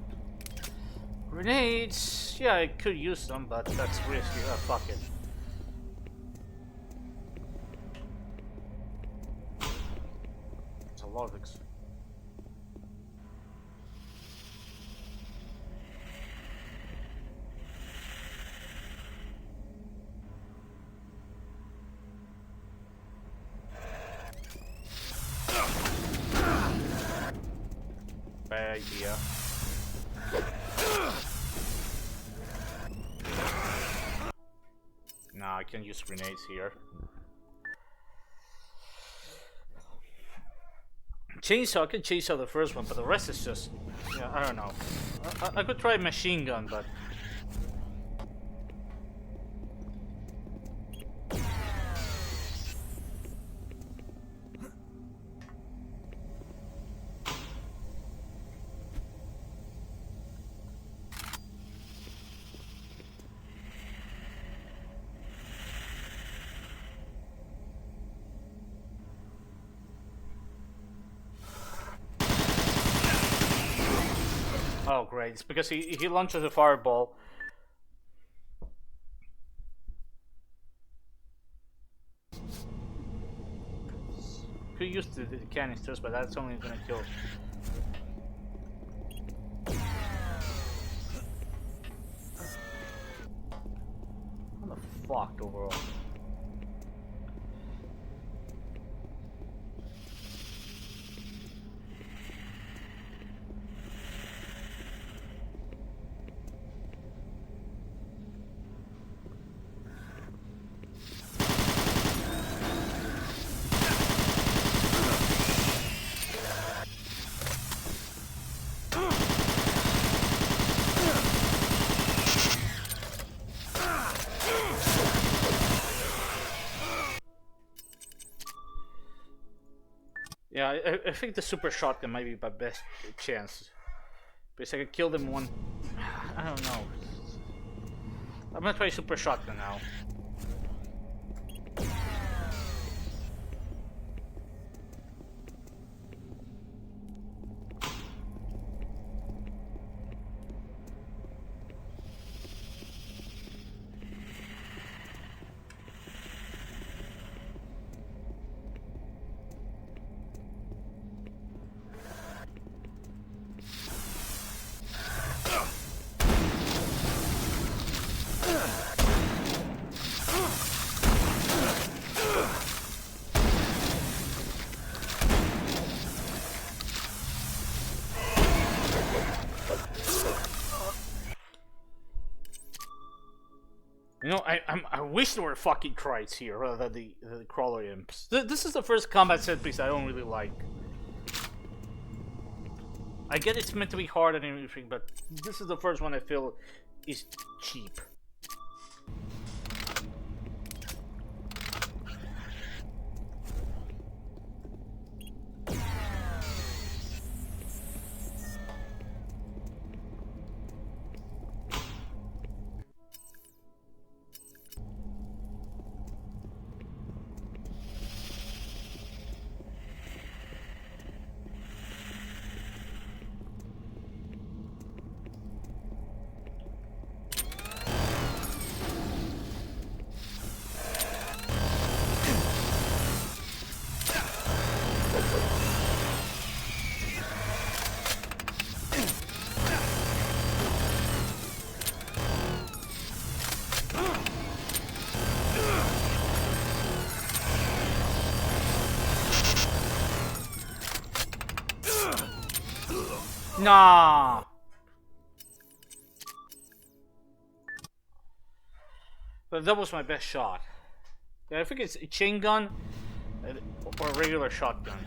Grenades, yeah, I could use them, but that's risky. Fuck it. It's a lot of bad idea. Nah, I can use grenades here. Chainsaw, I can chainsaw the first one, but the rest is just... Yeah, I don't know. I could try machine gun, but... Oh great, it's because he launches a fireball. Could use the canisters, but that's only gonna kill. What the fuck overall? Yeah, I think the super shotgun might be my best chance. Because I can kill them one... I don't know. I'm gonna try super shotgun now. You know, I wish there were fucking krites here rather than the crawler imps. This is the first combat set piece I don't really like. I get it's meant to be hard and everything, but this is the first one I feel is cheap. Nah. But that was my best shot. Yeah, I think it's a chain gun or a regular shotgun.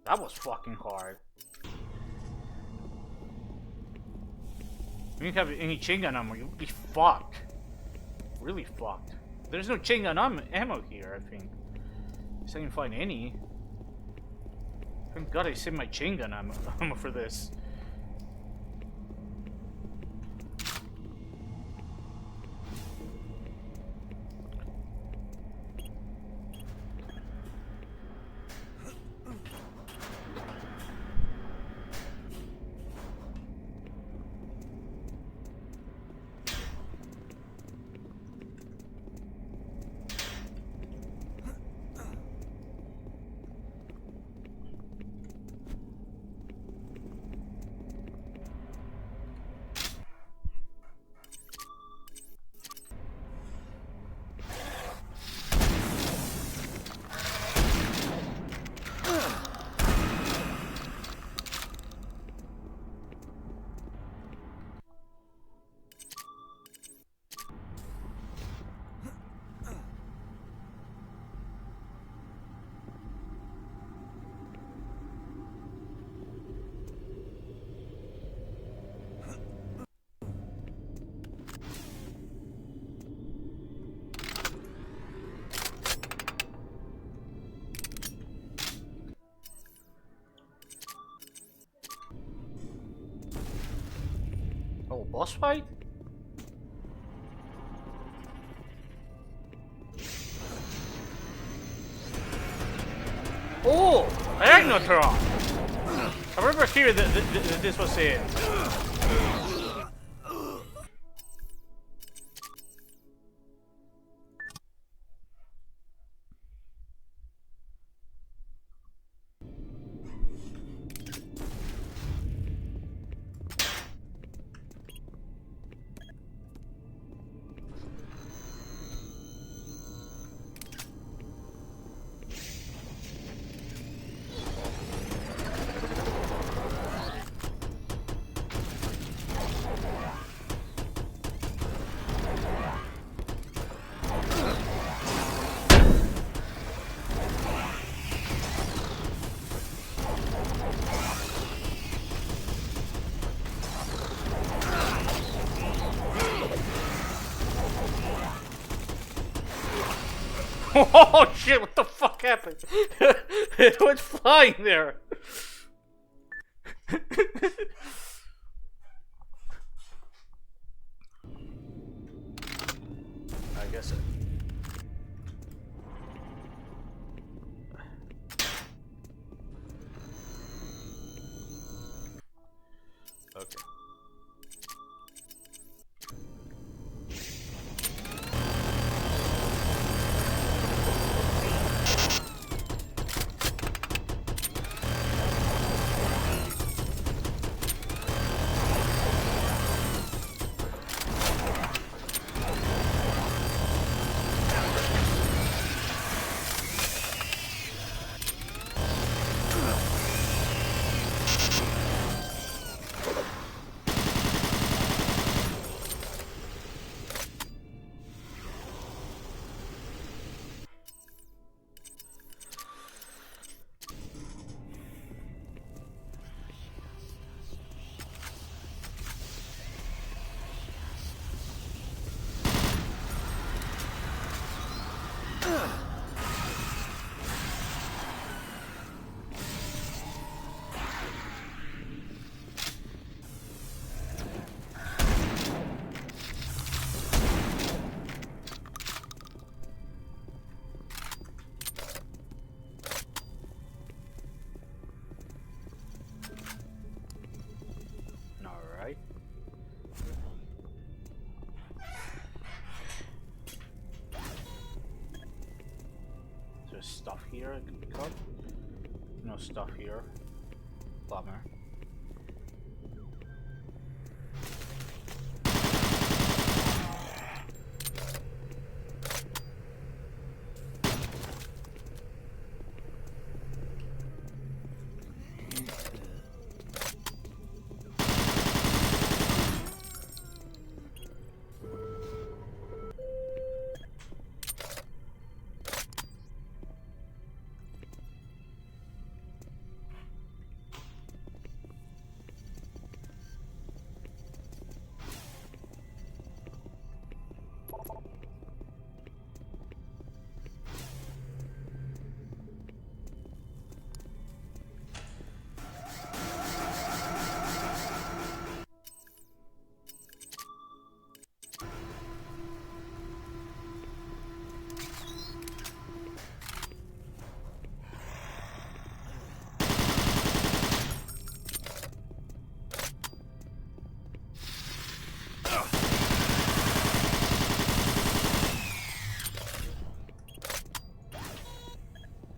That was fucking hard. If you didn't have any chain gun ammo, you'd be fucked. Really fucked. There's no chain gun ammo here, I think. I didn't find any. Thank God I saved my chain gun ammo for this. Oh, boss fight? Oh, Magnetron! I remember here that this was it. Oh shit, what the fuck happened? It went flying there. I guess it. Okay. Alright. Is there stuff here I can cut? No stuff here. Bummer.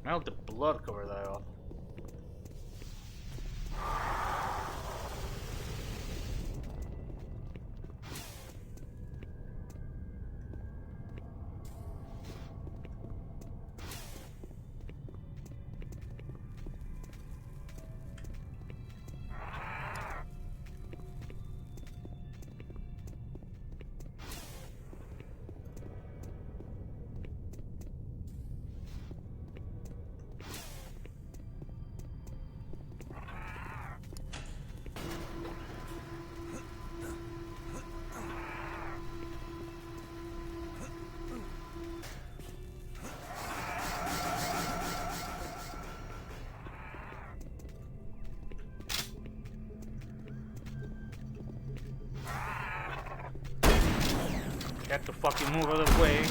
Now the blood cover that off. Have to fucking move out of the way.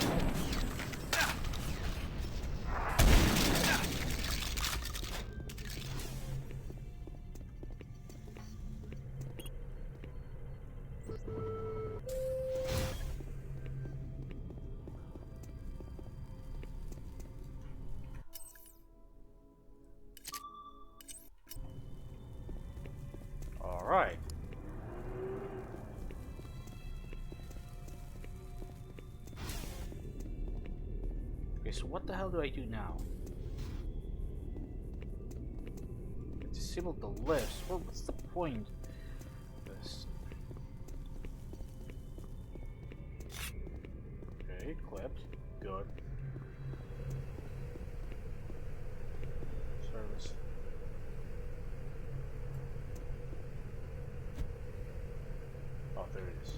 All right. Okay, so what the hell do I do now? Disable the list. Well, what's the point of this? Okay, clipped. Good. Service. Oh, there it is.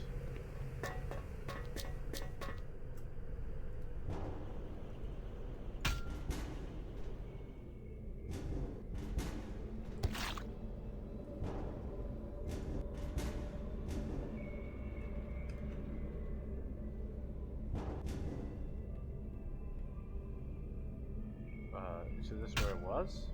Is this where it was?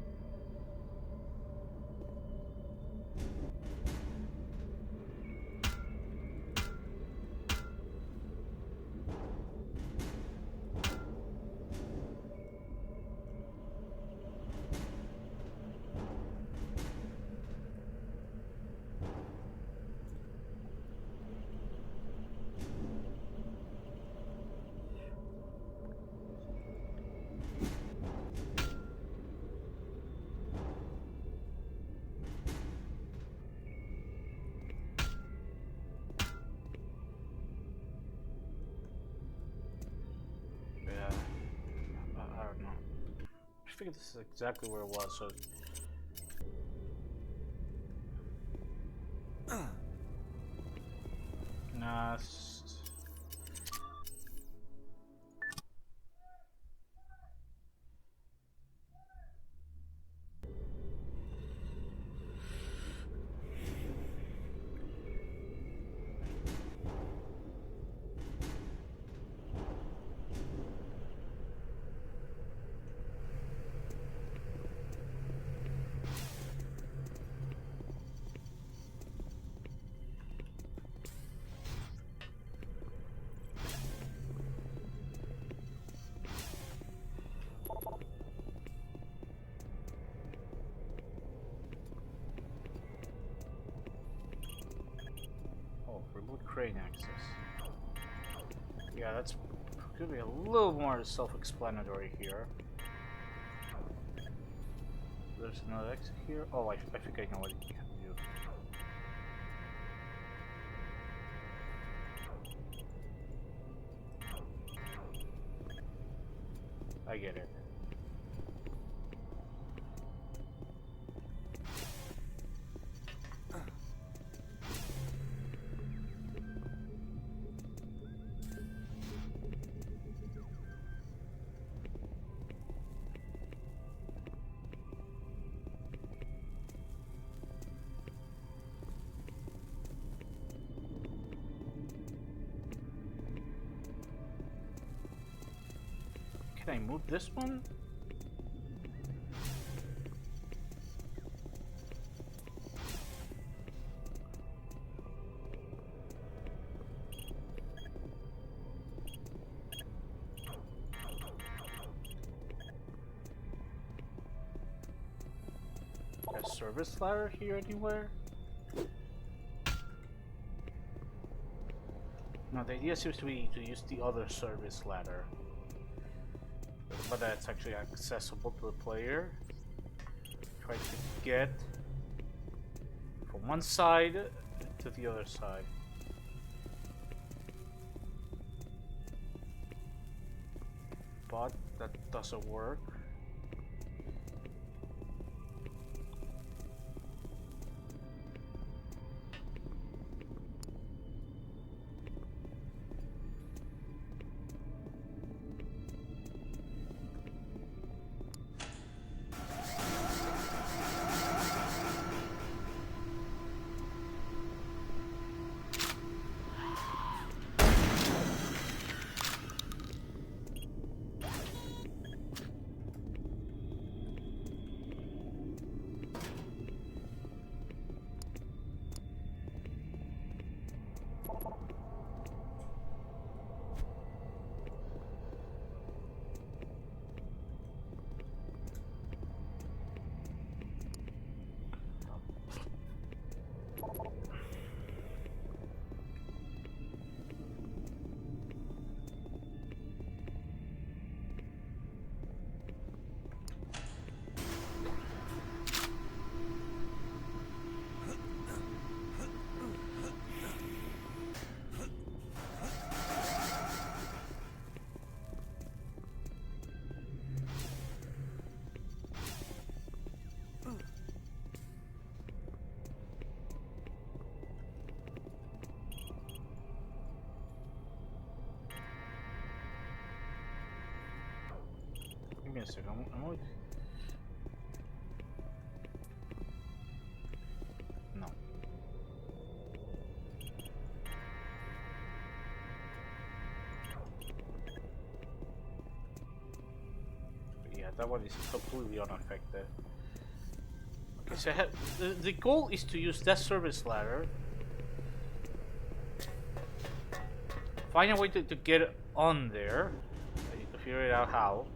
Yeah, I don't know. I figured this is exactly where it was, so... Nah, it's just... Oh, remote crane access. Yeah, that's could be a little more self-explanatory here. There's another exit here. Oh, I think I know what you can do. I get it. Can I move this one? A service ladder here anywhere? No, the idea seems to be to use the other service ladder. But that's actually accessible to the player. Try to get from one side to the other side. But that doesn't work. Give me a second. I'm only... No. But yeah, Yeah, that one is completely unaffected. Okay, so the goal is to use that service ladder. Find a way to get on there. I need to figure it out how.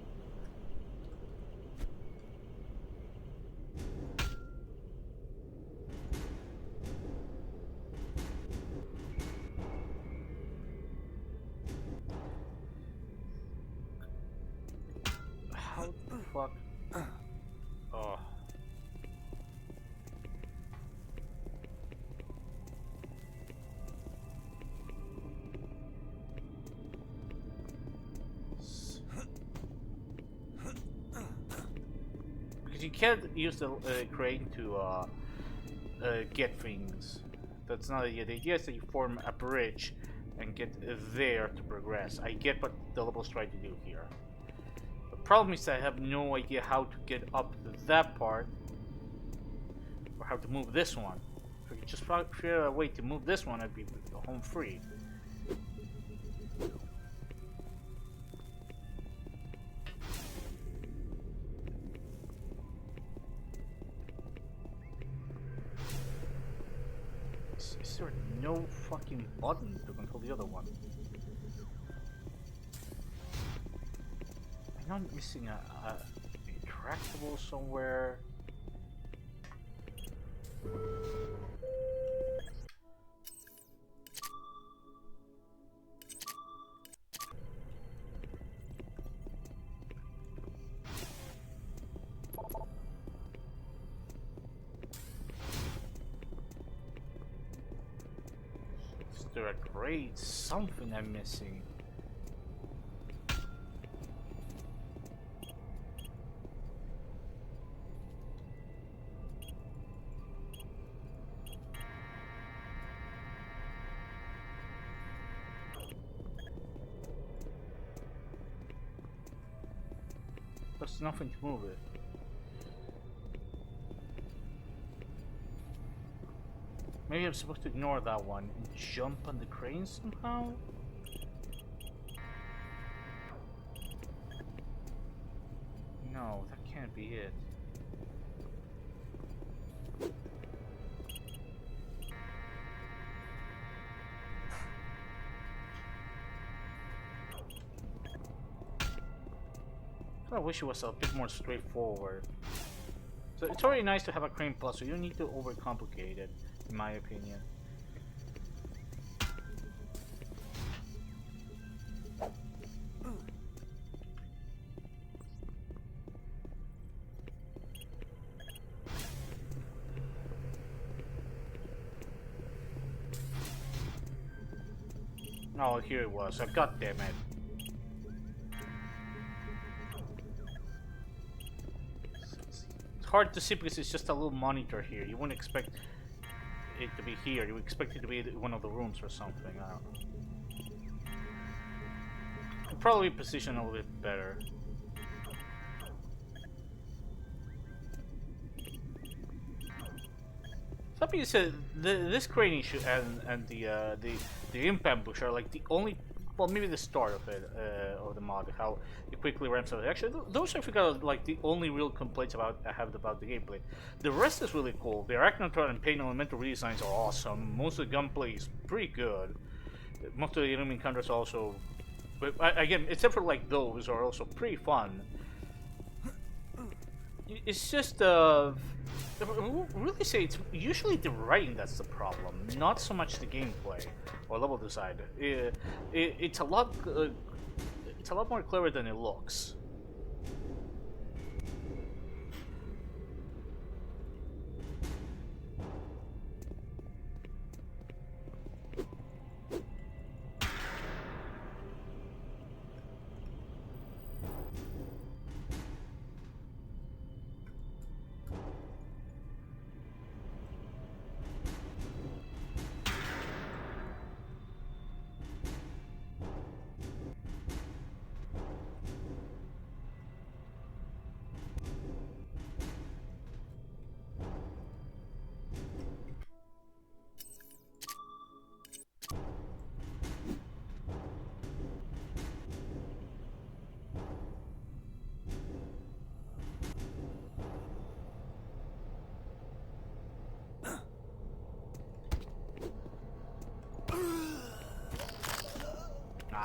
How the fuck? Oh. Because you can't use the crane to get things. That's not the idea. The idea is that you form a bridge and get there to progress. I get what the level's trying to do here. The problem is that I have no idea how to get up to that part, or how to move this one. If I could just figure out a way to move this one, I'd be home free. Is there no fucking button to control the other one? I know I'm missing a tractable somewhere. Is there a grade? Something I'm missing. There's nothing to move it. Maybe I'm supposed to ignore that one and jump on the crane somehow? No, that can't be it. I wish it was a bit more straightforward. So it's already nice to have a crane plus, so you don't need to overcomplicate it, in my opinion. Oh, here it was. God damn it. It's hard to see because it's just a little monitor here. You wouldn't expect it to be here. You would expect it to be in one of the rooms or something. I don't know. Could probably position a little bit better. That being said, this crane issue and the imp bush are like the only, well, maybe the start of it, of the mod, how it quickly ramps up. Actually, those I think are like the only real complaints I have about the gameplay. The rest is really cool. The Arachnotron and Pain Elemental redesigns are awesome. Most of the gunplay is pretty good. Most of the enemy encounters also, but again, except for like those, are also pretty fun. It's just really say it's usually the writing that's the problem, not so much the gameplay or level design. It's a lot more clever than it looks.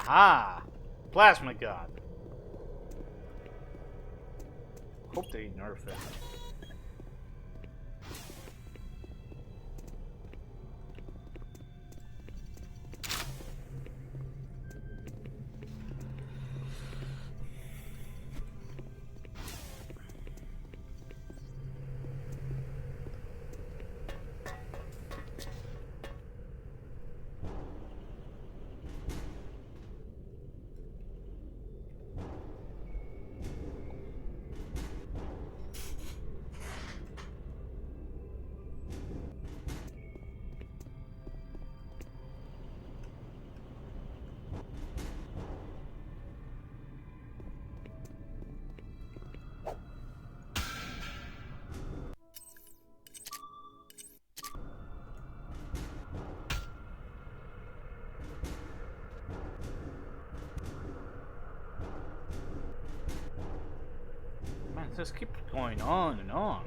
Aha! Plasma gun. Hope they nerf it. Man, this keeps going on and on.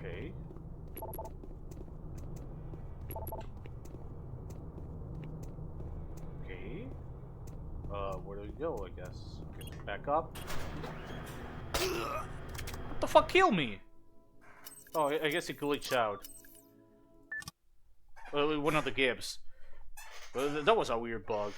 Okay. Okay. Where do we go, I guess? Okay, back up. What the fuck killed me? Oh, I guess it glitched out. One of the Gibbs. That was a weird bug.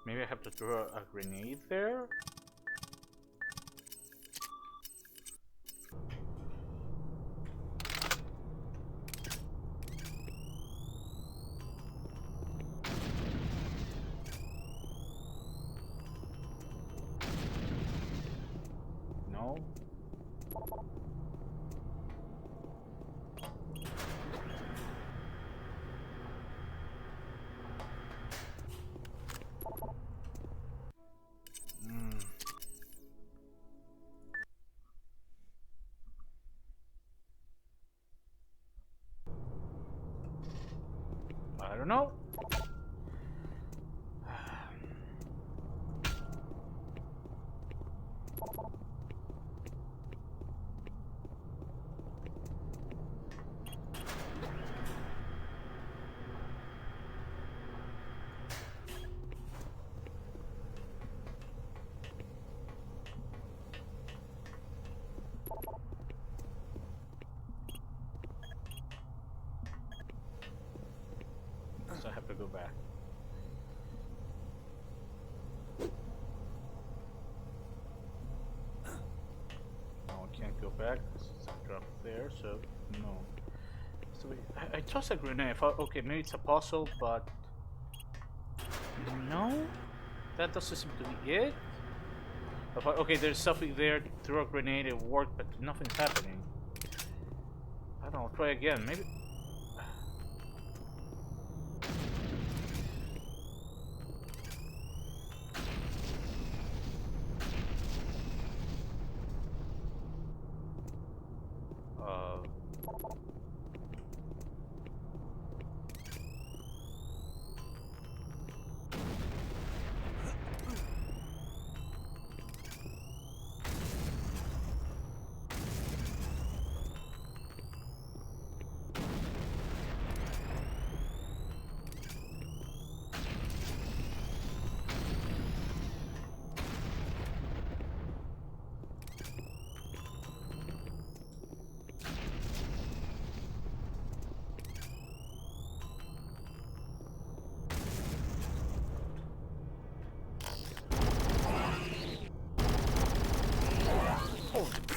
Maybe I have to throw a grenade there? No? I don't know. So I have to go back. No, I can't go back. This is a drop there, so no. So I toss a grenade. Okay, maybe it's a puzzle, but no, that doesn't seem to be it. Okay, there's something there. Throw a grenade, it worked, but nothing's happening. I don't know. Try again. Maybe.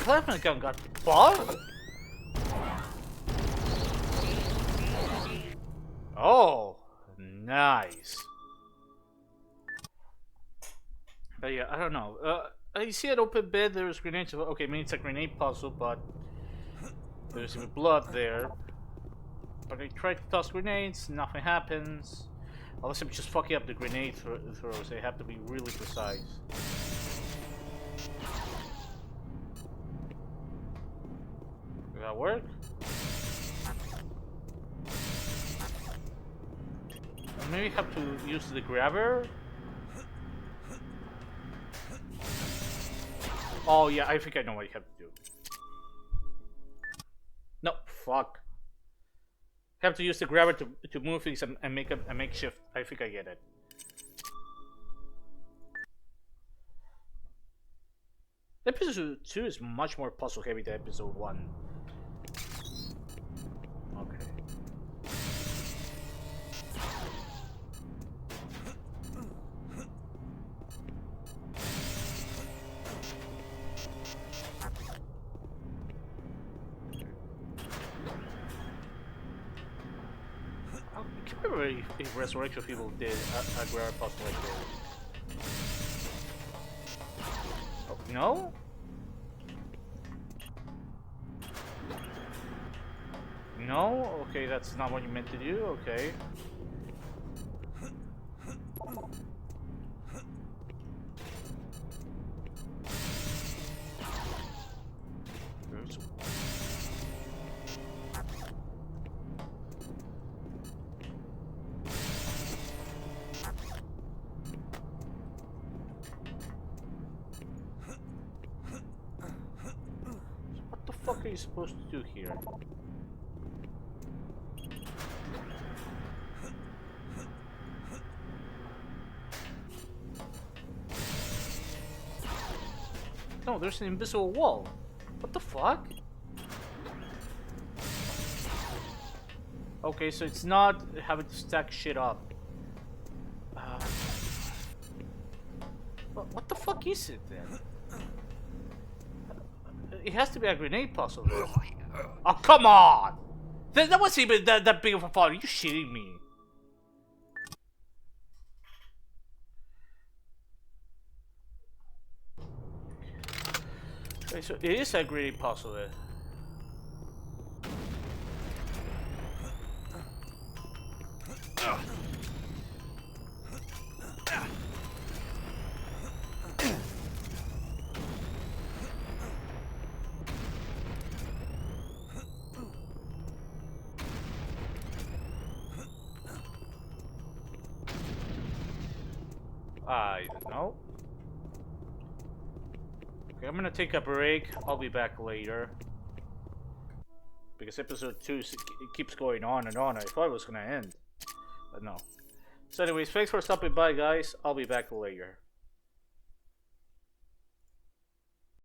plasma gun got bugged? Oh, nice. But yeah, I don't know. You see an open bed, there's grenades. Okay, maybe it's a grenade puzzle, but there's blood there. But I try to toss grenades, nothing happens. Unless I'm just fucking up the grenade throws, they have to be really precise. Does that work? I maybe have to use the grabber? Oh yeah, I think I know what you have to do. No, fuck. Have to use the grabber to move things and make a makeshift. I think I get it. Episode 2 is much more puzzle heavy than episode 1. Okay. I can't remember if Resurrection people did a grabber puzzle like this. Oh, no? No? Okay, that's not what you meant to do, okay. What the fuck are you supposed to do here? No, there's an invisible wall. What the fuck? Okay, so it's not having to stack shit up. What the fuck is it then? It has to be a grenade puzzle. Oh, come on! That wasn't even that big of a fall. Are you shitting me? Okay, so it is a grenade puzzle then. I don't know. Okay, I'm gonna take a break. I'll be back later. Because episode 2 it keeps going on and on. I thought it was gonna end. But no. So anyways, thanks for stopping by, guys. I'll be back later.